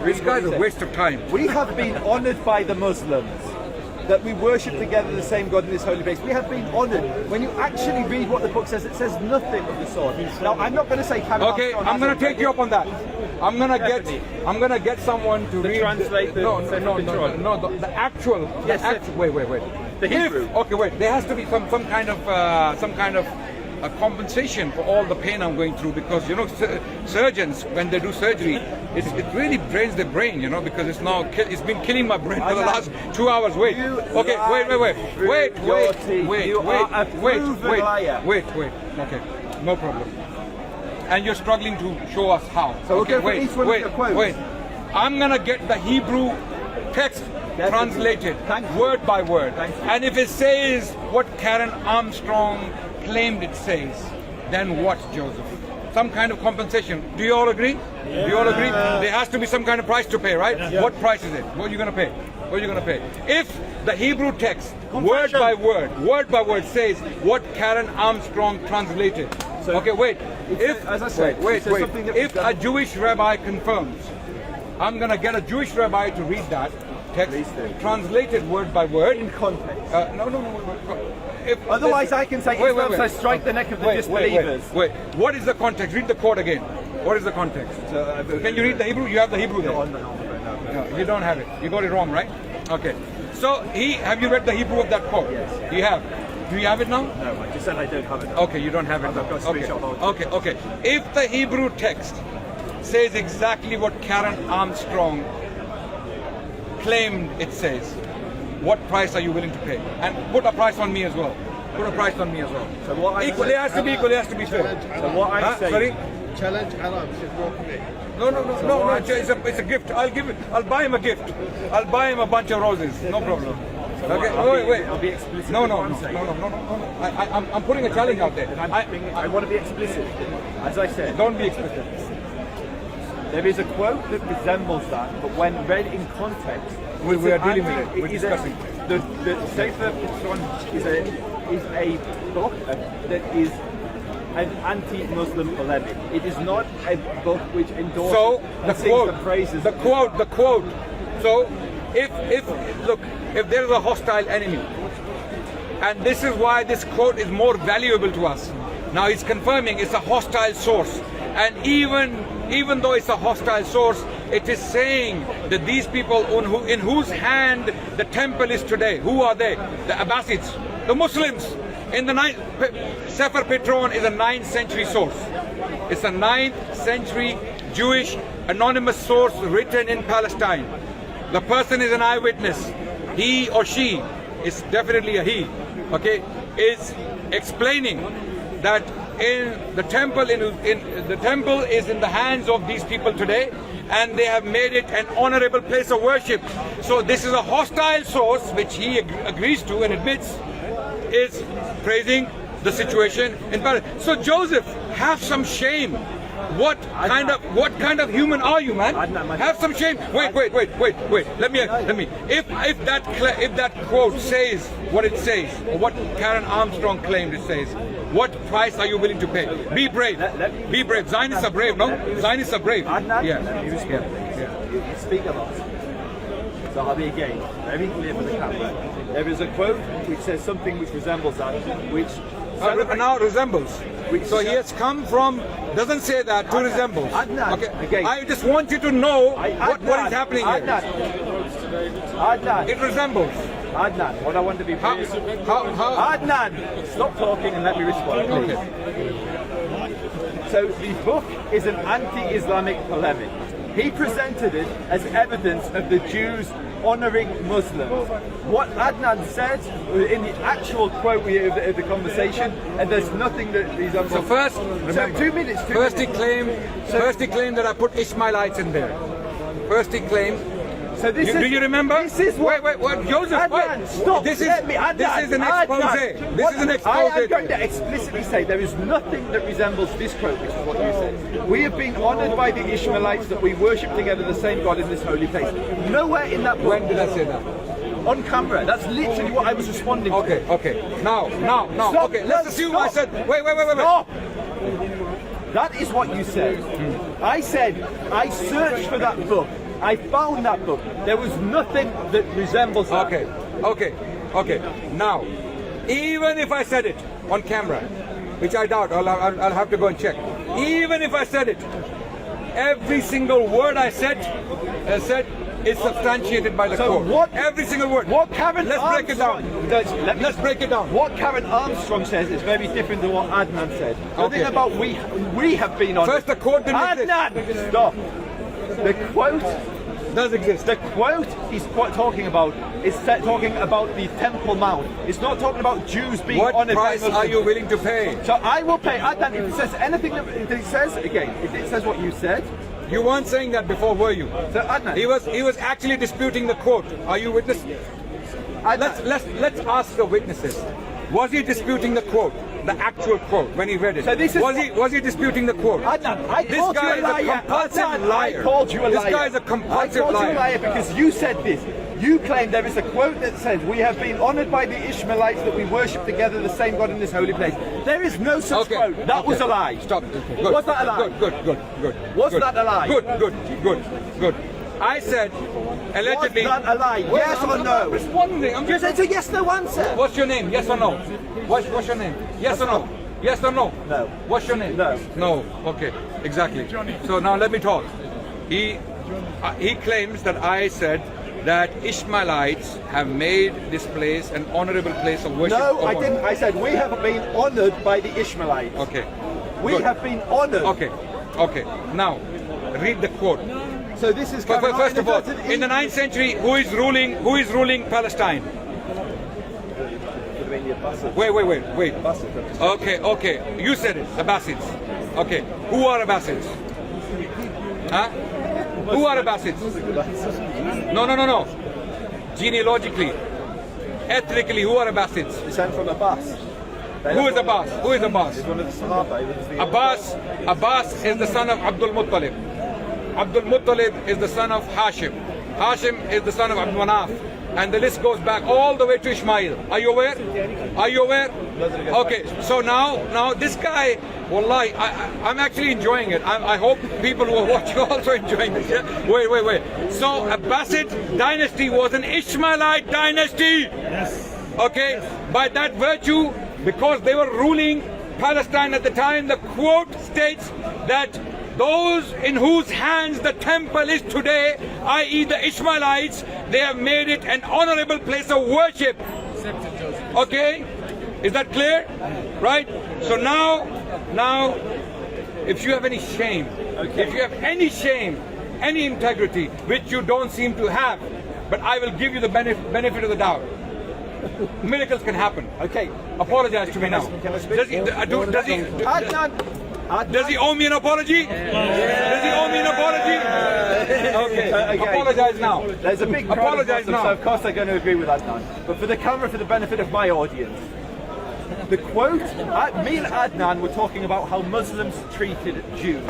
This guy's a waste of time. We have been honoured by the Muslims, that we worship together the same God in this holy place. We have been honoured. When you actually read what the book says, it says nothing of the sort. Now, I'm not going to say. Okay, I'm going to take you up on that. I'm gonna get someone to read. Translate the the actual. Yes, wait. The Hebrew. Wait. There has to be some kind of a compensation for all the pain I'm going through, because surgeons, when they do surgery, it really drains their brain, because it's been killing my brain for the last 2 hours. Wait. Okay. Wait. Okay. No problem. And you're struggling to show us how. So wait. I'm gonna get the Hebrew text translated word by word. And if it says what Karen Armstrong claimed it says, then what, Joseph? Some kind of compensation. Do you all agree? Yeah. Do you all agree? There has to be some kind of price to pay, right? Yeah. What price is it? What are you gonna pay? What are you gonna pay? If the Hebrew text, word by word, says what Karen Armstrong translated. Okay, wait. If a Jewish rabbi confirms, I'm going to get a Jewish rabbi to read that text, translated word by word. In context. No. Otherwise, I can say Islam says strike the neck of the disbelievers. Wait. What is the context? Read the quote again. What is the context? Can you read the Hebrew? You have the Hebrew there. No, you don't have it. You got it wrong, right? Okay. So, have you read the Hebrew of that quote? Yes. You have. Do you have it now? No, I just said I don't have it now. Okay, you don't have it now. Okay. If the Hebrew text says exactly what Karen Armstrong claimed it says, what price are you willing to pay? And put a price on me as well. So what equally has to be fair. So what I'm saying. Sorry? Challenge Arab should walk away. No. It's a gift. I'll buy him a gift. I'll buy him a bunch of roses. No problem. Okay, wait. I'll be explicit. No. I'm putting a challenge out there. I want to be explicit. As I said. Don't be explicit. There is a quote that resembles that, but when read in context, we are dealing with it. We're discussing. The Sefer Petron is a book that is an anti-Muslim polemic. It is not a book which endorses the praises. The quote. So, if there is a hostile enemy, and this is why this quote is more valuable to us. Now he's confirming it's a hostile source, and even though it's a hostile source, It is saying that these people in whose hand the temple is today, who are they? The Abbasids, the Muslims. In the Sefer Petron is a 9th century source. It's a 9th century Jewish anonymous source written in Palestine. The person is an eyewitness. He or she, is definitely a he, okay, is explaining that in the temple the temple is in the hands of these people today, and they have made it an honorable place of worship. So this is a hostile source which he agrees to and admits is praising the situation in Palestine. So Joseph, have some shame. What kind of human are you, man? Have some shame. Wait. Let me. If that quote says what it says, or what Karen Armstrong claimed it says, what price are you willing to pay? Be brave. Be brave. Zionists are brave, no? Zionists are brave. You speak a lot. So I'll be again very clear for the camera. There is a quote which says something which resembles that, which now resembles. So he has come from, doesn't say that, to resembles. Adnan, okay. again. I just want you to know what is happening here. Adnan. It resembles. Adnan, what I want to be clear. Adnan, stop talking and let me respond, please. Okay. So the book is an anti-Islamic polemic. He presented it as evidence of the Jews honouring Muslims. What Adnan said in the actual quote of the conversation, and there's nothing that these are. So first, remember, 2 minutes. First he claimed that I put Ishmaelites in there. First he claimed. So this do you remember? This is what. Wait, Joseph, Adnan, wait. Stop. This is an expose. This is an expose. I am going to explicitly say there is nothing that resembles this quote, which is what you said. We have been honoured by the Ishmaelites that we worship together the same God in this holy place. Nowhere in that book. When did I say that? On camera. That's literally what I was responding to. Okay. Now. Stop, okay, let's assume stop. I said. Wait. Stop. That is what you said. I said I searched for that book. I found that book. There was nothing that resembles that. Okay. Now, even if I said it on camera, which I doubt, I'll have to go and check. Even if I said it, every single word I said is substantiated by the quote. Every single word. What Karen Let's break it down. Let's break it down. What Karen Armstrong says is very different than what Adnan said. The thing about we have been on. First, the quote didn't Adnan, stop. The quote does exist. The quote he's talking about is talking about the Temple Mount. It's not talking about Jews being honoured. What price are you willing to pay? So I will pay. Adnan, if it says anything that it says, again, if it says what you said. You weren't saying that before, were you? So Adnan, he was actually disputing the quote. Are you witness? Let's ask the witnesses. Was he disputing the quote? The actual quote when he read it. So this is was he disputing the quote? Adnan, This guy is a compulsive liar. I called you a liar. This guy is a compulsive liar. I called you a liar because you said this. You claim there is a quote that says, we have been honoured by the Ishmaelites that we worship together the same God in this holy place. There is no such quote. That was a lie. Stop. Good. Was that a lie? Good. Was that a lie? Good. I said, allegedly. Was that a lie? Yes or no? Responding. It's a yes/no answer. What's your name? Yes or no? What's your name? Yes or no? Yes or no? No. What's your name? No. No. Okay. Exactly. So now let me talk. He claims that I said that Ishmaelites have made this place an honorable place of worship. No, I didn't. I said we have been honored by the Ishmaelites. Okay. We have been honored. Okay. Now, read the quote. So this is first of all, in the 9th century, who is ruling Palestine? Wait. Okay. You said it, Abbasids. Okay. Who are Abbasids? Huh? Who are Abbasids? No. Genealogically, ethnically, who are Abbasids? Descent from Abbas. Who is Abbas? He's one of the Sahaba. Abbas is the son of Abdul Muttalib. Abdul Muttalib is the son of Hashim. Hashim is the son of Abdul Manaf. And the list goes back all the way to Ishmael. Are you aware? Okay, so now this guy, wallahi, I'm actually enjoying it. I hope people who are watching are also enjoying this. Yeah? Wait. So Abbasid dynasty was an Ishmaelite dynasty. Yes. Okay, by that virtue, because they were ruling Palestine at the time, the quote states that those in whose hands the temple is today, i.e. the Ishmaelites, they have made it an honorable place of worship. Okay? Is that clear? Right? So now, if you have any shame, if you have any shame, any integrity, which you don't seem to have, but I will give you the benefit of the doubt. Miracles can happen. Okay, apologize to me now. Does he owe me an apology? Does he owe me an apology? Okay, apologize now. There's a big apologize now. So of course they're going to agree with Adnan. But for the camera, for the benefit of my audience, the quote, me and Adnan were talking about how Muslims treated Jews.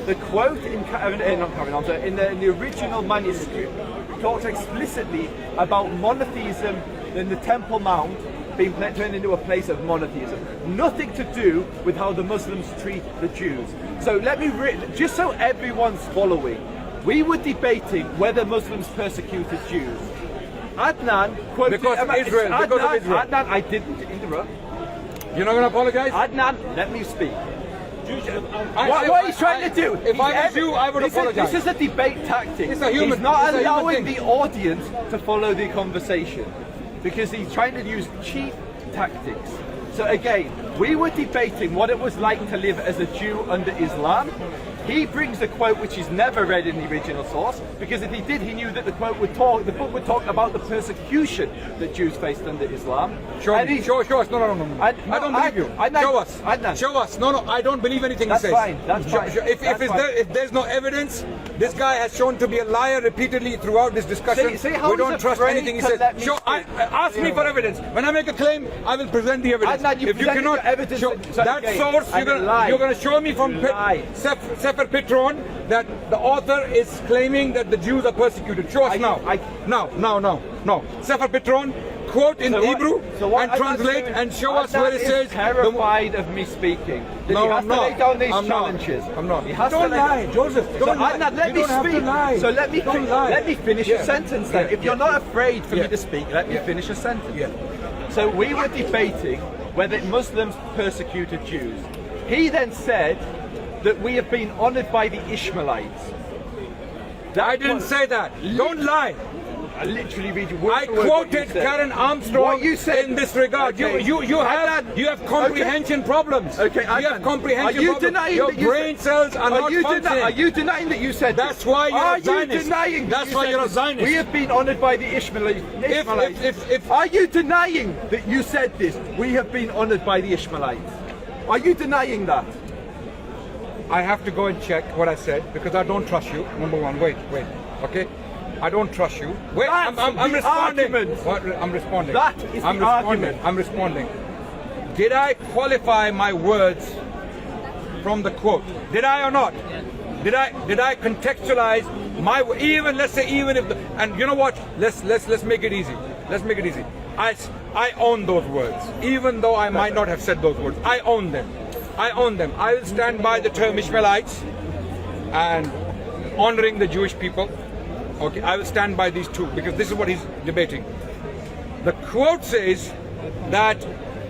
The quote in the original manuscript talks explicitly about monotheism in the Temple Mount being turned into a place of monotheism. Nothing to do with how the Muslims treat the Jews. So let me, just so everyone's following, we were debating whether Muslims persecuted Jews. Adnan quoted because of Israel. Adnan, I didn't interrupt. You're not going to apologize? Adnan, let me speak. What he's trying to do? If I was you, I would apologize. This is a debate tactic. It's a human, he's not allowing the audience to follow the conversation because he's trying to use cheap tactics. So again, we were debating what it was like to live as a Jew under Islam. He brings a quote which he's never read in the original source, because if he did, he knew that the book would talk about the persecution that Jews faced under Islam. Show us. No. I don't believe you. Show us. Adnan. Show us. No, I don't believe anything he says. That's fine. If there's no evidence, this guy has shown to be a liar repeatedly throughout this discussion. See how we don't trust anything he says. Ask me for evidence. When I make a claim, I will present the evidence. Adnan, if you cannot show that source, you're going to show me from Sefer Petron that the author is claiming that the Jews are persecuted. Show us now. No. Sefer Petron, quote in Hebrew and translate and show us where it says. Terrified of me speaking. No, I'm not. Lay down these challenges. I'm not. Don't lie, Joseph. Don't lie. Let me speak. So let me finish a sentence then. If you're not afraid for me to speak, let me finish a sentence. So we were debating whether Muslims persecuted Jews. He then said that we have been honoured by the Ishmaelites. I didn't say that. Don't lie. I literally read you word I for word quoted Karen Armstrong you said in this regard. Okay. You have comprehension problems. Okay, you have comprehension problems. Denying your that brain cells are not functioning. Are you denying that you said that's this? Why you're are a Zionist. You denying that's why you're a Zionist. We have been honoured by the Ishmaelites. Are you denying that you said this? We have been honoured by the Ishmaelites. Are you denying that? I have to go and check what I said because I don't trust you. Number one, wait. Okay, I don't trust you. Wait, I'm responding. What? I'm responding. That is the argument. I'm responding. Did I qualify my words from the quote? Did I or not? Did I contextualize my even if and you know what? Let's make it easy. Let's make it easy. I own those words, even though I might not have said those words. I own them. I will stand by the term Ishmaelites and honoring the Jewish people. Okay, I will stand by these two because this is what he's debating. The quote says that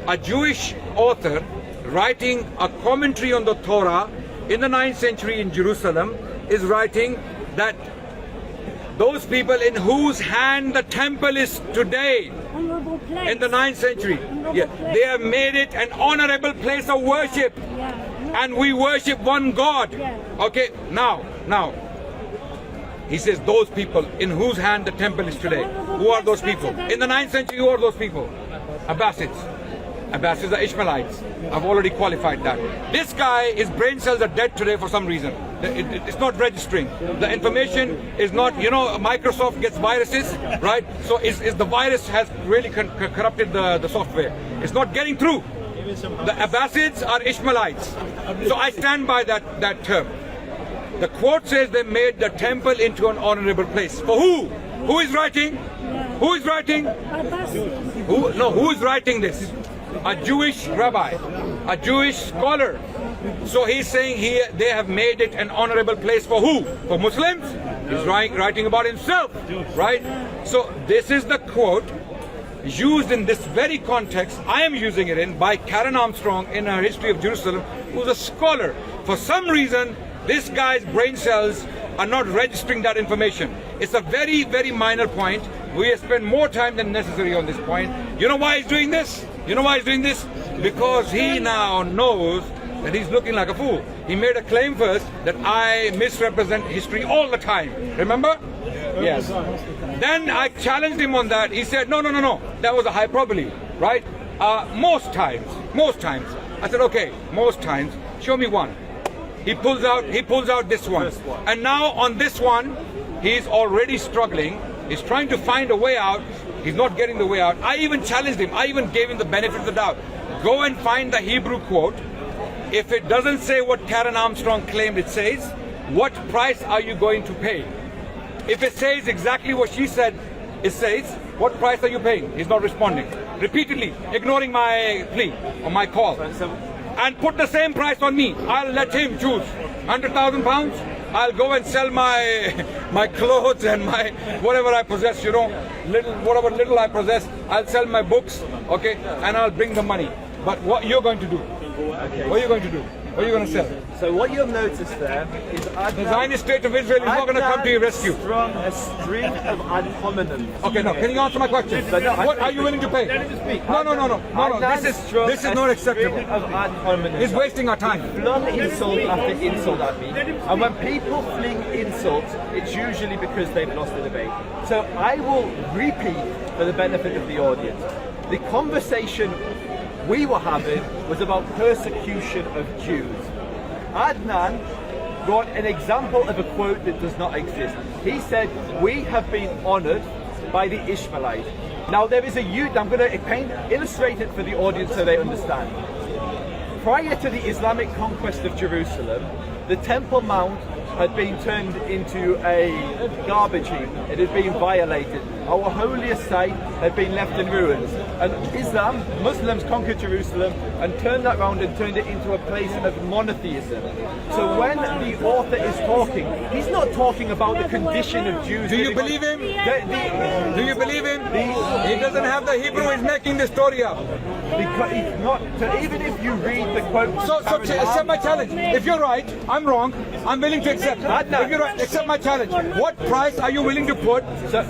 a Jewish author writing a commentary on the Torah in the 9th century in Jerusalem is writing that those people in whose hand the temple is today in the 9th century, they have made it an honorable place of worship, and we worship one God. Okay, now he says those people in whose hand the temple is today. Who are those people? In the 9th century, who are those people? Abbasids. Abbasids are Ishmaelites. I've already qualified that. This guy, his brain cells are dead today for some reason. It's not registering. The information is not, Microsoft gets viruses, right? So the virus has really corrupted the software. It's not getting through. The Abbasids are Ishmaelites. So I stand by that term. The quote says they made the temple into an honorable place. For who? Who is writing? Who is writing? Who is writing this? A Jewish rabbi, a Jewish scholar. So he's saying here they have made it an honorable place for who? For Muslims? He's writing about himself, right? So this is the quote used in this very context. I am using it in by Karen Armstrong in her History of Jerusalem, who's a scholar. For some reason, This guy's brain cells are not registering that information. It's a very, very minor point. We have spent more time than necessary on this point. You know why he's doing this? You know why he's doing this? Because he now knows that he's looking like a fool. He made a claim first that I misrepresent history all the time. Remember? Yes. Then I challenged him on that. He said, no, that was a hyperbole, right? Most times. I said, okay, most times. Show me one. He pulls out this one. And now on this one, he's already struggling. He's trying to find a way out. He's not getting the way out. I even challenged him. I even gave him the benefit of the doubt. Go and find the Hebrew quote. If it doesn't say what Karen Armstrong claimed it says, what price are you going to pay? If it says exactly what she said it says, what price are you paying? He's not responding. Repeatedly, ignoring my plea or my call. And put the same price on me. I'll let him choose. £100,000. I'll go and sell my clothes and my whatever I possess, you know, whatever little I possess. I'll sell my books, okay, and I'll bring the money. But what you're going to do? Okay. What are you going to do? What are you going to sell? So what you'll notice there is the Zionist state of Israel is not going to come to your rescue. Strong a string of ad hominems. Okay, no. Can you answer my question? What are you willing to pay? No. This is not acceptable. He's wasting our time. He flung insult after insult at me, and when people fling insults, it's usually because they've lost the debate. So I will repeat for the benefit of the audience. The conversation we were having was about persecution of Jews. Adnan brought an example of a quote that does not exist. He said, we have been honoured by the Ishmaelites. Now there is I'm going to illustrate it for the audience so they understand. Prior to the Islamic conquest of Jerusalem, the Temple Mount had been turned into a garbage heap. It had been violated. Our holiest site had been left in ruins. And Muslims conquered Jerusalem and turned that round and turned it into a place of monotheism. So when the author is talking, he's not talking about the condition of Jews. Do you believe him? Do you believe him? He doesn't have the Hebrew, he's making the story up. Because he's not, so even if you read the quote... So accept my challenge. If you're right, I'm wrong, I'm willing to accept. If you're right, accept my challenge. What price are you willing to put?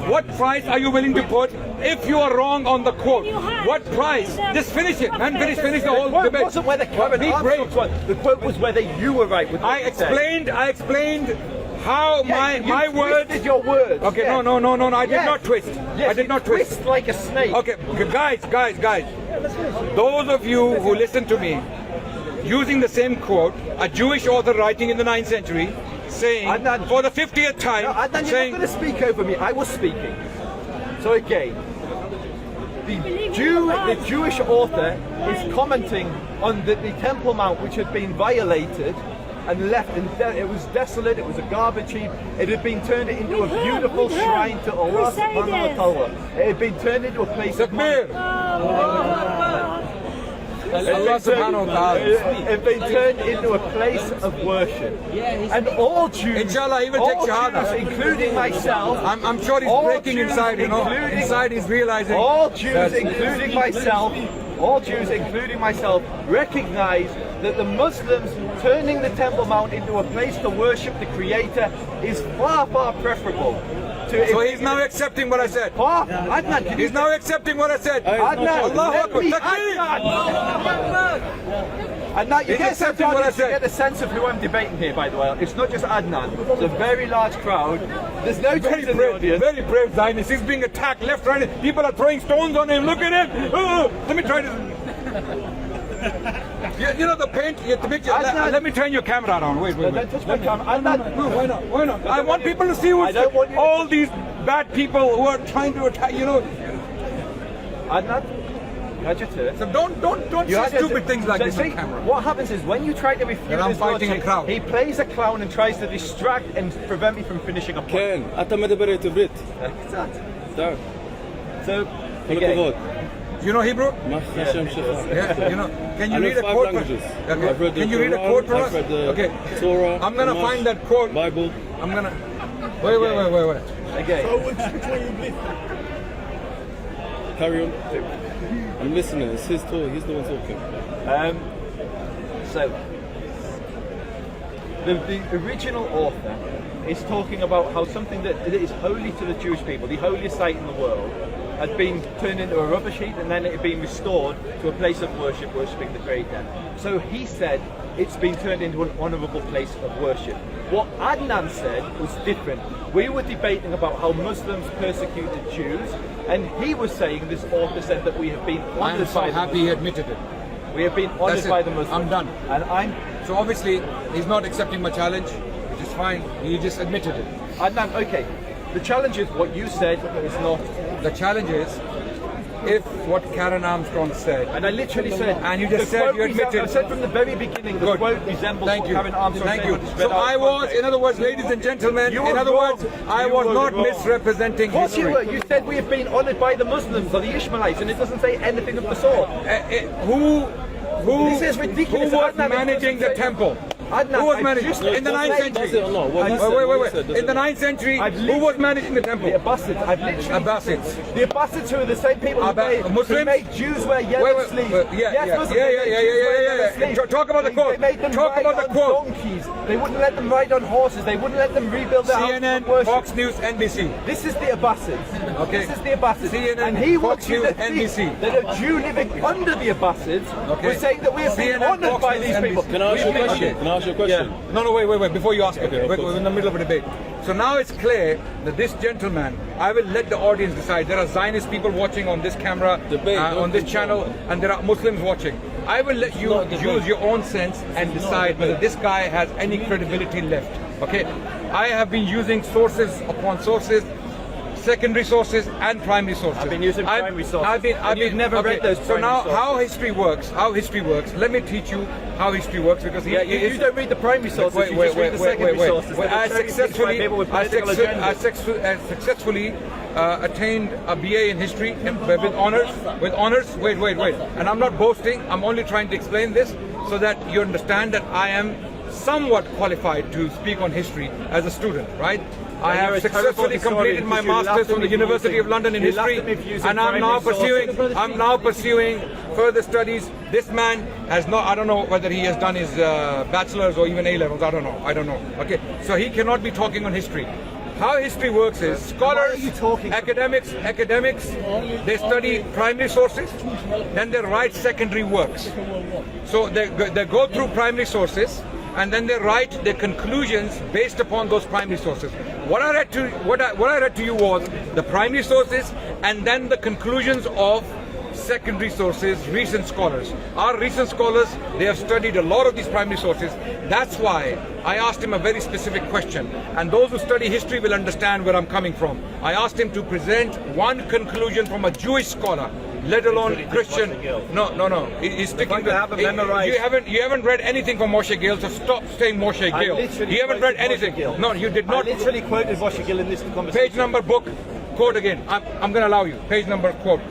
What price are you willing to put if you are wrong on the quote? What price? Just finish it, man. Finish the whole debate. It wasn't whether Karen Armstrong was. The quote was whether you were right with what I explained how my words... Twisted your words. Okay, yes. No, I did not twist. Yes, I did not twist. like a snake. Okay, guys. Those of you who listen to me, using the same quote, a Jewish author writing in the 9th century, saying, Adnan, for the 50th time, Adnan, saying... you're not going to speak over me. I was speaking. So again, the Jewish author is commenting on the Temple Mount, which had been violated and left, and it was desolate, it was a garbage heap. It had been turned into a beautiful shrine to Allah subhanahu wa ta'ala. It had been turned into a place of Allah subhanahu wa ta'ala. It had been turned into a place of worship. And all Jews, inshallah, he will take shahada, including myself. I'm sure he's breaking Jews, inside, you know. Inside he's realizing. All Jews, including myself, recognize that the Muslims turning the Temple Mount into a place to worship the Creator is far, far preferable. So he's now accepting what I said. Adnan, he's now accepting what I said. Adnan, Allahu Akbar. Adnan, you get a sense of who I'm debating here, by the way. It's not just Adnan. It's a very large crowd. There's no very brave Zionist. He's being attacked left, right. People are throwing stones on him. Look at him. Let me try to... You know the paint, the picture. Let me turn your camera around. Wait. Don't touch my camera. No, why not? I want people to see all these bad people who are trying to attack, you know. Adnan, that's your turn. So don't say stupid things like this on camera. What happens is when you try to refute his logic, he plays a clown and tries to distract and prevent me from finishing a point. Ken, أنت ما دبرت بريت. So again. You know Hebrew? Yeah, you know. Can you read a quote? Okay. Can you read a quote for us? Okay. Torah. I'm gonna find that quote. Bible. I'm gonna. Wait. Okay. So which one you believe? Carry on. I'm listening. It's his talk. He's the one talking. So The original author is talking about how something that is holy to the Jewish people, the holiest site in the world, had been turned into a rubbish heap, and then it had been restored to a place of worship, worshipping the Creator. So he said it's been turned into an honourable place of worship. What Adnan said was different. We were debating about how Muslims persecuted Jews, and he was saying, this author said, that we have been honoured by I'm so happy he admitted it. We have been honoured by the Muslims. I'm done. And So obviously, he's not accepting my challenge, which is fine. He just admitted it. Adnan, okay. The challenge is what you said is not. The challenge is, if what Karen Armstrong said, and I literally said, and you just said you admitted. I said from the very beginning, the quote resembles what Karen Armstrong said. Thank you. So I was, in other words, ladies and gentlemen, in other words, I was not misrepresenting history. You were. You said we have been honoured by the Muslims or the Ishmaelites, and it doesn't say anything of the sort. Who this is ridiculous. Who was managing the temple? Adnan, who was managing in the 9th century? Wait. In the 9th century, who was managing the temple? The Abbasids. Abbasids. The Abbasids, who are the same people who made Jews wear yellow sleeves. Yeah. Talk about the quote. Talk about the quote. Donkeys. They wouldn't let them ride on horses. They wouldn't let them rebuild their CNN, Fox News, NBC. This is the Abbasids. Okay. This is the Abbasids. CNN, and he Fox News, NBC. That a Jew living under the Abbasids was saying that we have been honoured by these people. Can I ask you a question? Can I ask you a question? Yeah. No, wait. Before you ask it, we're in the middle of a debate. So now it's clear that this gentleman, I will let the audience decide. There are Zionist people watching on this camera, on this channel, and there are Muslims watching. I will let you use your own sense and decide whether this guy has any credibility left. Okay? I have been using sources upon sources, secondary sources and primary sources. I've been using primary sources. You've never read those. So now, how history works? Let me teach you how history works, because you don't read the primary sources. You just read the secondary sources. I successfully attained a BA in history with honors. Wait. And I'm not boasting. I'm only trying to explain this so that you understand that I am somewhat qualified to speak on history as a student, right? I have successfully completed my master's from the University of London in history, and I'm now pursuing further studies. This man has not, I don't know whether he has done his bachelor's or even A-levels, I don't know. Okay, so he cannot be talking on history. How history works is scholars, academics, they study primary sources, then they write secondary works. So they go through primary sources, and then they write their conclusions based upon those primary sources. What I read to you was the primary sources and then the conclusions of secondary sources, recent scholars. Our recent scholars, they have studied a lot of these primary sources. That's why I asked him a very specific question. And those who study history will understand where I'm coming from. I asked him to present one conclusion from a Jewish scholar, let alone Christian. No. He's sticking to. You haven't read anything from Moshe Gale, so stop saying Moshe Gale. You haven't read anything. No, you did not. I literally quoted Moshe Gale in this conversation. Page number, book, quote again. I'm going to allow you. Page number, quote,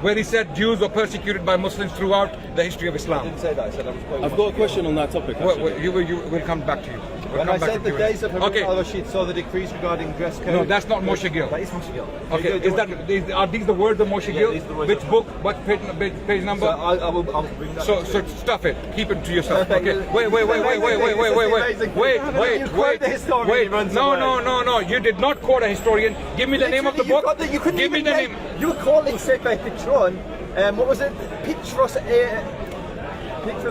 where he said Jews were persecuted by Muslims throughout the history of Islam. I didn't say that. I said I was quoting. I've got a question on that topic. We'll come back to you. When I said the days of Harun al-Rashid saw the decrees regarding dress code. No, that's not Moshe Gale. That is Moshe Gale. Okay, are these the words of Moshe Gale? Which book? What page number? So I'll bring that. So stuff it. Keep it to yourself. Okay. Wait. No. You did not quote a historian. Give me the name of the book. Give me the name. You were calling Sefer Petron. What was it? Petros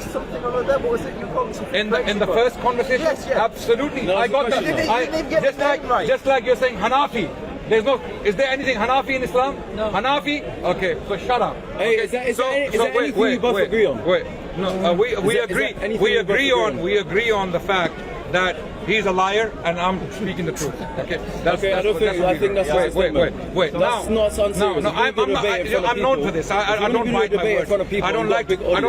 something or other. What was it you called? In the first conversation? Yes. Absolutely. I got that. You didn't get the name right. Just like you're saying Hanafi. Is there anything Hanafi in Islam? No. Hanafi? Okay, so shut up. Hey, is there anything you both agree on? No, we agree on the fact that he's a liar and I'm speaking the truth. Okay. I think that's Wait. That's not unserious. I'm known for this. I don't bite my words. I don't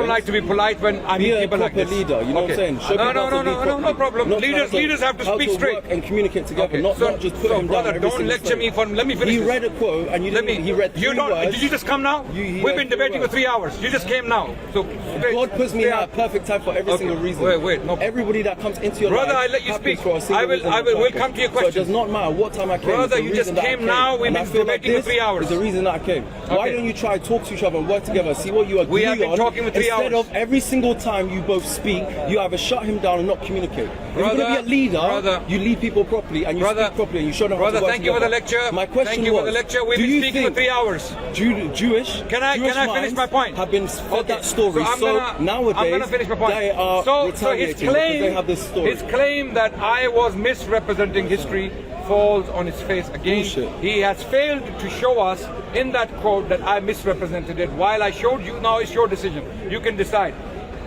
like to be polite when I meet people like this. Leader, you know what I'm saying? No problem. Leaders have to speak straight and communicate together, not just put him down. Don't lecture me for. Let me finish. He read a quote and he read 3 words. Did you just come now? We've been debating for 3 hours. You just came now. So God puts me at a perfect time for every single reason. Wait. No. Everybody that comes into your life. brother, I let you speak. We'll come to your question. So it does not matter what time I came. Brother, you just came now. We've been debating for 3 hours. Is the reason that I came. Why don't you try to talk to each other and work together, see what you agree on? We have been talking for 3 hours. Instead of every single time you both speak, you either shut him down and not communicate. If you're going to be a leader, you lead people properly and you speak properly and you show them how to work thank you for the lecture. My question thank you for the lecture. We've been speaking for 3 hours. Jewish Can I finish my point? Have been fed that story. So nowadays, I'm gonna finish my point. They are retaliating because they have this story. His claim that I was misrepresenting history falls on its face again. Bullshit. He has failed to show us in that quote that I misrepresented it. While I showed you, now it's your decision. You can decide.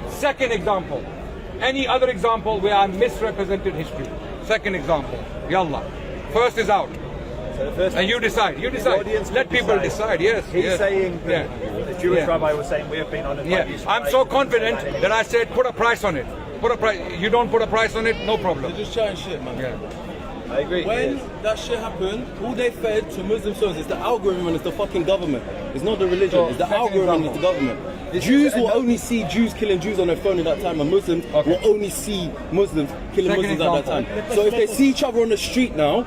Second example. Any other example where I misrepresented history? Second example. Yallah. First is out. And you decide. You decide. Let people decide. Yes. He's saying that the Jewish rabbi was saying we have been on a I'm so confident that I said put a price on it. Put a price. You don't put a price on it, no problem. They're just chatting shit, man. Yeah. I agree. When that shit happened, all they fed to Muslim souls is the algorithm and it's the fucking government. It's not the religion. It's the algorithm and it's the government. Jews will only see Jews killing Jews on their phone at that time, and Muslims will only see Muslims killing Muslims at that time. So if they see each other on the street now,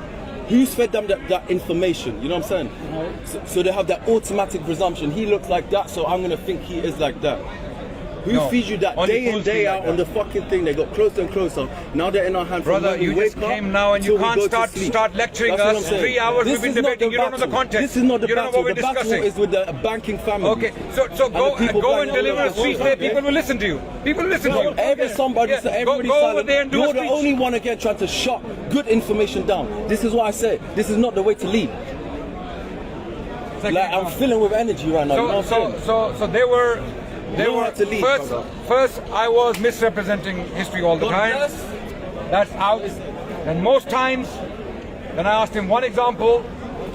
who's fed them that information? You know what I'm saying? So they have that automatic presumption. He looks like that, so I'm going to think he is like that. Who feeds you that day in, day out on the fucking thing? They got closer and closer. Now they're in our hands. Brother, you just came now and you can't start lecturing us. 3 hours we've been debating. You don't know the context. This is not the you battle. Don't know what the we're battle is with the banking family. Okay, so go and deliver a speech there. People will listen to you. People will listen to you. Everybody's go over there and do You're a the speech. only one again trying to shut good information down. This is what I say. This is not the way to lead. Like I'm filling with energy right now. So they were. First, I was misrepresenting history all the time. That's out. And most times, when I asked him one example,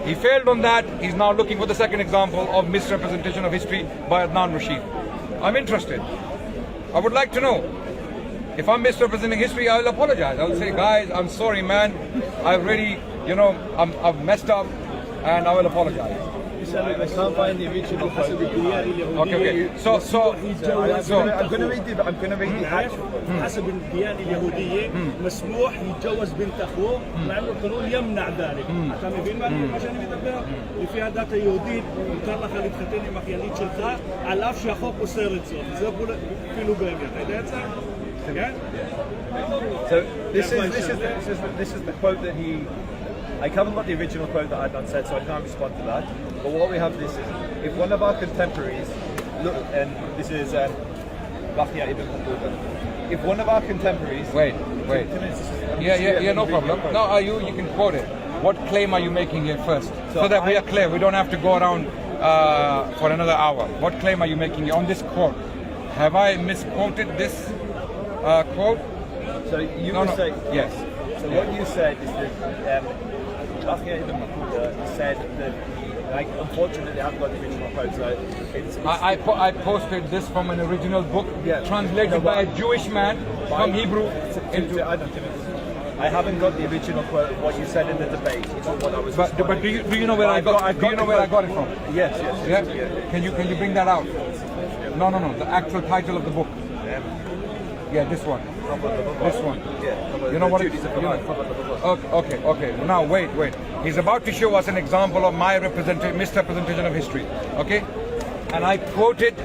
he failed on that. He's now looking for the second example of misrepresentation of history by Adnan Rashid. I'm interested. I would like to know. If I'm misrepresenting history, I'll apologize. I'll say, guys, I'm sorry, man. I've really, I've messed up, and I will apologize. I can't find the original quote. Okay. So I'm going to read the actual. حسب الديانة اليهودية مسموح يتجوز بنت أخوه مع إنه القانون يمنع ذلك. אתה מבין מה שאני מדבר? לפי הדת היהודית מותר לך להתחתן עם אחיינית שלך על אף שהחוק אוסר את זאת. זה אפילו באמת. אתה יודע את זה? כן? So this is the quote that he. I haven't got the original quote that Adnan said, so I can't respond to that. But what we have this is, if one of our contemporaries, look, and this is Bahya ibn Qabuda, if one of our contemporaries... Wait. Yeah, no problem. No, you can quote it. What claim are you making here first? So that we are clear, we don't have to go around for another hour. What claim are you making here on this quote? Have I misquoted this quote? So you will say... Yes. So what you said is that Bahya ibn Qabuda said that unfortunately, I haven't got the original quote. So I posted this from an original book translated by a Jewish man from Hebrew into. I haven't got the original quote of what you said in the debate. It's what I was. But do you know where I got? Do you know where I got it from? Yes. Yeah. Can you bring that out? No. The actual title of the book. Yeah, this one. This one. Yeah. You know what it is? Okay. Now wait. He's about to show us an example of my misrepresentation of history. Okay? And I posted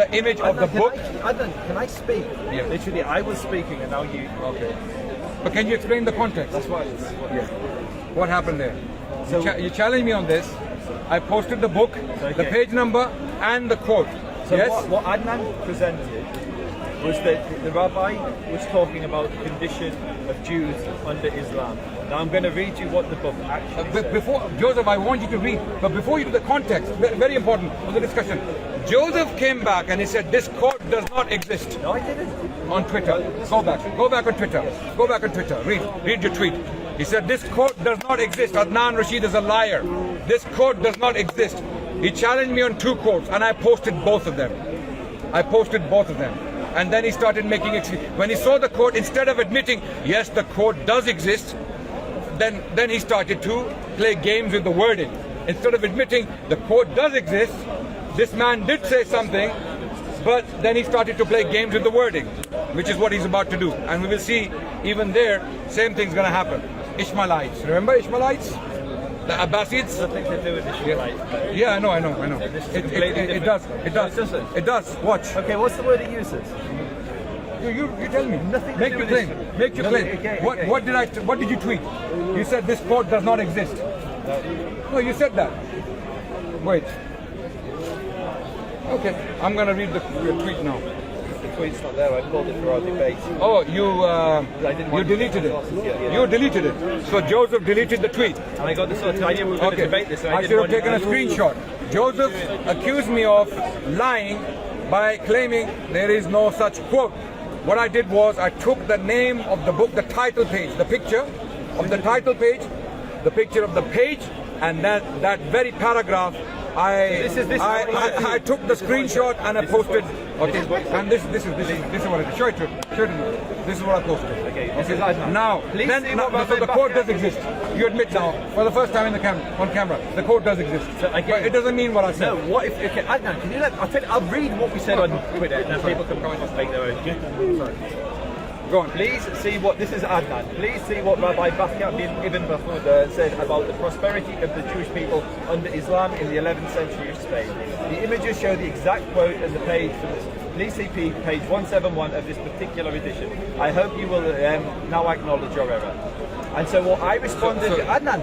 the image of the book. Adnan, can I speak? Yeah. Literally, I was speaking and now you. Okay. But can you explain the context? That's what. Yeah. What happened there? So you challenged me on this. I posted the book, the page number, and the quote. So yes. What Adnan presented was that the rabbi was talking about the condition of Jews under Islam. Now I'm going to read you what the book actually says. Before, Joseph, I want you to read, but before you do the context, very important for the discussion. Joseph came back and he said, this quote does not exist. No, I didn't. On Twitter. Go back on Twitter. Go back on Twitter. Read your tweet. He said, this quote does not exist. Adnan Rashid is a liar. This quote does not exist. He challenged me on 2 quotes and I posted both of them. And then he started making excuses. When he saw the quote, instead of admitting, yes, the quote does exist, then he started to play games with the wording. Instead of admitting the quote does exist, this man did say something But then he started to play games with the wording, which is what he's about to do. And we will see even there, same thing's going to happen. Ishmaelites. Remember Ishmaelites? The Abbasids? Nothing to do with Ishmaelites. Yeah, I know. It does. Watch. Okay, what's the word it uses? You tell me. Nothing. Make your claim. Make your claim. Okay. What did you tweet? You said this quote does not exist. No, you said that. Wait. Okay, I'm gonna read the tweet now. The tweet's not there. I pulled it for our debate. Oh, you deleted it. You deleted it. So Joseph deleted the tweet. And I got the sort of idea we were going to debate this. I should have taken a screenshot. Joseph accused me of lying by claiming there is no such quote. What I did was I took the name of the book, the title page, the picture of the title page, the picture of the page, and that very paragraph. I took the screenshot and I posted. Okay, and this is what it is. Show it to me. This is what I posted. Okay, this is Adnan. Now, so the quote does exist. You admit now, for the first time on camera, the quote does exist. So, but it doesn't mean what I said. No, what if? Okay, Adnan, can you I'll read what we said on Twitter, and then people can comment and make their own. Sorry. Go on. Please see what, this is Adnan, please see what Rabbi Bachya ibn Bahuda said about the prosperity of the Jewish people under Islam in the 11th century of Spain. The images show the exact quote and the page from this. Please see page 171 of this particular edition. I hope you will now acknowledge your error. And so what I responded, Adnan,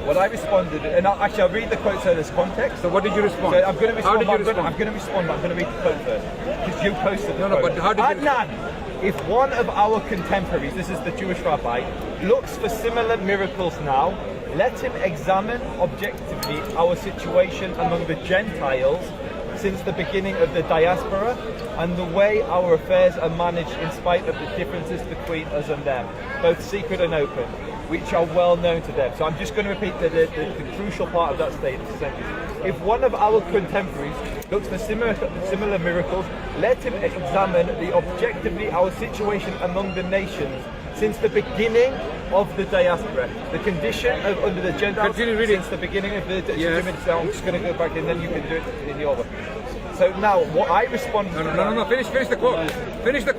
what I responded, and I'll read the quote so there's context. So what did you respond? So I'm going to respond. How did you respond? I'm going to respond, but I'm going to read the quote first. Because you posted the quote. But how did Adnan, if one of our contemporaries, this is the Jewish rabbi, looks for similar miracles now, let him examine objectively our situation among the Gentiles since the beginning of the diaspora and the way our affairs are managed in spite of the differences between us and them, both secret and open, which are well known to them. So I'm just going to repeat the crucial part of that sentence. If one of our contemporaries looks for similar miracles, let him examine objectively our situation among the nations since the beginning of the diaspora. The condition under the Gentiles since the beginning of the diaspora. I'm just going to go back and then you can do it in the order. So now, what I respond to... No, finish the quote. Finish the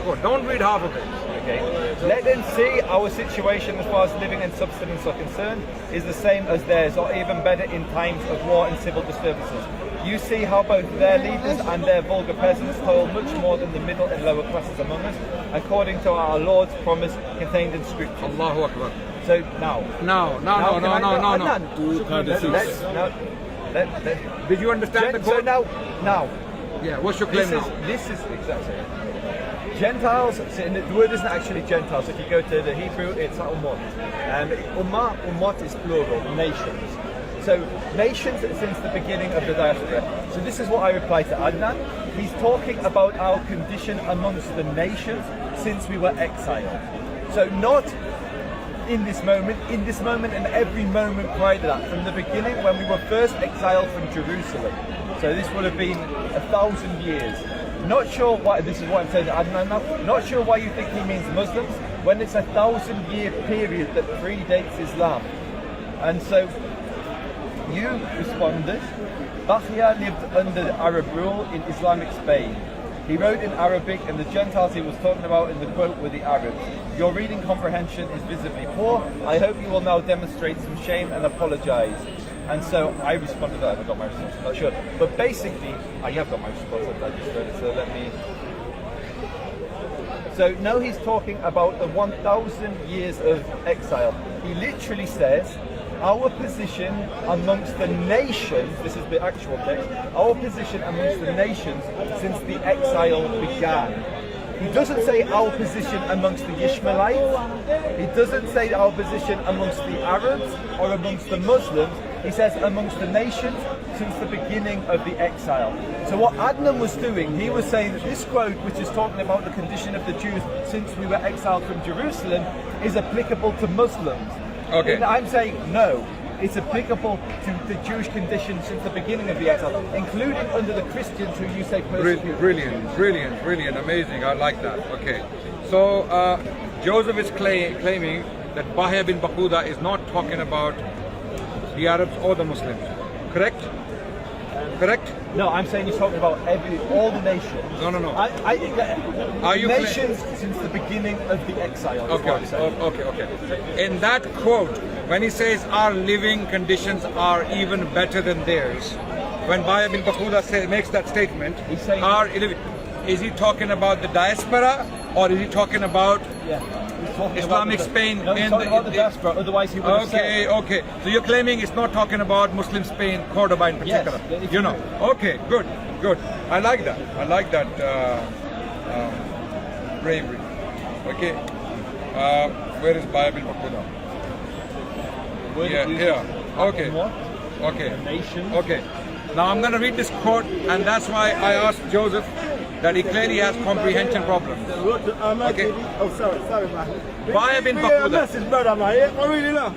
quote. Don't read half of it. Okay. Let them see our situation as far as living and subsistence are concerned is the same as theirs, or even better in times of war and civil disturbances. You see how both their leaders and their vulgar peasants toil much more than the middle and lower classes among us, according to our Lord's promise contained in Scripture. Allahu Akbar. So now. No. Did you understand the quote? So now. Yeah, what's your claim now? This is exactly. Gentiles, the word isn't actually Gentiles. If you go to the Hebrew, it's Ummot. Ummot is plural, nations. So nations since the beginning of the diaspora. So this is what I reply to Adnan. He's talking about our condition amongst the nations since we were exiled. So not in this moment and every moment prior to that, from the beginning when we were first exiled from Jerusalem. So this would have been 1,000 years. Not sure why, this is what I'm saying to Adnan now, not sure why you think he means Muslims when it's 1,000-year period that predates Islam. And so you responded, Bachya lived under Arab rule in Islamic Spain. He wrote in Arabic and the Gentiles he was talking about in the quote were the Arabs. Your reading comprehension is visibly poor. I hope you will now demonstrate some shame and apologize. And so I responded, I haven't got my response, I'm not sure. But basically, I have got my response, I just read it, so let me... So now he's talking about the 1,000 years of exile. He literally says, our position amongst the nations, this is the actual text, our position amongst the nations since the exile began. He doesn't say our position amongst the Ishmaelites, he doesn't say our position amongst the Arabs or amongst the Muslims, he says amongst the nations since the beginning of the exile. So what Adnan was doing, he was saying that this quote, which is talking about the condition of the Jews since we were exiled from Jerusalem, is applicable to Muslims. Okay. And I'm saying no, it's applicable to the Jewish condition since the beginning of the exile, including under the Christians who you say persecuted. Brilliant, amazing, I like that. Okay, so Joseph is claiming that Bachya bin Bahuda is not talking about the Arabs or the Muslims, correct? Correct? No, I'm saying he's talking about all the nations. No. Are you nations since the beginning of the exile? Okay. In that quote, when he says our living conditions are even better than theirs, when Baya bin Bakuda makes that statement, he's saying, is he talking about the diaspora or is he talking about Islamic Spain? No, he's talking about the diaspora, otherwise he would have said. Okay. So you're claiming it's not talking about Muslim Spain, Cordoba in particular? Yes. Okay, good. I like that. Bravery. Okay. Where is Baya bin Bakuda? Here. Okay. Now I'm going to read this quote, and that's why I asked Joseph that he clearly has comprehension problems. Okay. Oh, sorry, man. Baya bin Bakuda. Message, brother, man. I really love.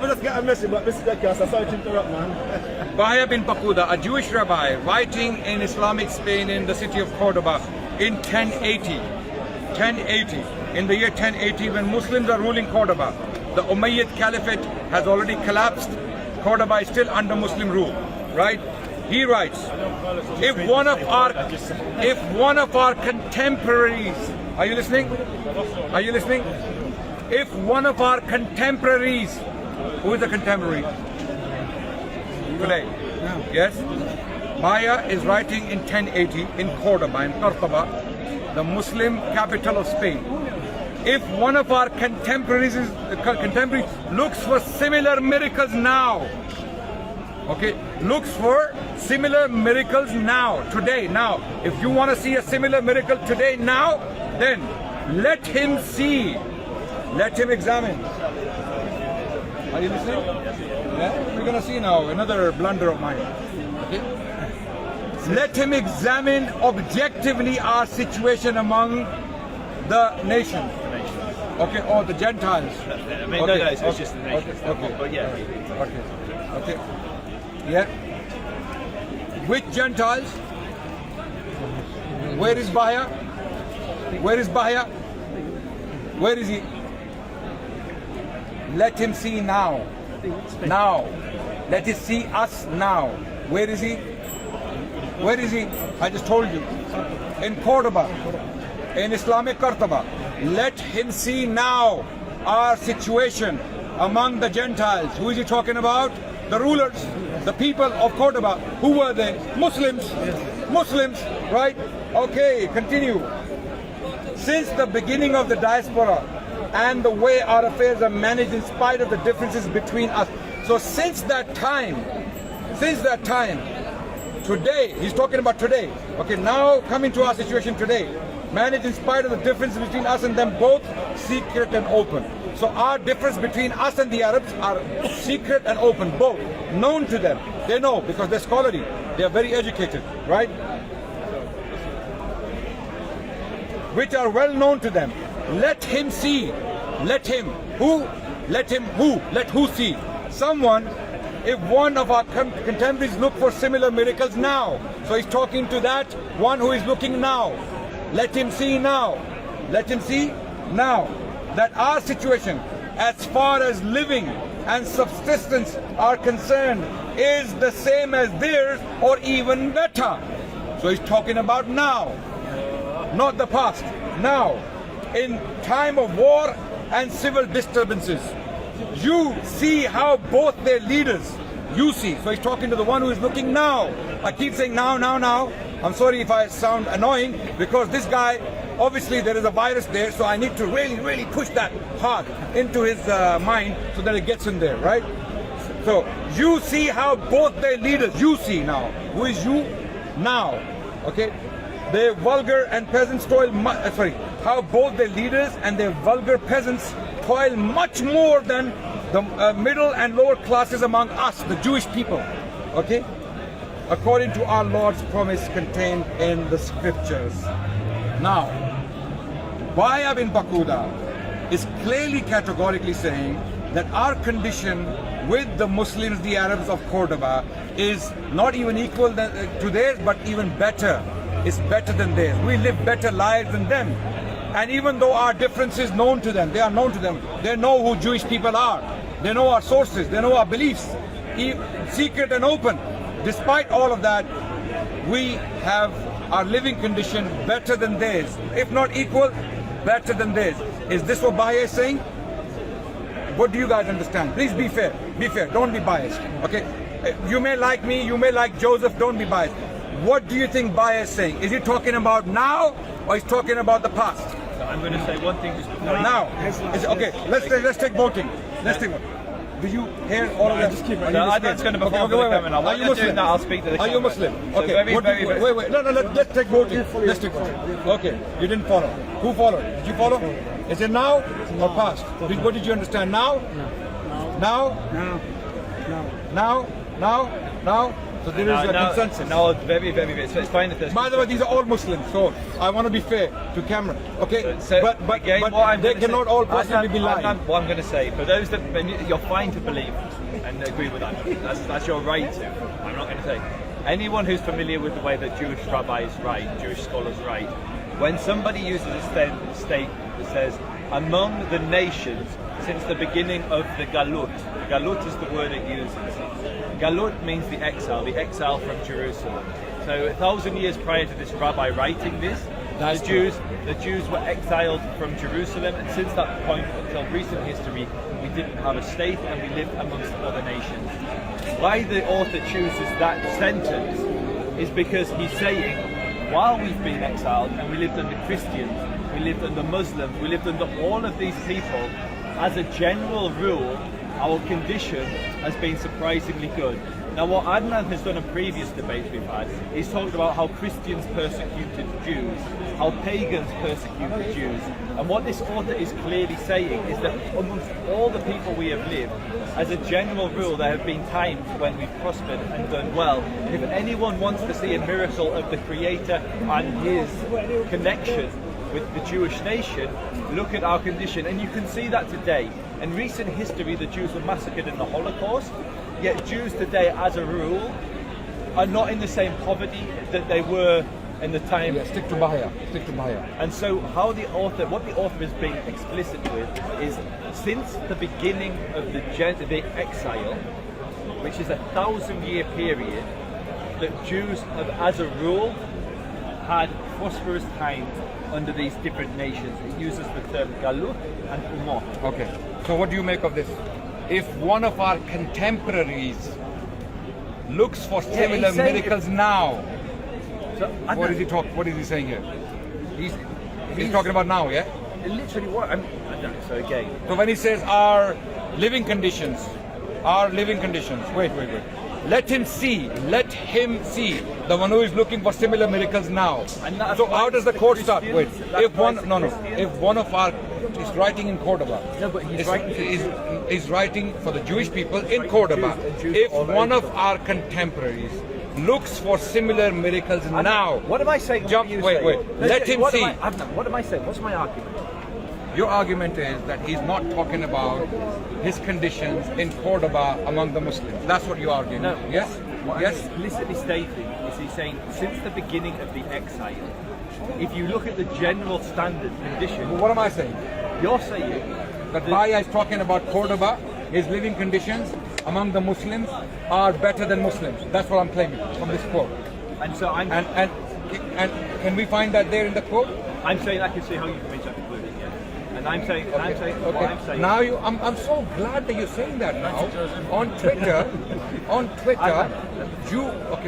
We just get a message, but Mr. Dekas, I'm sorry to interrupt, man. Baya bin Bakuda, a Jewish rabbi, writing in Islamic Spain in the city of Cordoba in 1080. In the year 1080, when Muslims are ruling Cordoba, the Umayyad Caliphate has already collapsed. Cordoba is still under Muslim rule, right? He writes, if one of our contemporaries, are you listening? If one of our contemporaries, who is a contemporary? Today. Yes? Baya is writing in 1080 in Cordoba, in Cordoba, the Muslim capital of Spain. If one of our contemporaries looks for similar miracles now, looks for similar miracles now, today, now. If you want to see a similar miracle today, now, then let him see, let him examine. Are you listening? Yeah? We're going to see now another blunder of mine. Okay? Let him examine objectively our situation among the nations. Okay, or the Gentiles. No, it's just the nations. But yeah. Okay. Yeah. Which Gentiles? Where is Baya? Where is he? Let him see now. Let him see us now. Where is he? I just told you. In Cordoba. In Islamic Cordoba. Let him see now our situation among the Gentiles. Who is he talking about? The rulers, the people of Cordoba. Who were they? Muslims, right? Okay, continue. Since the beginning of the diaspora and the way our affairs are managed in spite of the differences between us. So since that time, today, he's talking about today. Okay, now coming to our situation today. Managed in spite of the difference between us and them, both secret and open. So our difference between us and the Arabs are secret and open, both known to them. They know because they're scholarly, they are very educated, right? Which are well known to them. Let him see. Let who see? Someone, if one of our contemporaries look for similar miracles now. So he's talking to that one who is looking now. Let him see now that our situation as far as living and subsistence are concerned is the same as theirs or even better. So he's talking about now, not the past. Now, in time of war and civil disturbances, you see how both their leaders, you see. So he's talking to the one who is looking now. I keep saying now. I'm sorry if I sound annoying, because this guy, obviously there is a virus there, so I need to really push that hard into his mind so that it gets in there, right? So you see how both their leaders, you see now. Who is you? Now. Okay? Their vulgar and peasants toil how both their leaders and their vulgar peasants toil much more than the middle and lower classes among us, the Jewish people. Okay? According to our Lord's promise contained in the scriptures. Now, Baya bin Bakuda is clearly categorically saying that our condition with the Muslims, the Arabs of Cordoba, is not even equal to theirs, but even better. It's better than theirs. We live better lives than them. And even though our difference is known to them, they are known to them. They know who Jewish people are. They know our sources. They know our beliefs. Secret and open. despite all of that, we have our living condition better than theirs. If not equal, better than theirs. Is this what Bahia is saying? What do you guys understand? Please be fair. Be fair. Don't be biased. Okay? You may like me, you may like Joseph, don't be biased. What do you think Bahia is saying? Is he talking about now or is he talking about the past? So I'm going to say one thing just before. Now. Okay, let's take voting. Let's take voting. Do you hear all of that? Just keep it. Adnan's going to perform for the camera. Are you Muslim? I'll speak to the camera. Are you Muslim? So Okay. Wait. No, let's take voting. Let's take voting. Okay. You didn't follow. Who followed? Did you follow? Is it now or past? What did you understand? Now? Now? Now? So there is a consensus. No, very. So it's fine if there's. By the way, these are all Muslims, so I want to be fair to camera. Okay, but again, they cannot all possibly be lying. What I'm going to say, for those that you're fine to believe and agree with that, that's your right to. I'm not going to say. Anyone who's familiar with the way that Jewish rabbis write, Jewish scholars write, when somebody uses a statement that says, among the nations since the beginning of the Galut. Galut is the word it uses. Galut means the exile from Jerusalem. So 1,000 years prior to this rabbi writing this, the Jews were exiled from Jerusalem, and since that point until recent history, we didn't have a state and we lived amongst other nations. Why the author chooses that sentence is because he's saying, while we've been exiled and we lived under Christians, we lived under Muslims, we lived under all of these people, as a general rule, our condition has been surprisingly good. Now what Adnan has done in previous debates we've had, he's talked about how Christians persecuted Jews, how pagans persecuted Jews, and what this author is clearly saying is that amongst all the people we have lived, as a general rule there have been times when we've prospered and done well. If anyone wants to see a miracle of the Creator and his connection with the Jewish nation, look at our condition, and you can see that today. In recent history, the Jews were massacred in the Holocaust, yet Jews today, as a rule, are not in the same poverty that they were in the time. Yeah, stick to Bahia. And so, what the author is being explicit with is, since the beginning of the exile, which is a 1,000-year period, that Jews have, as a rule, had prosperous times under these different nations. It uses the term Galut and Umot. Okay, so what do you make of this? If one of our contemporaries looks for similar miracles now, so, what is he saying here? He's talking about now, yeah? Literally what? So again. So when he says our living conditions, wait. Let him see, the one who is looking for similar miracles now. So how does the quote start? Wait, if one of our is writing in Cordoba, is writing for the Jewish people in Cordoba, if one of our contemporaries looks for similar miracles now. What am I saying? Wait. Let him see. What am I saying? What's my argument? Your argument is that he's not talking about his conditions in Cordoba among the Muslims. That's what you're arguing. No. Yes? What I'm explicitly stating is he's saying, since the beginning of the exile, if you look at the general standard condition... Well, what am I saying? You're saying... That Bahia is talking about Cordoba, his living conditions among the Muslims are better than Muslims. That's what I'm claiming from this quote. And so I'm... And can we find that there in the quote? I'm saying I can see how you can reach that conclusion, yeah. And I'm saying, what I'm saying... Now I'm so glad that you're saying that now. On Twitter,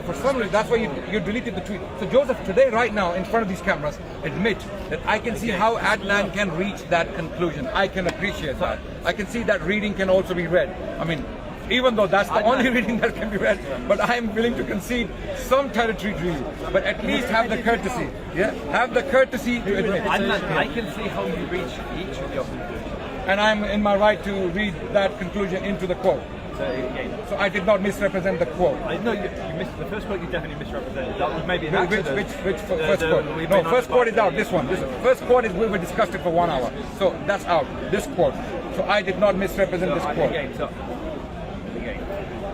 for some reason, that's why you deleted the tweet. So Joseph, today, right now, in front of these cameras, admit that I can see how Adnan can reach that conclusion. I can appreciate that. I can see that reading can also be read. I mean, even though that's the only reading that can be read, but I am willing to concede some territory to you. But at least have the courtesy. Yeah? Have the courtesy to admit. I can see how you reach each of your conclusions. And I'm in my right to read that conclusion into the quote. So I did not misrepresent the quote. No, you missed the first quote. You definitely misrepresented. That was maybe an accident. Which first quote? No, first quote is out. This one. First quote is we discussed it for 1 hour. So that's out. This quote. So I did not misrepresent this quote.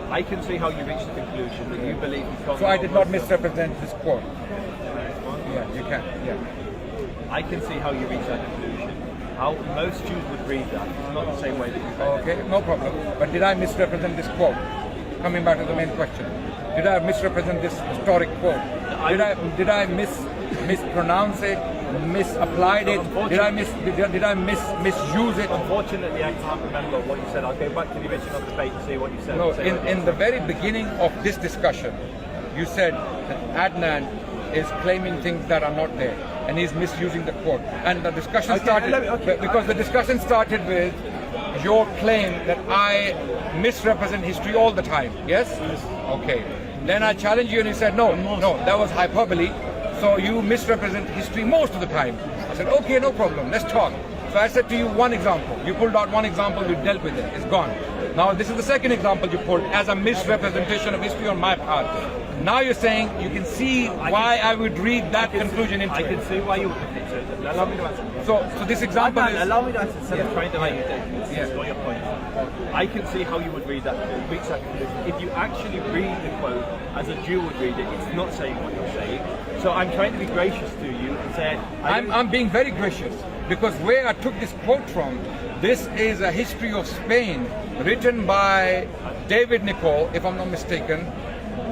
I can see how you reached the conclusion that you believe he's talking. So I did not misrepresent this quote. Yeah, you can. Yeah. I can see how you reached that conclusion. How most Jews would read that. It's not the same way that you read Okay, no problem. But did I misrepresent this quote? Coming back to the main question. Did I misrepresent this historic quote? Did I mispronounce it? Misapplied it? Did I misuse it? Unfortunately, I can't remember what you said. I'll go back to the original debate and see what you said. No, in the very beginning of this discussion, you said that Adnan is claiming things that are not there, and he's misusing the quote. And the discussion because the discussion started with your claim that I misrepresent history all the time. Yes? Okay. Then I challenged you and you said, no, that was hyperbole. So you misrepresent history most of the time. I said, okay, no problem, let's talk. So I said to you one example. You pulled out one example, we dealt with it, it's gone. Now this is the second example you pulled as a misrepresentation of history on my part. Now you're saying you can see why I would read that conclusion into it. I can see why you would read it. Allow me to answer. So this example is... Allow me to answer instead of trying to let you destroy your point. I can see how you would read that, reach that conclusion. If you actually read the quote as a Jew would read it, it's not saying what you're saying. So I'm trying to be gracious to you and say... I'm being very gracious, because where I took this quote from, this is a history of Spain written by David Nicol, if I'm not mistaken.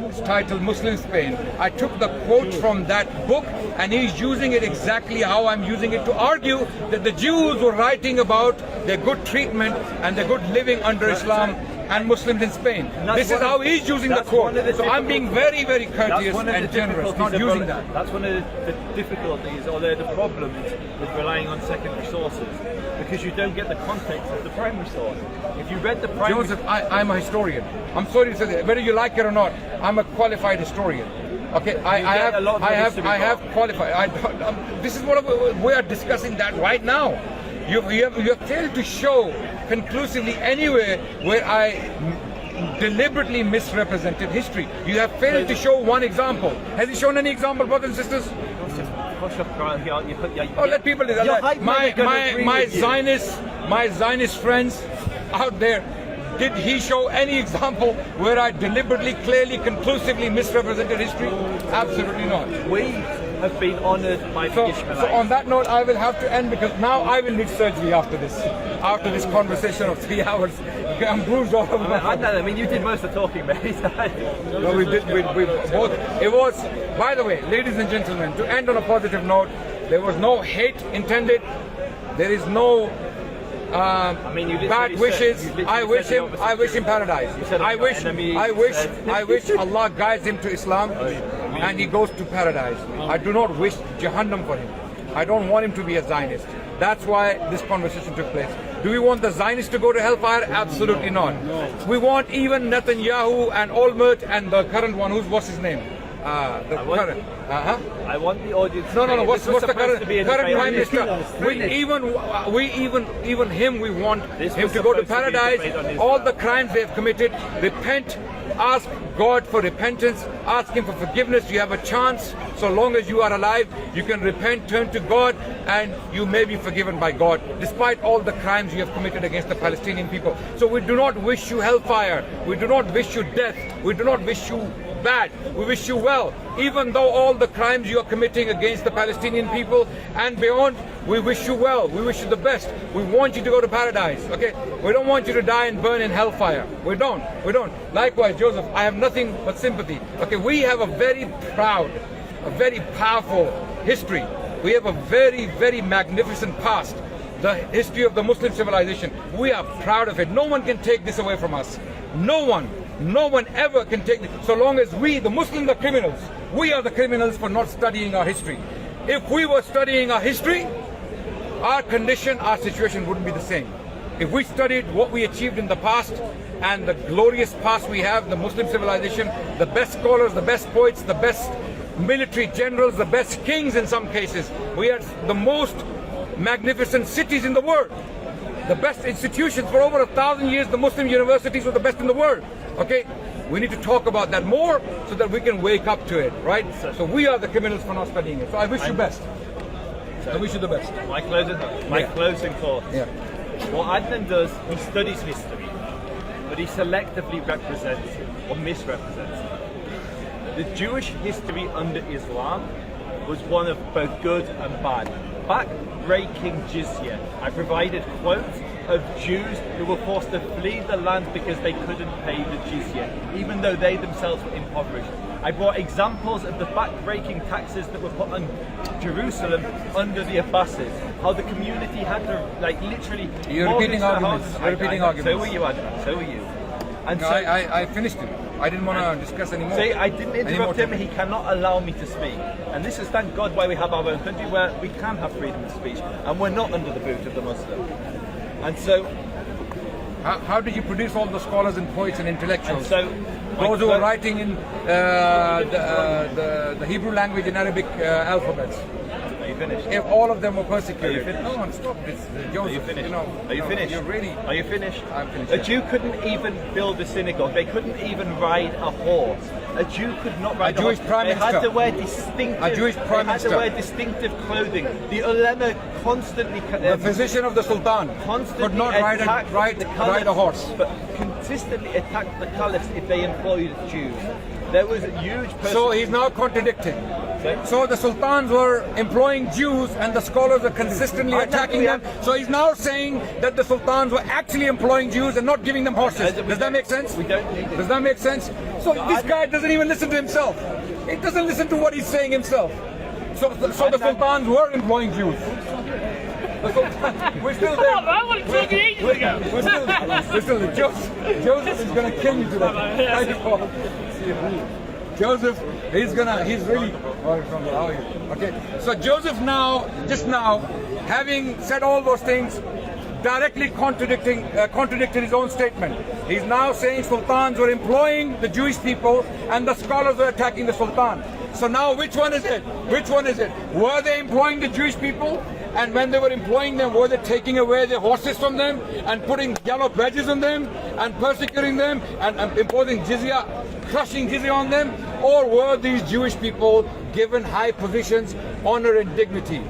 It's titled Muslim Spain. I took the quote from that book, and he's using it exactly how I'm using it to argue that the Jews were writing about their good treatment and their good living under Islam and Muslims in Spain. This is how he's using the quote. So I'm being very, very courteous and generous, not using that. That's one of the difficulties, or the problems with relying on secondary sources, because you don't get the context of the primary source. If you read the primary... Joseph, I'm a historian. I'm sorry to say that. Whether you like it or not, I'm a qualified historian. Okay, I have qualified. This is what we are discussing that right now. You have failed to show conclusively anywhere where I deliberately misrepresented history. You have failed to show one example. Has he shown any example, brothers and sisters? Oh, let people... My Zionist friends out there, did he show any example where I deliberately, clearly, conclusively misrepresented history? Absolutely not. We have been honoured by the Ishmaelites. So on that note, I will have to end, because now I will need surgery after this conversation of 3 hours. I'm bruised all over my head. I mean, you did most of the talking, mate. No, we did. We both. It was, by the way, ladies and gentlemen, to end on a positive note, there was no hate intended. There is no bad wishes. I wish him paradise. I wish Allah guides him to Islam and he goes to paradise. I do not wish Jahannam for him. I don't want him to be a Zionist. That's why this conversation took place. Do we want the Zionists to go to hellfire? Absolutely not. We want even Netanyahu and Olmert and the current one, what's his name? I want the audience. No. What's the current prime minister? We want him to go to paradise. All the crimes they have committed, repent, ask God for repentance, ask Him for forgiveness. You have a chance. So long as you are alive, you can repent, turn to God, and you may be forgiven by God, despite all the crimes you have committed against the Palestinian people. So we do not wish you hellfire. We do not wish you death. We do not wish you bad. We wish you well. Even though all the crimes you are committing against the Palestinian people and beyond, we wish you well. We wish you the best. We want you to go to paradise. Okay? We don't want you to die and burn in hellfire. We don't. Likewise, Joseph, I have nothing but sympathy. Okay, we have a very proud, a very powerful history. We have a very, very magnificent past. The history of the Muslim civilization. We are proud of it. No one can take this away from us. No one ever can take it, so long as we, the Muslims, are criminals. We are the criminals for not studying our history. If we were studying our history, our condition, our situation wouldn't be the same. If we studied what we achieved in the past and the glorious past we have, the Muslim civilization, the best scholars, the best poets, the best military generals, the best kings in some cases, we had the most magnificent cities in the world, the best institutions. For over 1,000 years, the Muslim universities were the best in the world. Okay, we need to talk about that more so that we can wake up to it, right? So we are the criminals for not studying it. So I wish you best. I wish you the best. My closing thoughts. Yeah. What Adnan does, he studies history, but he selectively represents or misrepresents it. The Jewish history under Islam was one of both good and bad. back-breaking jizya. I provided quotes of Jews who were forced to flee the land because they couldn't pay the jizya, even though they themselves were impoverished. I brought examples of the back-breaking taxes that were put on Jerusalem under the Abbasids, how the community had to, like, literally... You're repeating arguments. You're repeating arguments. So were you, Adnan. So were you. And no, so, I finished it. I didn't want to discuss anymore. See, I didn't interrupt him. He cannot allow me to speak. And this is, thank God, why we have our own country where we can have freedom of speech, and we're not under the boot of the Muslim. And so... How did you produce all the scholars and poets and intellectuals? And so, those who are writing in the Hebrew language and Arabic alphabets. Are you finished? If all of them were persecuted. No one stop this. Joseph, Are you finished? You know, are you finished? You're really... Are you finished? I'm finished. A Jew couldn't even build a synagogue. They couldn't even ride a horse. A Jew could not ride a Jewish horse. prime minister. They had to wear distinctive. A Jewish prime minister. They had to wear distinctive clothing. The ulama constantly. The physician of the Sultan could not ride a horse. But consistently attacked the caliphs if they employed Jews. There was a huge. So he's now contradicting. So the sultans were employing Jews and the scholars are consistently attacking them. So he's now saying that the sultans were actually employing Jews and not giving them horses. Does that make sense? We don't need it. Does that make sense? So this guy doesn't even listen to himself. He doesn't listen to what he's saying himself. So the sultans were employing Jews. We're still there. I want to talk ages ago. We're still there. Joseph is going to kill you today. Joseph, he's really, okay. So Joseph just now, having said all those things, directly contradicted his own statement. He's now saying sultans were employing the Jewish people and the scholars were attacking the sultan. So now which one is it? Which one is it? Were they employing the Jewish people? And when they were employing them, were they taking away their horses from them and putting yellow badges on them and persecuting them and imposing jizya, crushing jizya on them? Or were these Jewish people given high positions, honor and dignity?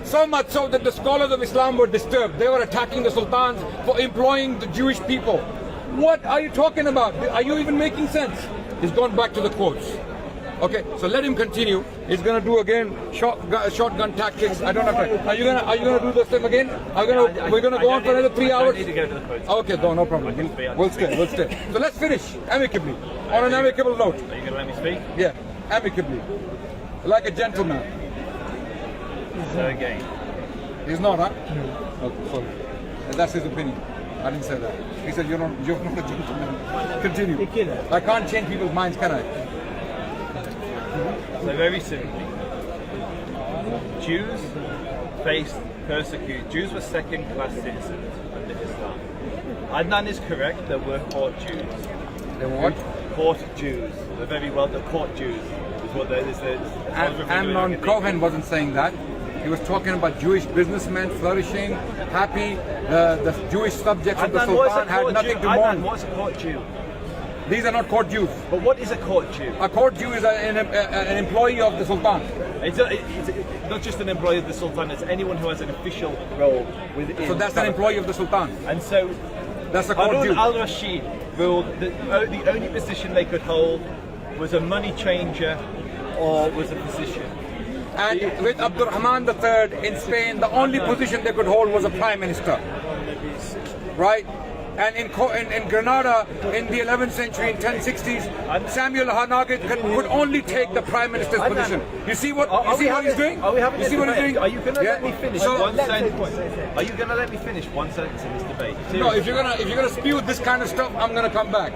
So much so that the scholars of Islam were disturbed. They were attacking the sultans for employing the Jewish people. What are you talking about? Are you even making sense? He's gone back to the quotes. Okay, so let him continue. He's gonna do again shotgun tactics. I don't have time. Are you gonna do the same again? We're gonna go on for another 3 hours. I need to go to the quotes. Okay, no problem. We'll stay. So let's finish amicably, on an amicable note. Are you gonna let me speak? Yeah, amicably, like a gentleman. So again, he's not, huh? No. Okay, sorry. That's his opinion. I didn't say that. He said you're not a gentleman. Continue. I can't change people's minds, can I? So very simply, Jews faced persecution. Jews were second-class citizens under Islam. Adnan is correct, there were court Jews. They were what? Court Jews. They're very well, the court Jews is what they is. Amnon Cohen wasn't saying that. He was talking about Jewish businessmen flourishing, happy. The Jewish subjects of the Sultan had nothing to mourn. Adnan, what's a court Jew? These are not court Jews. But what is a court Jew? A court Jew is an employee of the Sultan. It's not just an employee of the Sultan, it's anyone who has an official role within. So that's an employee of the Sultan. And so that's a court Jew. Al-Rashid ruled that the only position they could hold was a money changer or was a physician. And with Abdurrahman III in Spain, the only position they could hold was a prime minister. Right? And in Granada, in the 11th century, in 1060s, Samuel Hanagid could only take the prime minister's position. You see what he's doing? Are we having you see what he's doing? Are you going to let me finish one sentence? Are you going to let me finish one sentence in this debate? Seriously. No, if you're gonna spew this kind of stuff, I'm gonna come back.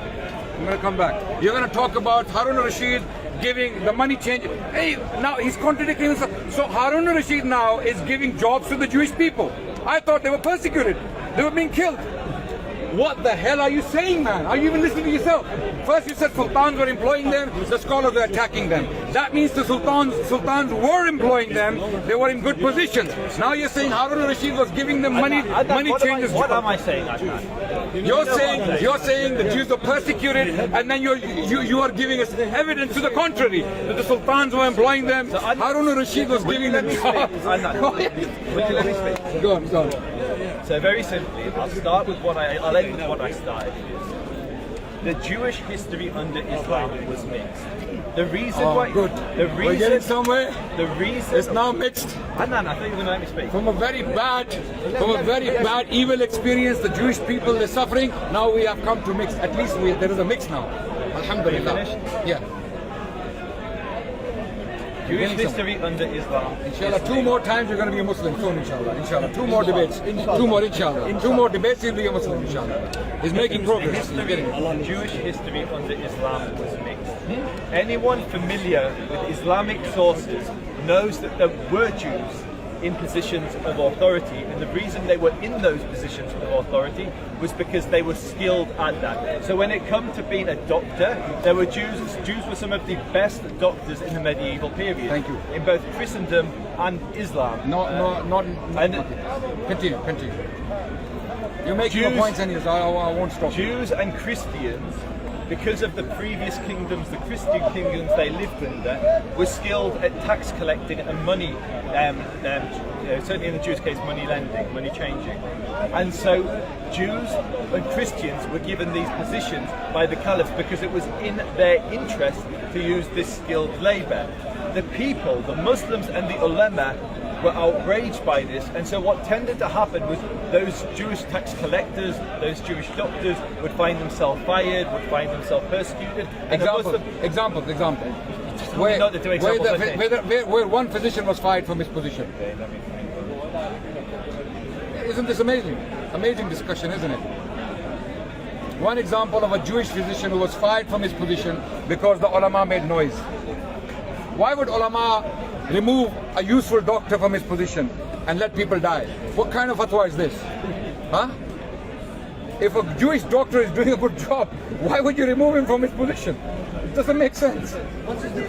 You're gonna talk about Harun al-Rashid giving the money change. Hey, now he's contradicting himself. So Harun al-Rashid now is giving jobs to the Jewish people. I thought they were persecuted. They were being killed. What the hell are you saying, man? Are you even listening to yourself? First you said sultans were employing them, the scholars were attacking them. That means the sultans were employing them, they were in good positions. Now you're saying Harun al-Rashid was giving them money changes. What am I saying, Adnan? You're saying the Jews were persecuted, and then you are giving us evidence to the contrary, that the sultans were employing them, Harun al-Rashid was giving them jobs. Would you let me speak? Go on. So very simply, I'll end with what I started with. the Jewish history under Islam was mixed. The reason why good. The reason We're getting somewhere. The reason It's now mixed. Adnan, I think you're going to let me speak. From a very bad, evil experience, the Jewish people, they're suffering. Now we have come to mix. At least there is a mix now. Alhamdulillah. Yeah. Jewish history under Islam. Inshallah, 2 more times you're going to be a Muslim soon, inshallah. Inshallah, 2 more debates. 2 more, inshallah. 2 more debates, you'll be a Muslim, inshallah. He's making progress. He's getting it. Jewish history under Islam was mixed. Anyone familiar with Islamic sources knows that there were Jews in positions of authority, and the reason they were in those positions of authority was because they were skilled at that. So when it comes to being a doctor, there were Jews were some of the best doctors in the medieval period. Thank you. In both Christendom and Islam. Not. Continue. You make your points, and I won't stop. Jews and Christians, because of the previous kingdoms, the Christian kingdoms they lived under, were skilled at tax collecting and money, certainly in the Jews' case, money lending, money changing. And so Jews and Christians were given these positions by the caliphs because it was in their interest to use this skilled labour. The people, the Muslims and the ulama, were outraged by this, and so what tended to happen was those Jewish tax collectors, those Jewish doctors would find themselves fired, would find themselves persecuted. And Example. Where one physician was fired from his position. Isn't this amazing? Amazing discussion, isn't it? One example of a Jewish physician who was fired from his position because the ulama made noise. Why would ulama remove a useful doctor from his position and let people die? What kind of fatwa is this? Huh? If a Jewish doctor is doing a good job, why would you remove him from his position? It doesn't make sense.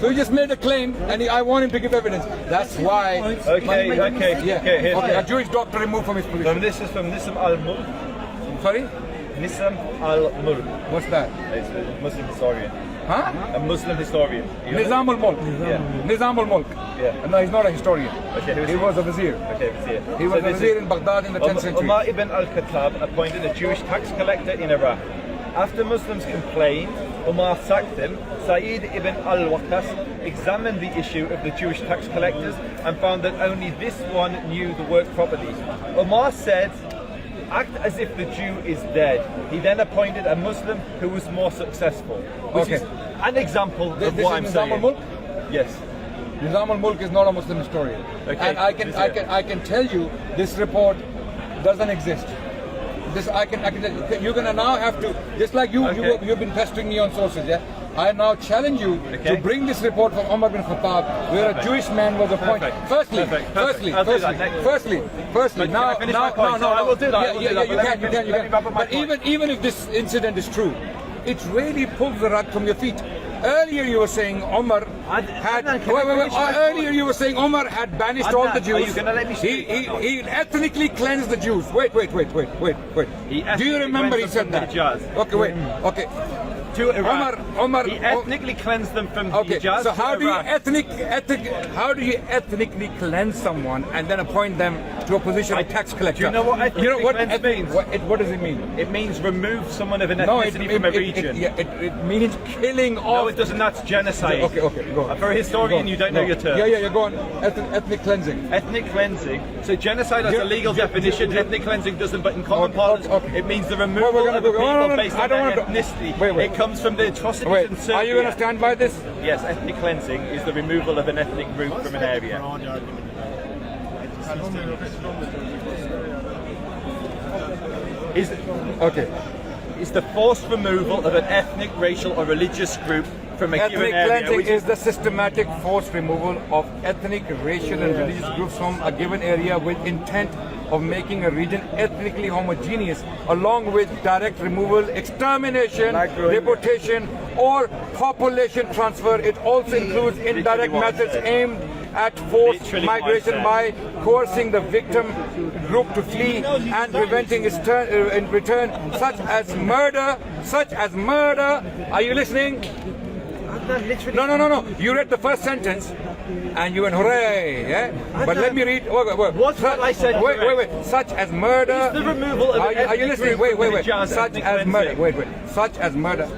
So he just made a claim, and I want him to give evidence. That's why. Okay. A Jewish doctor removed from his position. This is from Nisam al-Mulk. Sorry? Nisam al-Mulk. What's that? It's a Muslim historian. Huh? A Muslim historian. Nizam al-Mulk. Nizam al-Mulk. Yeah. No, he's not a historian. Okay, he was a vizier. Okay, vizier. He was a vizier in Baghdad in the 10th century. Umar ibn al-Khattab appointed a Jewish tax collector in Iraq. After Muslims complained, Umar sacked him. Sa'id ibn al-Waqas examined the issue of the Jewish tax collectors and found that only this one knew the work properly. Umar said, act as if the Jew is dead. He then appointed a Muslim who was more successful. Which is an example of what I'm saying. Al-Mulk? Yes. Nizam al-Mulk is not a Muslim historian. Okay. And I can tell you this report doesn't exist. You're gonna now have to, just like you've been pestering me on sources, yeah? I now challenge you to bring this report from Umar bin Khattab, where a Jewish man was appointed. Firstly, I will do that. You can. But even if this incident is true, it really pulls the rug from your feet. Earlier you were saying Umar had banished all the Jews. He ethnically cleansed the Jews. Wait. Do you remember he said that? Okay. Umar, he ethnically cleansed them from the Hijaz. So how do you ethnically cleanse someone and then appoint them to a position of tax collector? Do you know what ethnically cleanse means? What does it mean? It means remove someone of an ethnicity from a region. It means killing off. No, it doesn't. That's genocide. Okay, go on. For a historian, you don't know your terms. Yeah, go on. Ethnic cleansing. Ethnic cleansing. So genocide has a legal definition. Ethnic cleansing doesn't, but in common parlance, it means the removal of a people based on their ethnicity. It comes from the atrocities in Serbia. Are you going to stand by this? Yes, ethnic cleansing is the removal of an ethnic group from an area. Is the forced removal of an ethnic, racial or religious group from a given area. Ethnic cleansing is the systematic forced removal of ethnic, racial and religious groups from a given area with intent of making a region ethnically homogeneous, along with direct removal, extermination, deportation or population transfer. It also includes indirect methods aimed at forced migration by coercing the victim group to flee and preventing its in return, such as murder. Are you listening? Adnan, literally. No. You read the first sentence and you went, hooray, yeah? But let me read. What's what I said? Wait. Such as murder. It's the removal of Are you listening? Wait. Such as murder. Wait. Such as murder.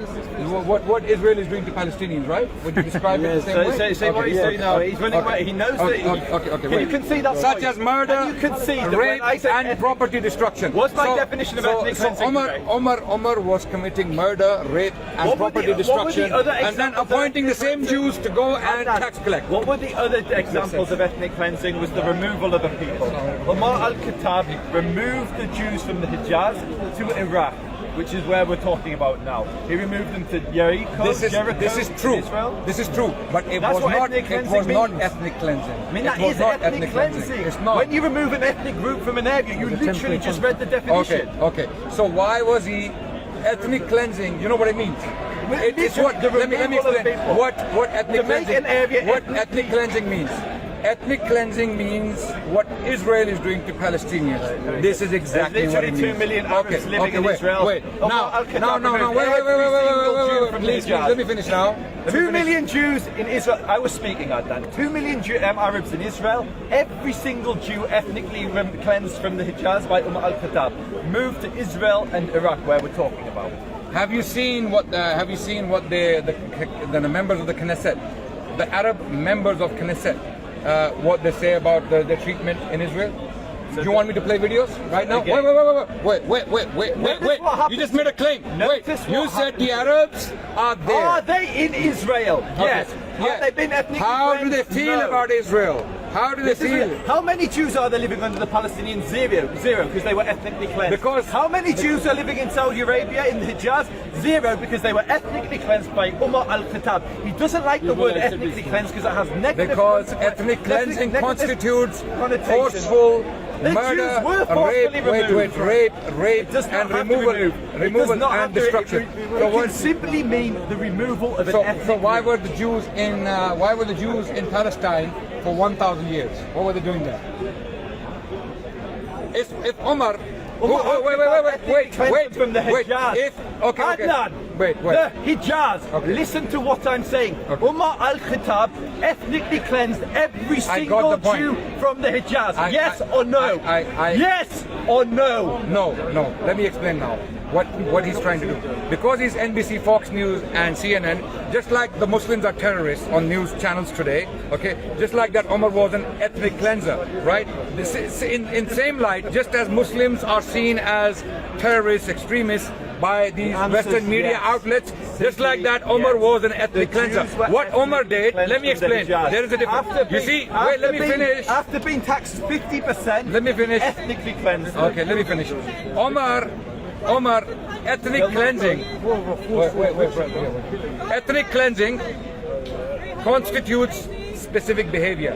What Israel is doing to Palestinians, right? Would you describe it the same way? Say what he's doing now. He's running away. He knows that. Okay. You can see that. Such as murder, you can see rape, and property destruction. What's my definition of ethnic cleansing? Omar was committing murder, rape, and property destruction, and then appointing the same Jews to go and tax collect. What were the other examples of ethnic cleansing? Was the removal of the people. Omar al-Khattab removed the Jews from the Hijaz to Iraq, which is where we're talking about now. He removed them to Jericho. This is true. Israel. This is true, but it was not ethnic cleansing. I mean, that is ethnic cleansing. It's not. When you remove an ethnic group from an area, you literally just read the definition. Okay. So why was he ethnic cleansing? You know what it means? It's what. Let me explain. What ethnic cleansing? What ethnic cleansing means? Ethnic cleansing means what Israel is doing to Palestinians. This is exactly what it means. 2 million Arabs living in Israel. Wait. Now, wait. Please, let me finish now. 2 million Jews in Israel. I was speaking, Adnan. 2 million Arabs in Israel. Every single Jew ethnically cleansed from the Hijaz by al-Khattab moved to Israel and Iraq, where we're talking about. Have you seen what the members of the Knesset, the Arab members of Knesset, what they say about the treatment in Israel? Do you want me to play videos right now? Wait. You just made a claim. You said the Arabs are there. Are they in Israel? Yes. Have they been ethnically How do they cleansed? feel about Israel? How do they feel? How many Jews are there living under the Palestinians? Zero, because they were ethnically cleansed. Because how many Jews are living in Saudi Arabia, in the Hijaz? Zero, because they were ethnically cleansed by Umar al-Khattab. He doesn't like the word ethnically cleansed because it has negative. Because ethnic cleansing constitutes forceful murder, rape, and removal and destruction. It can simply mean the removal of an ethnic. So why were the Jews in Palestine for 1,000 years? What were they doing there? If Omar wait. From the Hijaz. Adnan, wait. The Hijaz. Okay. Listen to what I'm saying. Okay. Umar al-Khattab ethnically cleansed every single Jew from the Hijaz. Yes or no? Yes or no? No. Let me explain now what he's trying to do. Because he's NBC, Fox News, and CNN, just like the Muslims are terrorists on news channels today, okay? Just like that, Omar was an ethnic cleanser, right? This is in same light, just as Muslims are seen as terrorists, extremists by these Western media outlets, just like that, Omar was an ethnic cleanser. What Omar did, let me explain. There is a difference. You see, wait, let me finish. After being taxed 50%, let me finish. Ethnically cleansed. Okay, let me finish. Omar, ethnic cleansing. Wait. Ethnic cleansing constitutes specific behavior,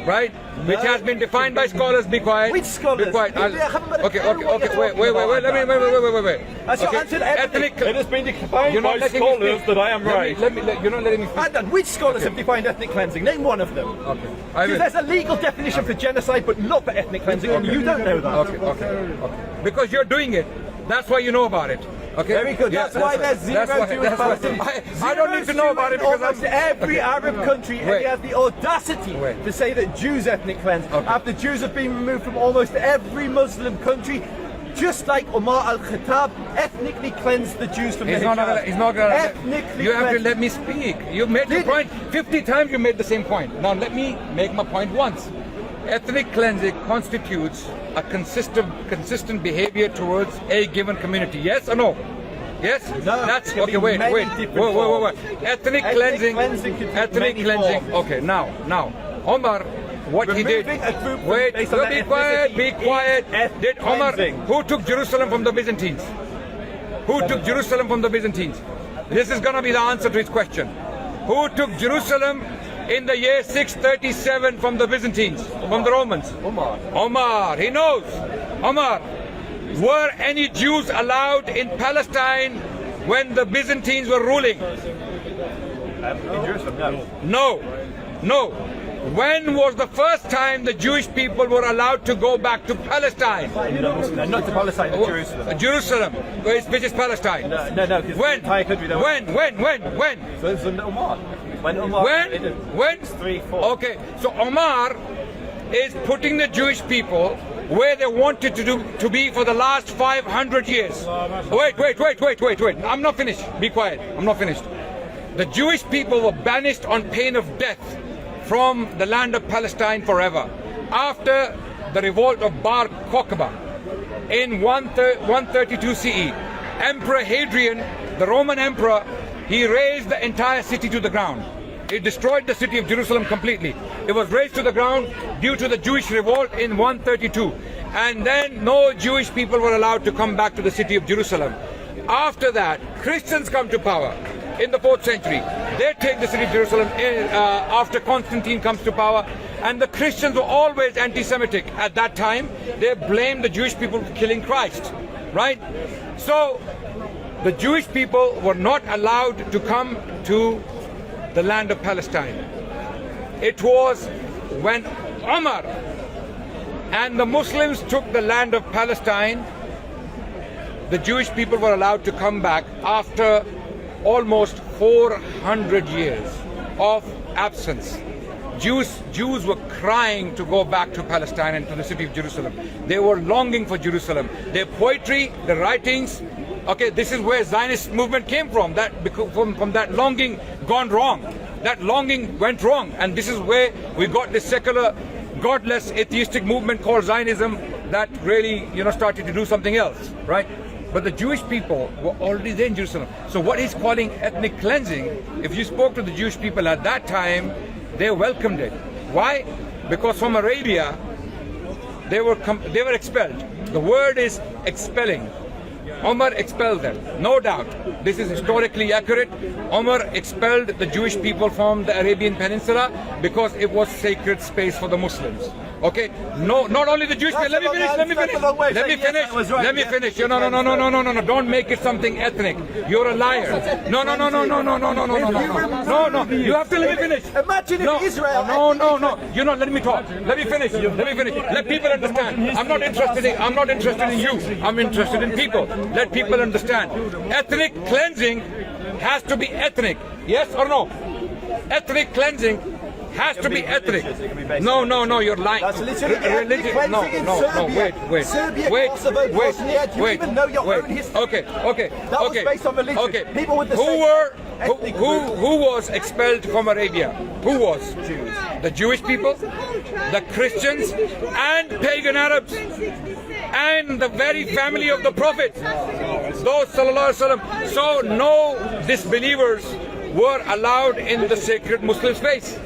right? Which has been defined by scholars. Be quiet. Which scholars? Be quiet. Okay. Wait. Wait. Ethnic. It has been defined by scholars that I am right. You're not letting me speak. Adnan, which scholars have defined ethnic cleansing? Name one of them. Okay. Because there's a legal definition for genocide, but not for ethnic cleansing, and you don't know that. Okay. Because you're doing it. That's why you know about it. Okay. Very good. That's why there's zero Jewish Palestinians. I don't need to know about it because almost every Arab country has the audacity to say that Jews ethnic cleanse. After Jews have been removed from almost every Muslim country, just like Umar al-Khattab ethnically cleansed the Jews from the Hijaz. He's not gonna. Ethnically You have to let me speak. You made your point 50 times. You made the same point. Now let me make my point once. Ethnic cleansing constitutes a consistent behavior towards a given community. Yes or no? Yes? No. That's okay. Wait. Ethnic cleansing. Okay. Now, Omar, what he did. Wait. Be quiet. Did Omar, who took Jerusalem from the Byzantines? This is gonna be the answer to his question. Who took Jerusalem in the year 637 from the Byzantines, from the Romans? Omar. He knows. Omar. Were any Jews allowed in Palestine when the Byzantines were ruling? In Jerusalem, No. When was the first time the Jewish people were allowed to go back to Palestine? Not to Palestine, to Jerusalem. Jerusalem, which is Palestine. No, because when? the entire country. When? So it's under Omar. When? When? 3, 4. Okay, so Omar is putting the Jewish people where they wanted to be for the last 500 years. Wait. I'm not finished. Be quiet. I'm not finished. The Jewish people were banished on pain of death from the land of Palestine forever. After the revolt of Bar Kokhba in 132 CE, Emperor Hadrian, the Roman emperor, he razed the entire city to the ground. He destroyed the city of Jerusalem completely. It was razed to the ground due to the Jewish revolt in 132. And then no Jewish people were allowed to come back to the city of Jerusalem. After that, Christians come to power in the 4th century. They take the city of Jerusalem after Constantine comes to power. And the Christians were always anti-Semitic. At that time, they blamed the Jewish people for killing Christ. Right? So, the Jewish people were not allowed to come to the land of Palestine. It was when Umar and the Muslims took the land of Palestine, the Jewish people were allowed to come back after almost 400 years of absence. Jews were crying to go back to Palestine and to the city of Jerusalem. They were longing for Jerusalem. Their poetry, their writings, okay, this is where Zionist movement came from, from that longing gone wrong. That longing went wrong, and this is where we got this secular, godless, atheistic movement called Zionism that really, started to do something else, right? But the Jewish people were already there in Jerusalem. So what he's calling ethnic cleansing, if you spoke to the Jewish people at that time, they welcomed it. Why? Because from Arabia, they were expelled. The word is expelling. Omar expelled them, no doubt. This is historically accurate. Omar expelled the Jewish people from the Arabian Peninsula because it was sacred space for the Muslims. Okay? No, not only the Jewish people. Let me finish. No. Don't make it something ethnic. You're a liar. No. You have to let me finish. Imagine if Israel. No. Let me talk. Let me finish. Let people understand. I'm not interested in you. I'm interested in people. Let people understand. Ethnic cleansing has to be ethnic. Yes or no? Ethnic cleansing has to be ethnic. No, you're lying. That's literally Religion. No, wait. Serbia, Kosovo, Bosnia, do you even know your own history? Okay. That was based on religion. Okay. People with the who was expelled from Arabia? Who was? Jews. The Jewish people, the Christians, and pagan Arabs, and the very family of the Prophet. Those sallallahu alaihi wasallam. So no disbelievers were allowed in the sacred Muslim space.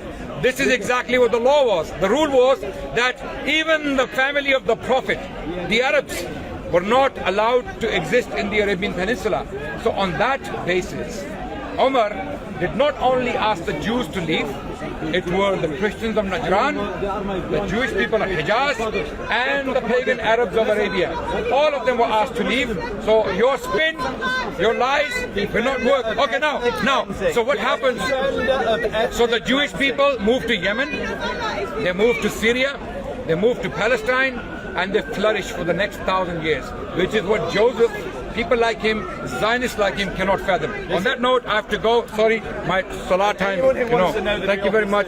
This is exactly what the law was. The rule was that even the family of the Prophet, the Arabs, were not allowed to exist in the Arabian Peninsula. So on that basis, Umar did not only ask the Jews to leave, it were the Christians of Najran, the Jewish people of Hijaz, and the pagan Arabs of Arabia. All of them were asked to leave. So your spin, your lies will not work. Okay, now, so what happens? So the Jewish people moved to Yemen, they moved to Syria, they moved to Palestine, and they flourished for the next 1,000 years, which is what Joseph, people like him, Zionists like him cannot fathom. On that note, I have to go. Sorry, my salah time. Thank you very much.